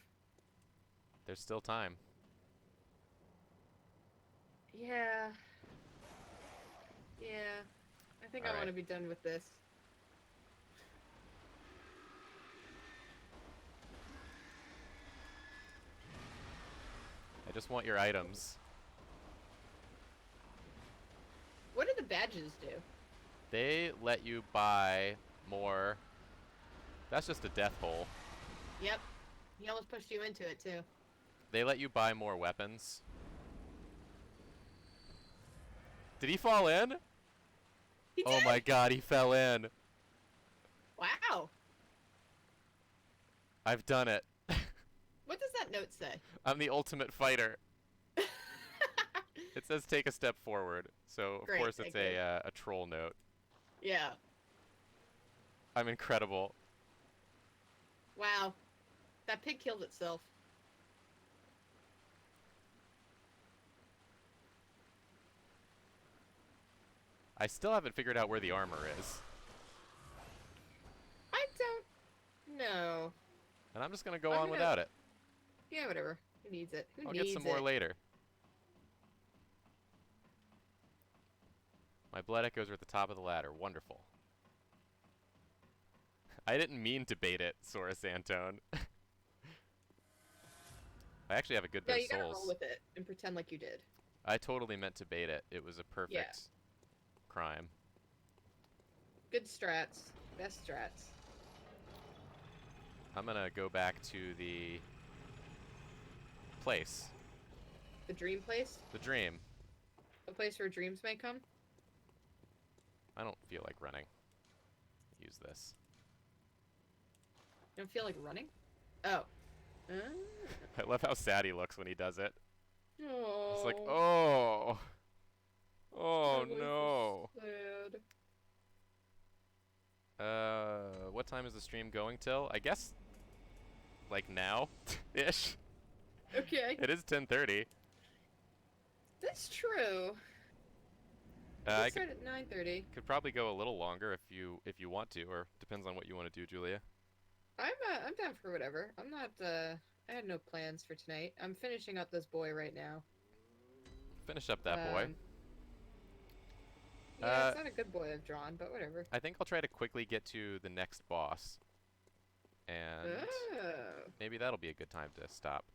There's still time.
Yeah. Yeah. I think I
Alright.
want to be done with this.
I just want your items.
What do the badges do?
They let you buy more. That's just a death hole.
Yep. He almost pushed you into it, too.
They let you buy more weapons. Did he fall in?
He
Oh
did!
my god, he fell in.
Wow!
I've done it.
What does that note say?
I'm the ultimate fighter. It says take a step forward. So, of
Great,
course,
thank
it's
you.
a troll note.
Yeah.
I'm incredible.
Wow. That pig killed itself.
I still haven't figured out where the armor is.
I don't know.
And I'm just gonna go
I'm
on
gonna-
without it.
Yeah, whatever. Who needs it? Who
I'll
needs
get some more
it?
later. My blood echoes are at the top of the ladder. Wonderful. I didn't mean to bait it, Sora Santone. I actually have a good
Yeah,
bit
you
of
gotta
souls.
roll with it and pretend like you did.
I totally meant to bait it. It was a perfect crime.
Good strats. Best strats.
I'm gonna go back to the place.
The dream place?
The dream.
The place where dreams may come?
I don't feel like running. Use this.
You don't feel like running? Oh.
I love how sad he looks when he does it.
Oh.
It's like, oh. Oh
My life is
no.
sad.
What time is the stream going till? I guess, like now-ish.
Okay.
It is 10:30.
That's true.
I
I start at 9:30.
could probably go a little longer if you want to, or depends on what you want to do, Julia.
I'm down for whatever. I'm not I had no plans for tonight. I'm finishing up this boy right now.
Finish up that boy.
Yeah, it's not a good boy I've drawn, but whatever.
I think I'll try to quickly get to the next boss. And
Oh.
maybe that'll be a good time to stop.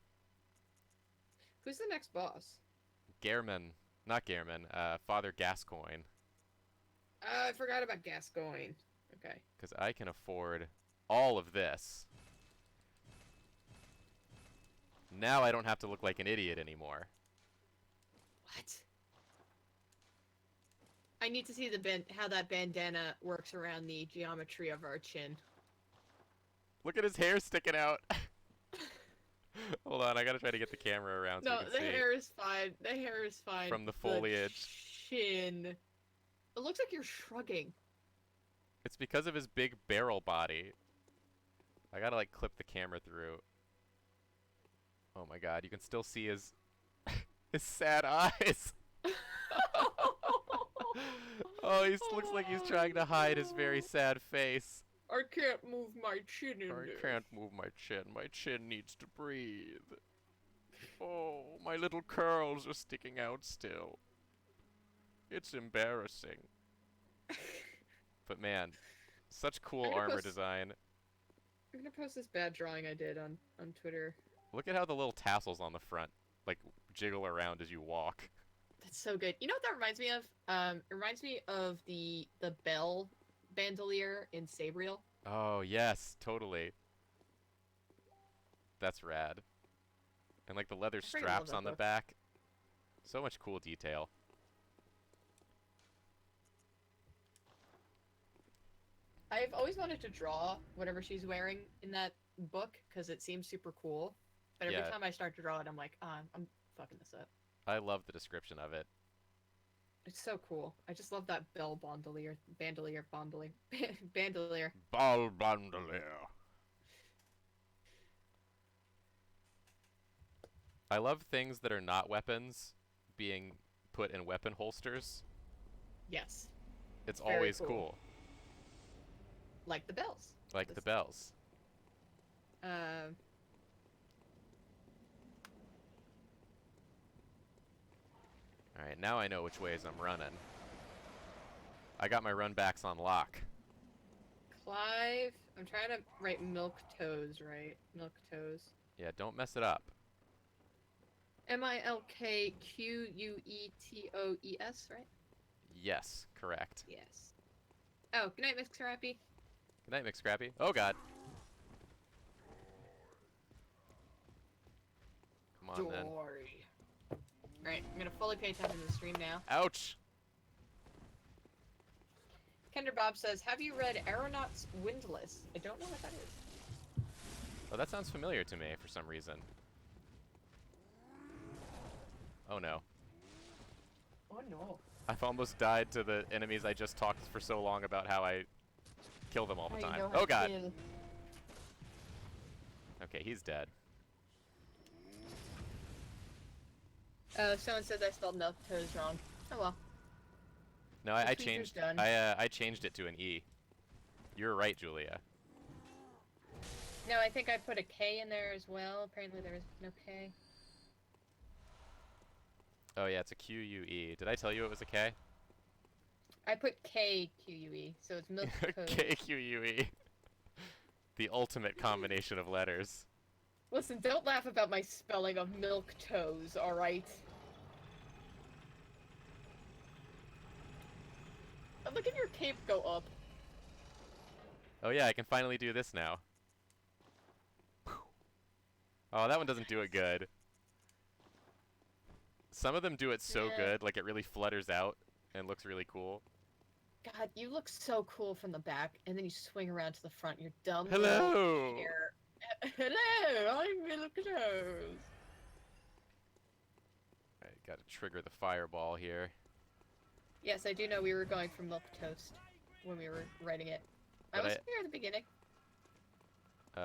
Who's the next boss?
Gairman. Not Gairman. Father Gascoigne.
I forgot about Gascoigne. Okay.
Because I can afford all of this. Now I don't have to look like an idiot anymore.
What? I need to see how that bandana works around the geometry of our chin.
Look at his hair sticking out. Hold on, I gotta try to get the camera around so
No,
we can
the
see.
hair is fine. The hair is fine.
From the foliage.
Chin. It looks like you're shrugging.
It's because of his big barrel body. I gotta like clip the camera through. Oh my god, you can still see his his sad eyes. Oh, he looks like he's trying to hide his very sad face.
I can't move my chin in
I
there.
can't move my chin. My chin needs to breathe. Oh, my little curls are sticking out still. It's embarrassing. But man, such cool
I'm gonna
armor
post-
design.
I'm gonna post this bad drawing I did on Twitter.
Look at how the little tassels on the front, like, jiggle around as you walk.
That's so good. You know what that reminds me of? It reminds me of the bell bandolier in Sabriel.
Oh, yes, totally. That's rad. And like the leather
freaking love
straps
that
on the
book.
back. So much cool detail.
I've always wanted to draw whatever she's wearing in that book because it seems super cool. But every
Yeah.
time I start to draw it, I'm like, I'm fucking this up.
I love the description of it.
It's so cool. I just love that bell bandolier, bandolier.
Ball bandolier. I love things that are not weapons being put in weapon holsters.
Yes,
It's
Very
always
cool.
cool.
like the bells.
Like the
This-
bells.
Um,
Alright, now I know which ways I'm running. I got my run backs on lock.
Clive. I'm trying to write milk toes right. Milk toes.
Yeah, don't mess it up.
Milkqueetoes, right?
Yes, correct.
Yes. Oh, good night, Miss Scrappy.
Good night, McScrappy. Oh god. Come on then.
Dory. Alright, I'm gonna fully pay attention to the stream now.
Ouch!
Kender Bob says, have you read Aeronauts Windless? I don't know what that is.
Oh, that sounds familiar to me for some reason. Oh no.
Oh no.
I've almost died to the enemies I just talked for so long about how I kill them all the time. Oh god. Okay, he's dead.
Oh, someone says I spelled milk toes wrong. Oh well.
No,
The
I
feature's
changed.
done.
I changed it to an E. You're right, Julia.
No, I think I put a K in there as well. Apparently there is no K.
Oh yeah, it's a Q-U-E. Did I tell you it was a K?
I put K-Q-U-E, so it's milk toes.
K-Q-U-E. The ultimate combination of letters.
Listen, don't laugh about my spelling of milk toes, alright? Look at your cape go up.
Oh yeah, I can finally do this now. Oh, that one doesn't do it good. Some of them do it so
Yeah.
good, like it really flutters out and looks really cool.
God, you look so cool from the back, and then you swing around to the front. You're dumb.
Hello!
Hello, I'm Milk Toes.
Alright, gotta trigger the fireball here.
Yes, I do know we were going for Milk Toast when we were writing it. I
But
was
I-
here at the beginning.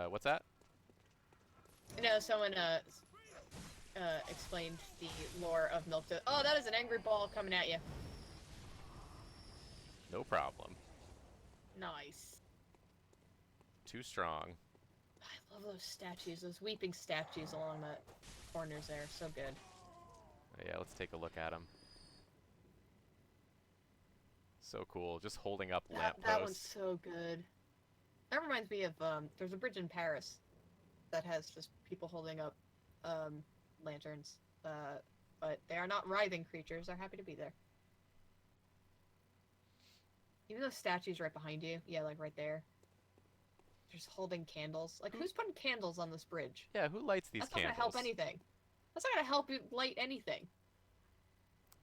What's that?
No, someone explained the lore of Milk Toast. Oh, that is an angry ball coming at you.
No problem.
Nice.
Too strong.
I love those statues, those weeping statues along the corners there. So good.
Oh, yeah, let's take a look at them. So cool, just holding up
That one's
lampposts.
so good. That reminds me of there's a bridge in Paris that has just people holding up lanterns. But they are not writhing creatures. They're happy to be there. Even those statues right behind you, yeah, like right there. Just holding candles. Like, who's putting candles on this bridge?
Yeah, who lights these
That's not
candles?
gonna help anything. That's not gonna help you light anything.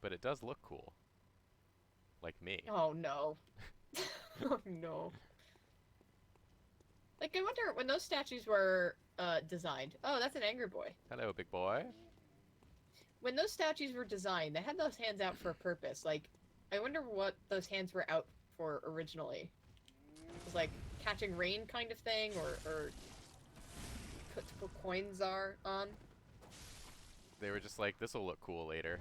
But it does look cool. Like me.
Oh no. Oh no. Like, I wonder when those statues were designed. Oh, that's an angry boy.
Hello, big boy.
When those statues were designed, they had those hands out for a purpose. Like, I wonder what those hands were out for originally. It was like catching rain kind of thing, or put coins are on.
They were just like, this'll look cool later.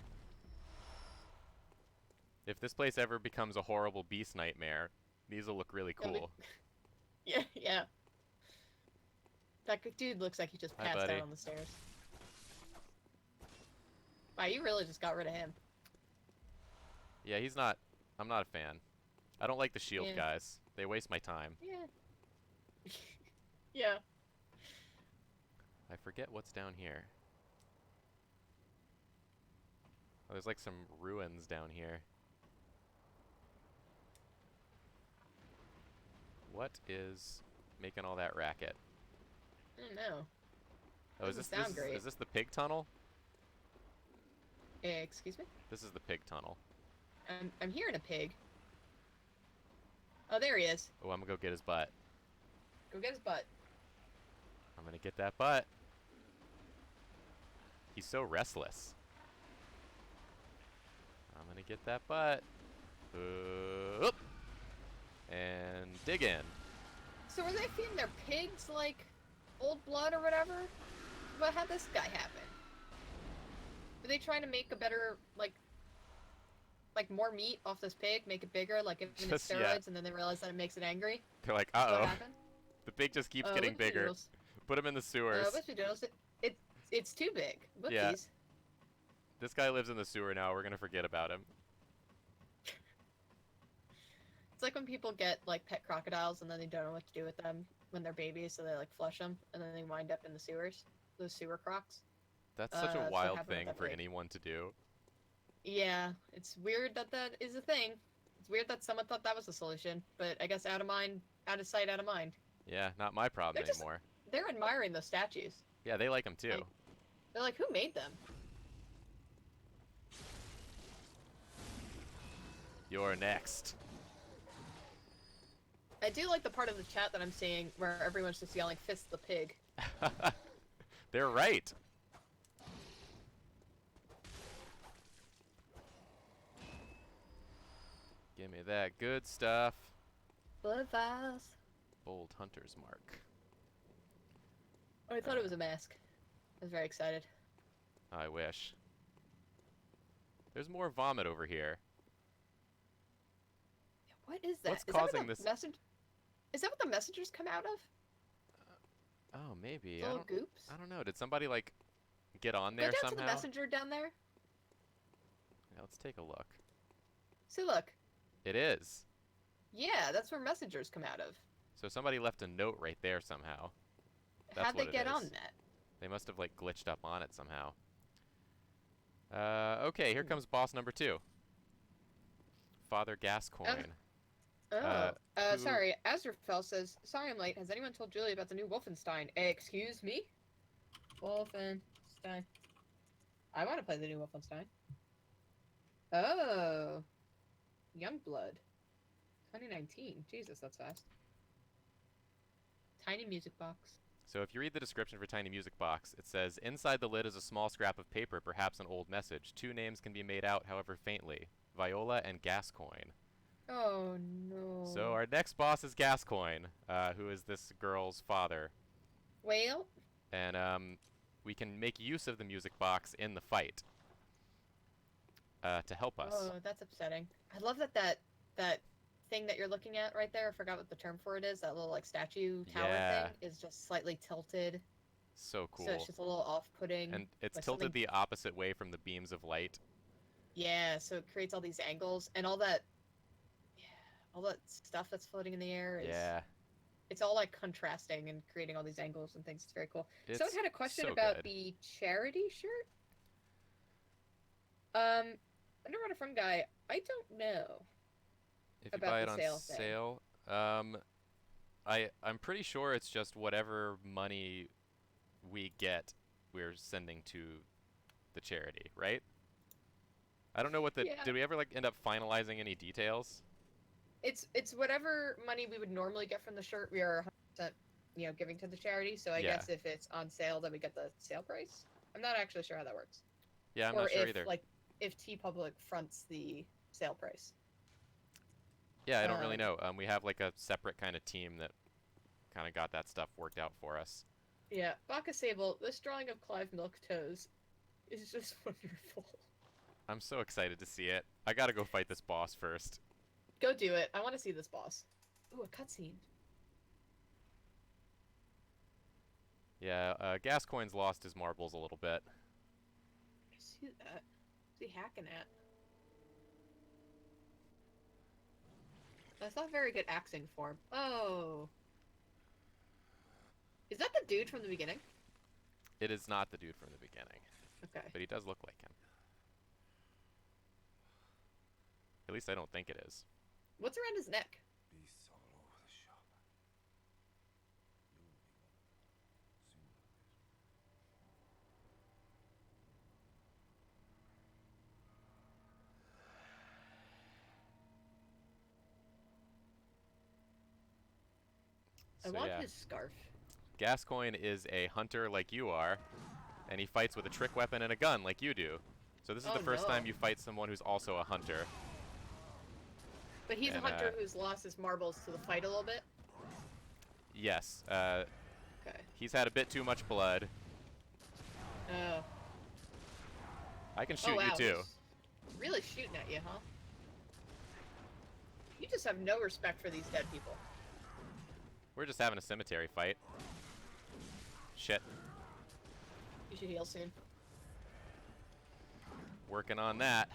If this place ever becomes a horrible beast nightmare, these will look really
Yeah, we-
cool.
Yeah, yeah. That dude looks like he just
Hi,
passed
buddy.
out on the stairs. Wow, you really just got rid of him.
Yeah, he's not. I'm not a fan. I don't like the shield
Yeah.
guys. They waste my time.
Yeah. Yeah.
I forget what's down here. Oh, there's like some ruins down here. What is making all that racket?
I don't know.
Oh, is
Doesn't
this
sound great.
is this the pig tunnel?
Excuse me?
This is the pig tunnel.
I'm hearing a pig. Oh, there he is.
Oh, I'm gonna go get his butt.
Go get his butt.
I'm gonna get that butt. He's so restless. I'm gonna get that butt. Oop. And dig in.
So were they feeding their pigs like old blood or whatever? But how'd this guy happen? Were they trying to make a better like more meat off this pig, make it bigger, like give it
Just-
steroids,
yeah.
and then they realize that it makes it angry?
They're like,
Is that what
uh-oh.
happened?
The pig just keeps
Oh,
getting
whoopsie
bigger.
doodles.
Put him in the sewers.
Whoopsie doodles. It's too big. Whoopsies.
Yeah. This guy lives in the sewer now. We're gonna forget about him.
It's like when people get like pet crocodiles and then they don't know what to do with them when they're babies, so they like flush them and then they wind up in the sewers. Those sewer crocs.
That's such
that's
a
what
wild
happened with
thing
that
for
pig.
anyone to do.
Yeah, it's weird that that is a thing. It's weird that someone thought that was the solution, but I guess out of mind, out of sight, out of mind.
Yeah, not my problem
They're just-
anymore.
They're admiring those statues.
Yeah, they like them too.
Like- They're like, who made them?
You're next.
I do like the part of the chat that I'm seeing where everyone's just yelling, "Fist the pig."
They're right. Give me that good stuff.
Blood vials.
Bold hunter's mark.
Oh, I thought it was a mask. I was very excited.
I wish. There's more vomit over here.
What is that?
What's
Is that what
causing
the
this-
Is that what the messengers come out of?
Oh, maybe.
The
I
little
don't,
goops?
I don't know. Did somebody like get on
Go
there
down to
somehow?
the messenger down there.
Yeah, let's take a look.
See, look.
It is.
Yeah, that's where messengers come out of.
So somebody left a note right there somehow. That's
How'd they
what it
get
is.
on that?
They must have like glitched up on it somehow. Okay, here
Hmm.
comes boss number 2. Father Gascoigne.
Oh.
who-
Sorry. Azrael says, "Sorry I'm late. Has anyone told Julie about the new Wolfenstein?" Excuse me? Wolfenstein. I want to play the new Wolfenstein. Oh. Youngblood. 2019. Jesus, that's fast. Tiny music box.
So if you read the description for Tiny Music Box, it says, inside the lid is a small scrap of paper, perhaps an old message. 2 names can be made out, however faintly. Viola and Gascoigne.
Oh no.
So our next boss is Gascoigne, who is this girl's father.
Well,
And we can make use of the music box in the fight to help us.
oh, that's upsetting. I love that thing that you're looking at right there. I forgot what the term for it is. That little like statue tower
Yeah.
thing is just slightly tilted,
So cool.
so it's just a little off-putting.
And it's
by
tilted
something-
the opposite way from the beams of light.
Yeah, so it creates all these angles and all that. Yeah, all that stuff that's floating in the air is.
Yeah.
It's all like contrasting and creating all these angles and things. It's very cool.
It's
Someone had a question
so
about
good.
the charity shirt. Underwater From Guy, I don't know.
If you
about
buy it
the
on
sale thing.
sale, I'm pretty sure it's just whatever money we get, we're sending to the charity, right? I don't know what the.
Yeah.
Did we ever like end up finalizing any details?
It's whatever money we would normally get from the shirt, we are 100%, giving to the charity. So I
Yeah.
guess if it's on sale, then we get the sale price. I'm not actually sure how that works.
Yeah, I'm
or
not sure
if
either.
if T Public fronts the sale price.
Yeah, I don't really
um,
know. We have like a separate kind of team that kind of got that stuff worked out for us.
Yeah, Baka Sable, this drawing of Clive Milk Toes is just wonderful.
I'm so excited to see it. I gotta go fight this boss first.
Go do it. I want to see this boss. Ooh, a cutscene.
Yeah, Gascoigne's lost his marbles a little bit.
Yes. see that. What's he hacking at? That's not very good axing form. Oh. Is that the dude from the beginning?
It is not the dude from the beginning,
Okay.
but he does look like him. At least I don't think it is.
What's around his neck?
Beasts all over the shop. You'll be one of them. Sooner or later.
I
So
want
yeah,
his scarf.
Gascoigne is a hunter like you are, and he fights with a trick weapon and a gun like you do. So this is
Oh,
the first
no.
time you fight someone who's also a hunter.
But he's
And,
a hunter who's lost his marbles to the fight a little bit.
Yes,
Okay.
he's had a bit too much blood.
Oh.
I can shoot
Oh, wow.
you too.
He's really shooting at you, huh? You just have no respect for these dead people.
We're just having a cemetery fight. Shit.
You should heal soon.
Working on that.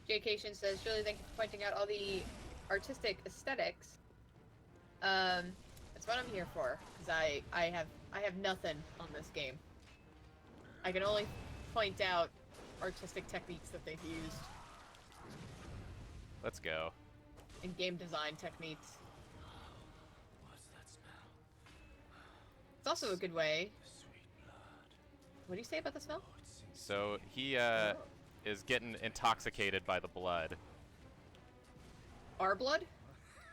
Jay Cation says, Shirley, thank you for pointing out all the artistic aesthetics. That's what I'm here for, because I have nothing on this game. I can only point out artistic techniques that they've used
Let's go.
in game design techniques.
What's that smell?
It's also a good way.
Sweet blood.
What do you say about the smell?
Oh, it seems
So he is getting intoxicated by the blood.
Our blood?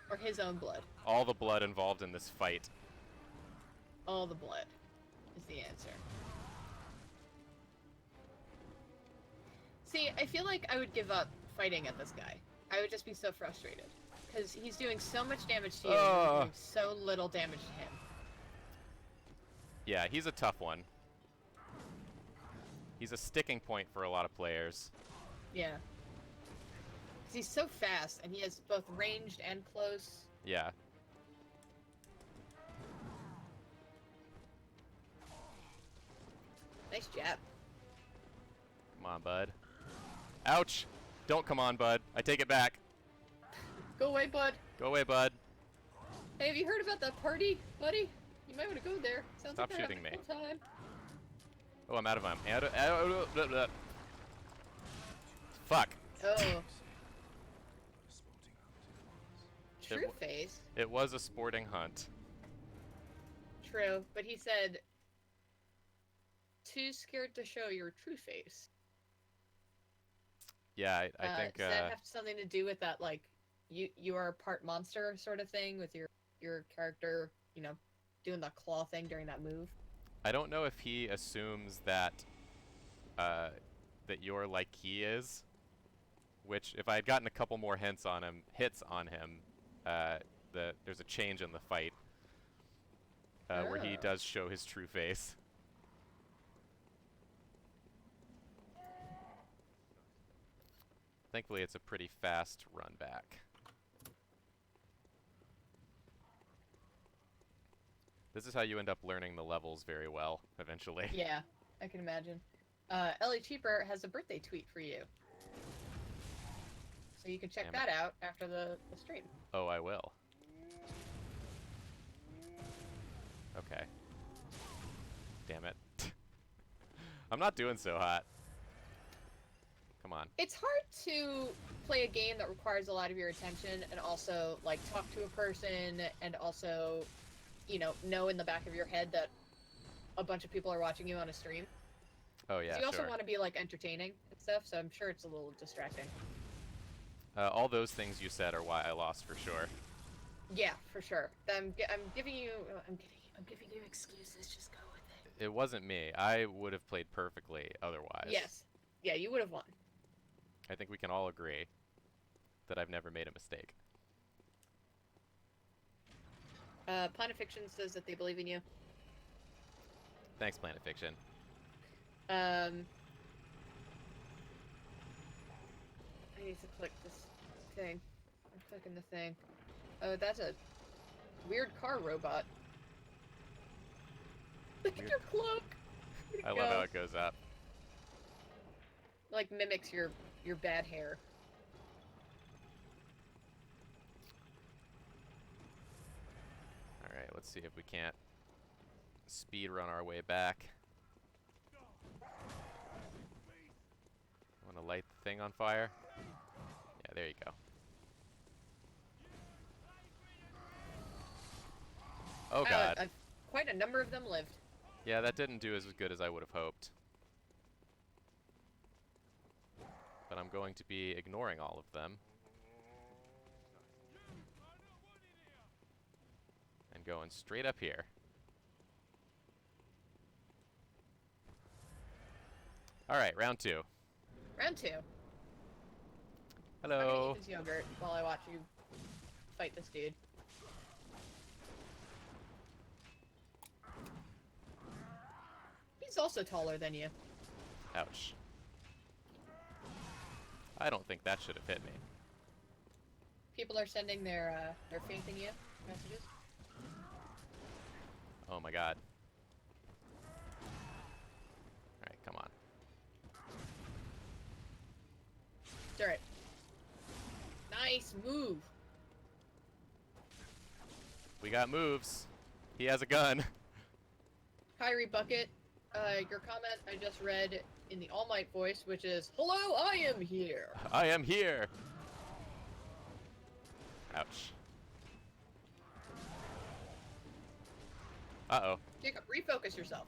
Or his own blood?
All the blood involved in this fight.
All the blood is the answer. See, I feel like I would give up fighting at this guy. I would just be so frustrated. Because he's doing so much damage to you, and you're doing so little damage to him.
Yeah, he's a tough one. He's a sticking point for a lot of players.
Yeah. Because he's so fast, and he has both ranged and close.
Yeah.
Nice jab.
Come on, bud. Ouch! Don't come on, bud. I take it back.
Go away, bud.
Go away, bud.
Hey, have you heard about that party, buddy? You might want to go there. Sounds
Stop
like they're
shooting
having a cool time.
Oh, I'm out of ammo. Fuck.
Oh,
what a sporting hunt it was.
true face.
It was a sporting hunt.
True, but he said, too scared to show your true face.
Yeah, I think.
Does that have something to do with that, like, you are part monster sort of thing with your character, you know, doing the claw thing during that move?
I don't know if he assumes that that you're like he is. Which, if I had gotten a couple more hits on him, there's a change in the fight where he
Oh.
does show his true face. Thankfully, it's a pretty fast run back. This is how you end up learning the levels very well, eventually.
Yeah, I can imagine. Ellie Cheaper has a birthday tweet for you. So you can check
Damn it.
that out after the stream.
Oh, I will. Okay. Damn it. I'm not doing so hot. Come on.
It's hard to play a game that requires a lot of your attention and also, like, talk to a person and also, you know in the back of your head that a bunch of people are watching you on a stream.
Oh, yeah,
'Cause you also
sure.
want to be, like, entertaining and stuff, so I'm sure it's a little distracting.
All those things you said are why I lost for sure.
Yeah, for sure. I'm giving you excuses. Just go with it.
It wasn't me. I would have played perfectly otherwise.
Yes. Yeah, you would have won.
I think we can all agree that I've never made a mistake.
Planet Fiction says that they believe in you.
Thanks, Planet Fiction.
I need to click this thing. I'm clicking the thing. Oh, that's a weird car robot. Look at
Weird
your cloak.
I love how it goes up.
Like mimics your bad hair.
Alright, let's see if we can't speed run our way back. Want to light the thing on fire? Yeah, there you go. Oh god.
Quite a number of them lived.
Yeah, that didn't do as good as I would have hoped. But I'm going to be ignoring all of them. And going straight up here. Alright, round 2.
Round 2. I'm gonna
Hello.
eat this yogurt while I watch you fight this dude. He's also taller than you.
Ouch. I don't think that should have hit me.
People are sending their fainting you messages.
Oh my god. Alright, come on.
It's alright. Nice move.
We got moves. He has a gun.
Kyrie Bucket, your comment I just read in the All Might voice, which is, "Hello, I am here."
I am here. Ouch. Uh-oh.
Jacob, refocus yourself.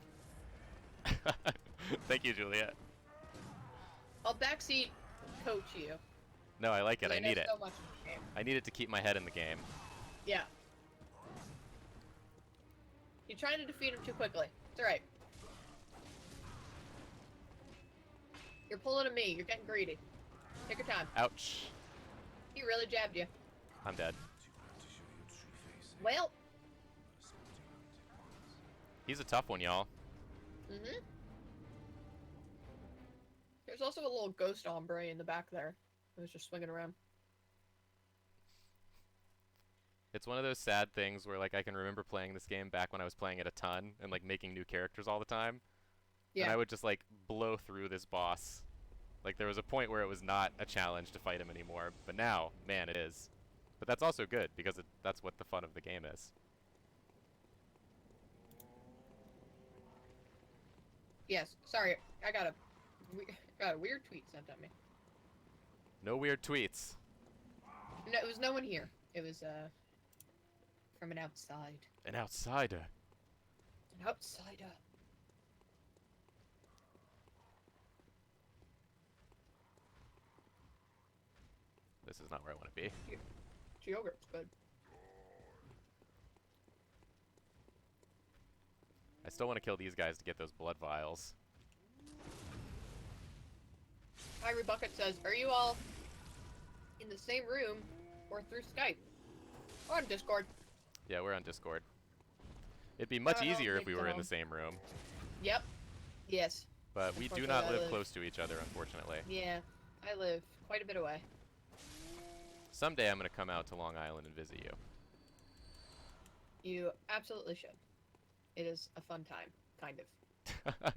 Thank you, Juliet.
I'll backseat coach you.
No, I like it. I
know
need it.
so much in the game.
I need it to keep my head in the game.
Yeah. You're trying to defeat him too quickly. It's alright. You're pulling at me. You're getting greedy. Take your time.
Ouch.
He really jabbed you.
I'm dead.
Too proud to show your true face.
Well.
A sporting hunt.
He's a tough one, y'all.
Mm-hmm. There's also a little ghost ombre in the back there. It was just swinging around.
It's one of those sad things where, like, I can remember playing this game back when I was playing it a ton and, like, making new characters all the time.
Yeah.
And I would just, like, blow through this boss. Like, there was a point where it was not a challenge to fight him anymore. But now, man, it is. But that's also good, because that's what the fun of the game is.
Yes. Sorry. I got a weird tweet sent at me.
No weird tweets.
No, it was no one here. It was, from an outside.
An outsider.
An outsider.
This is not where I want to be.
Yogurt's good.
I still want to kill these guys to get those blood vials.
Kyrie Bucket says, "Are you all in the same room or through Skype? Or on Discord?"
Yeah, we're on Discord. It'd be much
I don't
easier if
think
we were in
so.
the same room.
Yep. Yes.
But we do
Unfortunately,
not
I
live
live-
close to each other, unfortunately.
Yeah. I live quite a bit away.
Someday I'm going to come out to Long Island and visit you.
You absolutely should. It is a fun time, kind of.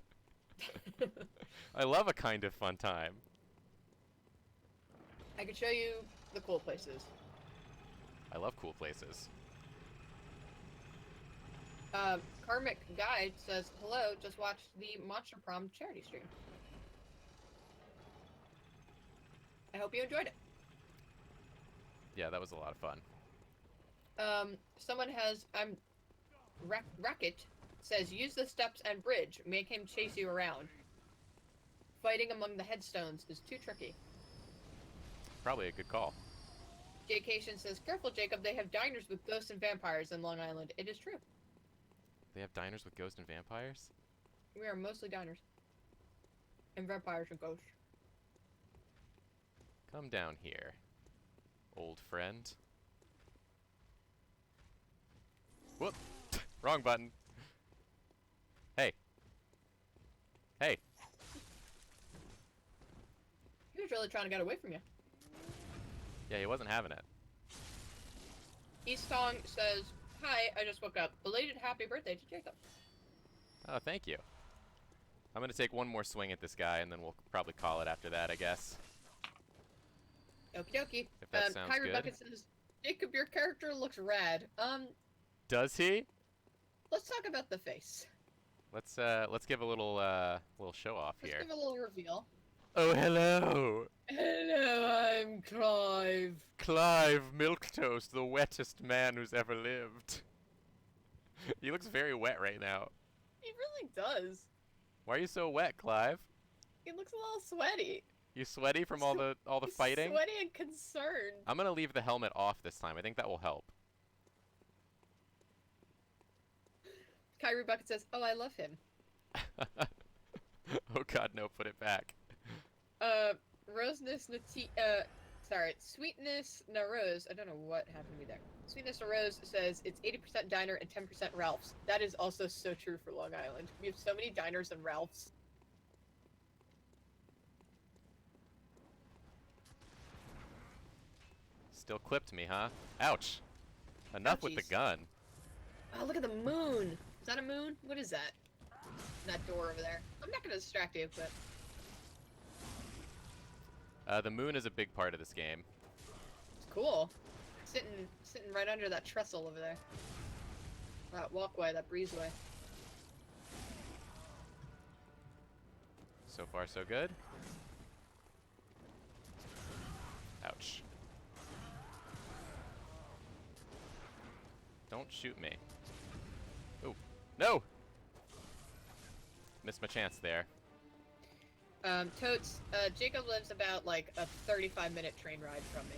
I love a kind of fun time.
I could show you the cool places.
I love cool places.
Karmic Guide says, "Hello, just watched the Monster Prom charity stream. I hope you enjoyed it."
Yeah, that was a lot of fun.
Someone has, Racket says, "Use the steps and bridge. Make him chase you around. Fighting among the headstones is too tricky."
Probably a good call.
Jaycation says, "Careful, Jacob. They have diners with ghosts and vampires in Long Island." It is true.
They have diners with ghosts and vampires?
We are mostly diners. And vampires and ghosts.
Come down here, old friend. Whoop! Wrong button. Hey. Hey.
He was really trying to get away from you.
Yeah, he wasn't having it.
East Tong says, Hi, I just woke up. Belated happy birthday to Jacob.
Oh, thank you. I'm gonna take one more swing at this guy, and then we'll probably call it after that, I guess.
Okie dokie.
If that sounds
Kyrie
good.
Bucket says, Jacob, your character looks rad.
Does he?
Let's talk about the face.
Let's give a little show off
Let's
here.
give a little reveal.
Oh, hello!
Hello, I'm Clive.
Clive Milquetoast, the wettest man who's ever lived. He looks very wet right now.
He really does.
Why are you so wet, Clive?
He looks a little sweaty.
You sweaty from all the
He's
fighting?
sweaty and concerned.
I'm gonna leave the helmet off this time. I think that will help.
Kyrie Bucket says, oh, I love him.
Oh god, no, put it back.
Sweetness Na Rose, I don't know what happened to me there. Sweetness Na Rose says it's 80% diner and 10% Ralph's. That is also so true for Long Island. We have so many diners and Ralph's.
Still clipped me, huh? Ouch. Enough with the
Ouchies.
gun.
Oh, look at the moon. Is that a moon? What is that? That door over there. I'm not gonna distract you, but
The moon is a big part of this game.
it's cool. Sitting right under that trestle over there. That walkway, that breezeway.
So far, so good. Ouch. Don't shoot me. Ooh. No! Missed my chance there.
Totes, Jacob lives about like a 35-minute train ride from me.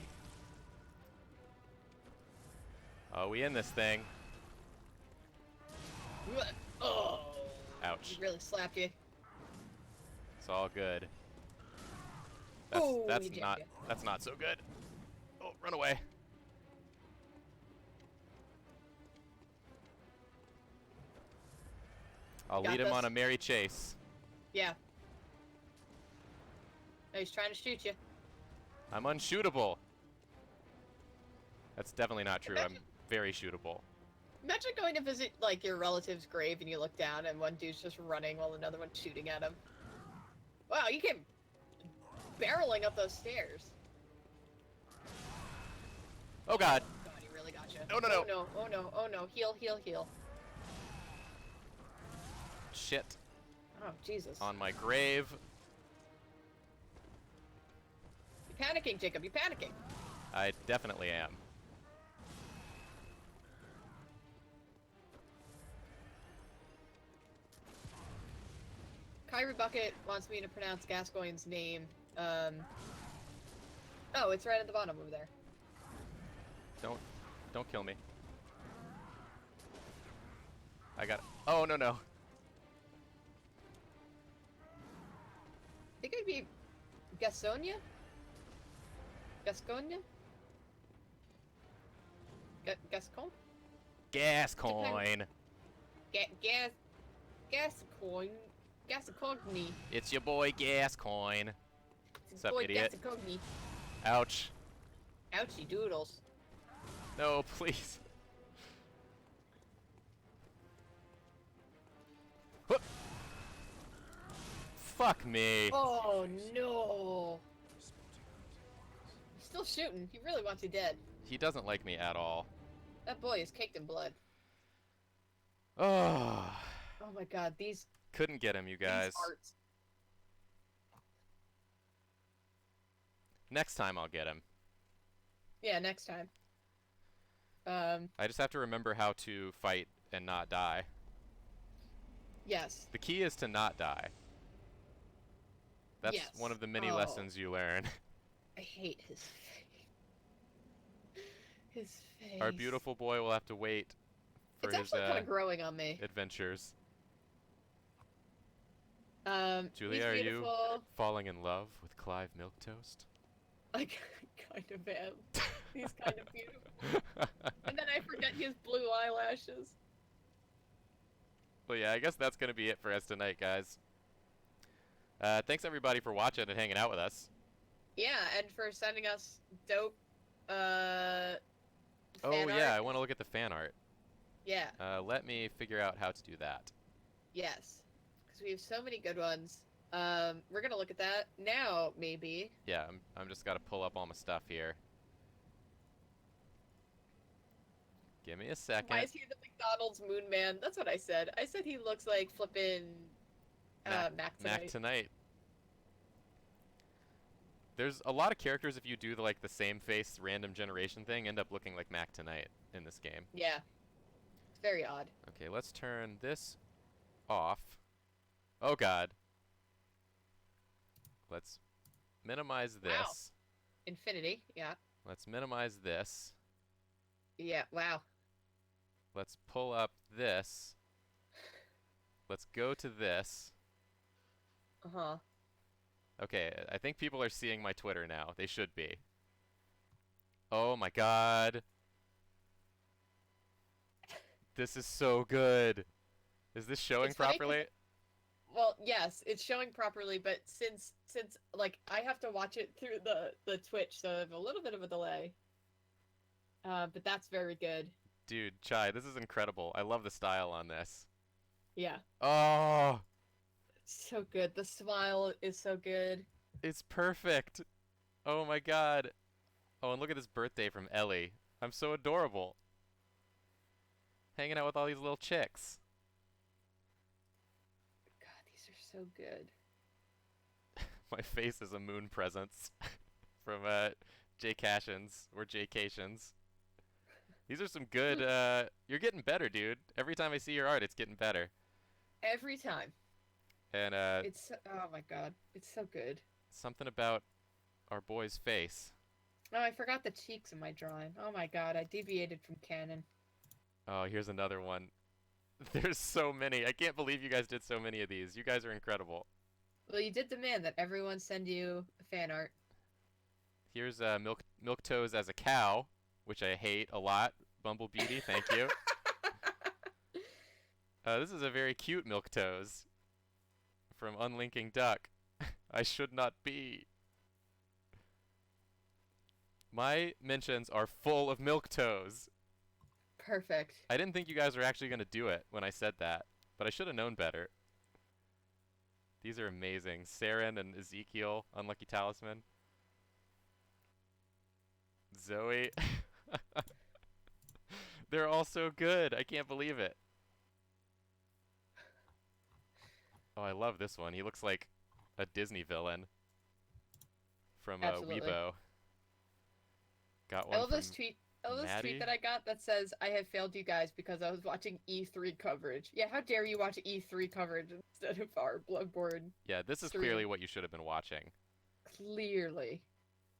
Oh, we in this thing.
Oh!
Ouch.
He really slapped you.
It's all good. That's
Oh,
that's
he jammed
not
you.
that's not so good. Oh, run away. I'll
Got
lead him
this.
on a merry chase.
Yeah. Oh, he's trying to shoot you.
I'm unshootable. That's definitely not true. I'm
Imagine-
very shootable.
Imagine going to visit like your relative's grave and you look down and one dude's just running while another one's shooting at him. Wow, you came barreling up those stairs.
Oh god.
God, he really got you.
No, no, no.
Oh no, oh no, oh no. Heal, heal, heal.
Shit.
Oh, Jesus.
On my grave.
You're panicking, Jacob, you're panicking.
I definitely am.
Kyrie Bucket wants me to pronounce Gascoigne's name. Oh, it's right at the bottom over there.
Don't kill me. I got it. Oh, no, no.
I think it'd be Gascogne? Gascogne? Gascon?
Gascoigne.
Gascoigne. Gascogne.
It's your boy Gascoigne. What's up, idiot?
Gascogne.
Ouch.
Ouchie doodles.
No, please. Whoop. Fuck me.
Oh no. He's still shooting. He really wants you dead.
He doesn't like me at all.
That boy is caked in blood.
Oh.
Oh my god, these
Couldn't get him, you guys.
arts.
Next time I'll get him.
Yeah, next time.
I just have to remember how to fight and not die.
Yes.
The key is to not die. That's
Yes.
one of the many
Oh.
lessons you learn.
I hate his face. His face.
Our beautiful boy will have to wait for
It's
his
actually kind of growing on me.
adventures.
Julia,
Julia, are you
beautiful.
falling in love with Clive Milquetoast?
I kind of am. He's kind of beautiful. And then I forget he has blue eyelashes.
Well, yeah, I guess that's going to be it for us tonight, guys. Thanks, everybody, for watching and hanging out with us.
Yeah, and for sending us dope,
Oh,
fan
yeah, I
art.
want to look at the fan art.
Yeah.
Let me figure out how to do that.
Yes. Because we have so many good ones. We're gonna look at that now, maybe.
Yeah, I'm just gotta pull up all my stuff here. Give me a
Why
second.
is he the McDonald's Moon Man? That's what I said. I said he looks like flippin' Mac
Mac
tonight.
Tonight. There's a lot of characters, if you do the same face random generation thing, end up looking like Mac Tonight in this game.
Yeah. It's very odd.
Okay, let's turn this off. Oh god. Let's minimize this.
Wow. Infinity, yeah.
Let's minimize this.
Yeah, wow.
Let's pull up this. Let's go to this.
Uh-huh.
Okay, I think people are seeing my Twitter now. They should be. Oh my god. This is so good. Is this showing
It's funny 'cause-
properly?
Well, yes, it's showing properly, but since like I have to watch it through the Twitch, so I have a little bit of a delay. But that's very good.
Dude, Chai, this is incredible. I love the style on this.
Yeah.
Oh,
It's so good. The smile is so good.
it's perfect. Oh my god. Oh, and look at this birthday from Ellie. I'm so adorable. Hanging out with all these little chicks.
God, these are so good.
My face is a moon presence from Jay Cashins or Jay Cations. These are some good you're getting better, dude. Every time I see your art, it's getting better.
Every time.
And
It's oh my god, it's so good.
something about our boy's face.
Oh, I forgot the cheeks in my drawing. Oh my god, I deviated from canon.
Oh, here's another one. There's so many. I can't believe you guys did so many of these. You guys are incredible.
Well, you did demand that everyone send you fan art.
Here's Milk Toes as a cow, which I hate a lot. Bumble Beauty, thank you. This is a very cute Milk Toes from Unlinking Duck. I should not be. My mentions are full of Milk Toes.
Perfect.
I didn't think you guys were actually going to do it when I said that, but I should have known better. These are amazing. Saren and Ezekiel, Unlucky Talisman. Zoe. They're all so good. I can't believe it. Oh, I love this one. He looks like a Disney villain from
Absolutely.
Weibo. Got
I
one
love this
from
tweet. I love this
Maddie?
tweet that I got that says, "I have failed you guys because I was watching E3 coverage." Yeah, how dare you watch E3 coverage instead of our Bloodborne?
Yeah, this is
Stream.
clearly what you should have been watching.
Clearly.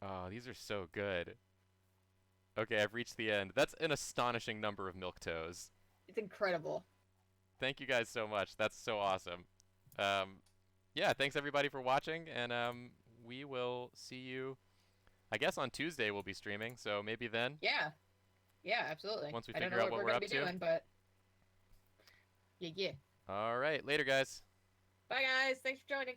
Oh, these are so good. Okay, I've reached the end. That's an astonishing number of Milk Toes.
It's incredible.
Thank you guys so much. That's so awesome. Yeah, thanks everybody for watching, and we will see you. I guess on Tuesday we'll be streaming, so maybe then.
Yeah. Yeah, absolutely.
Once we
I don't
figure
know
out what
we're
we're
gonna
up
be
to.
doing, but yeah.
All right, later, guys.
Bye guys. Thanks for joining.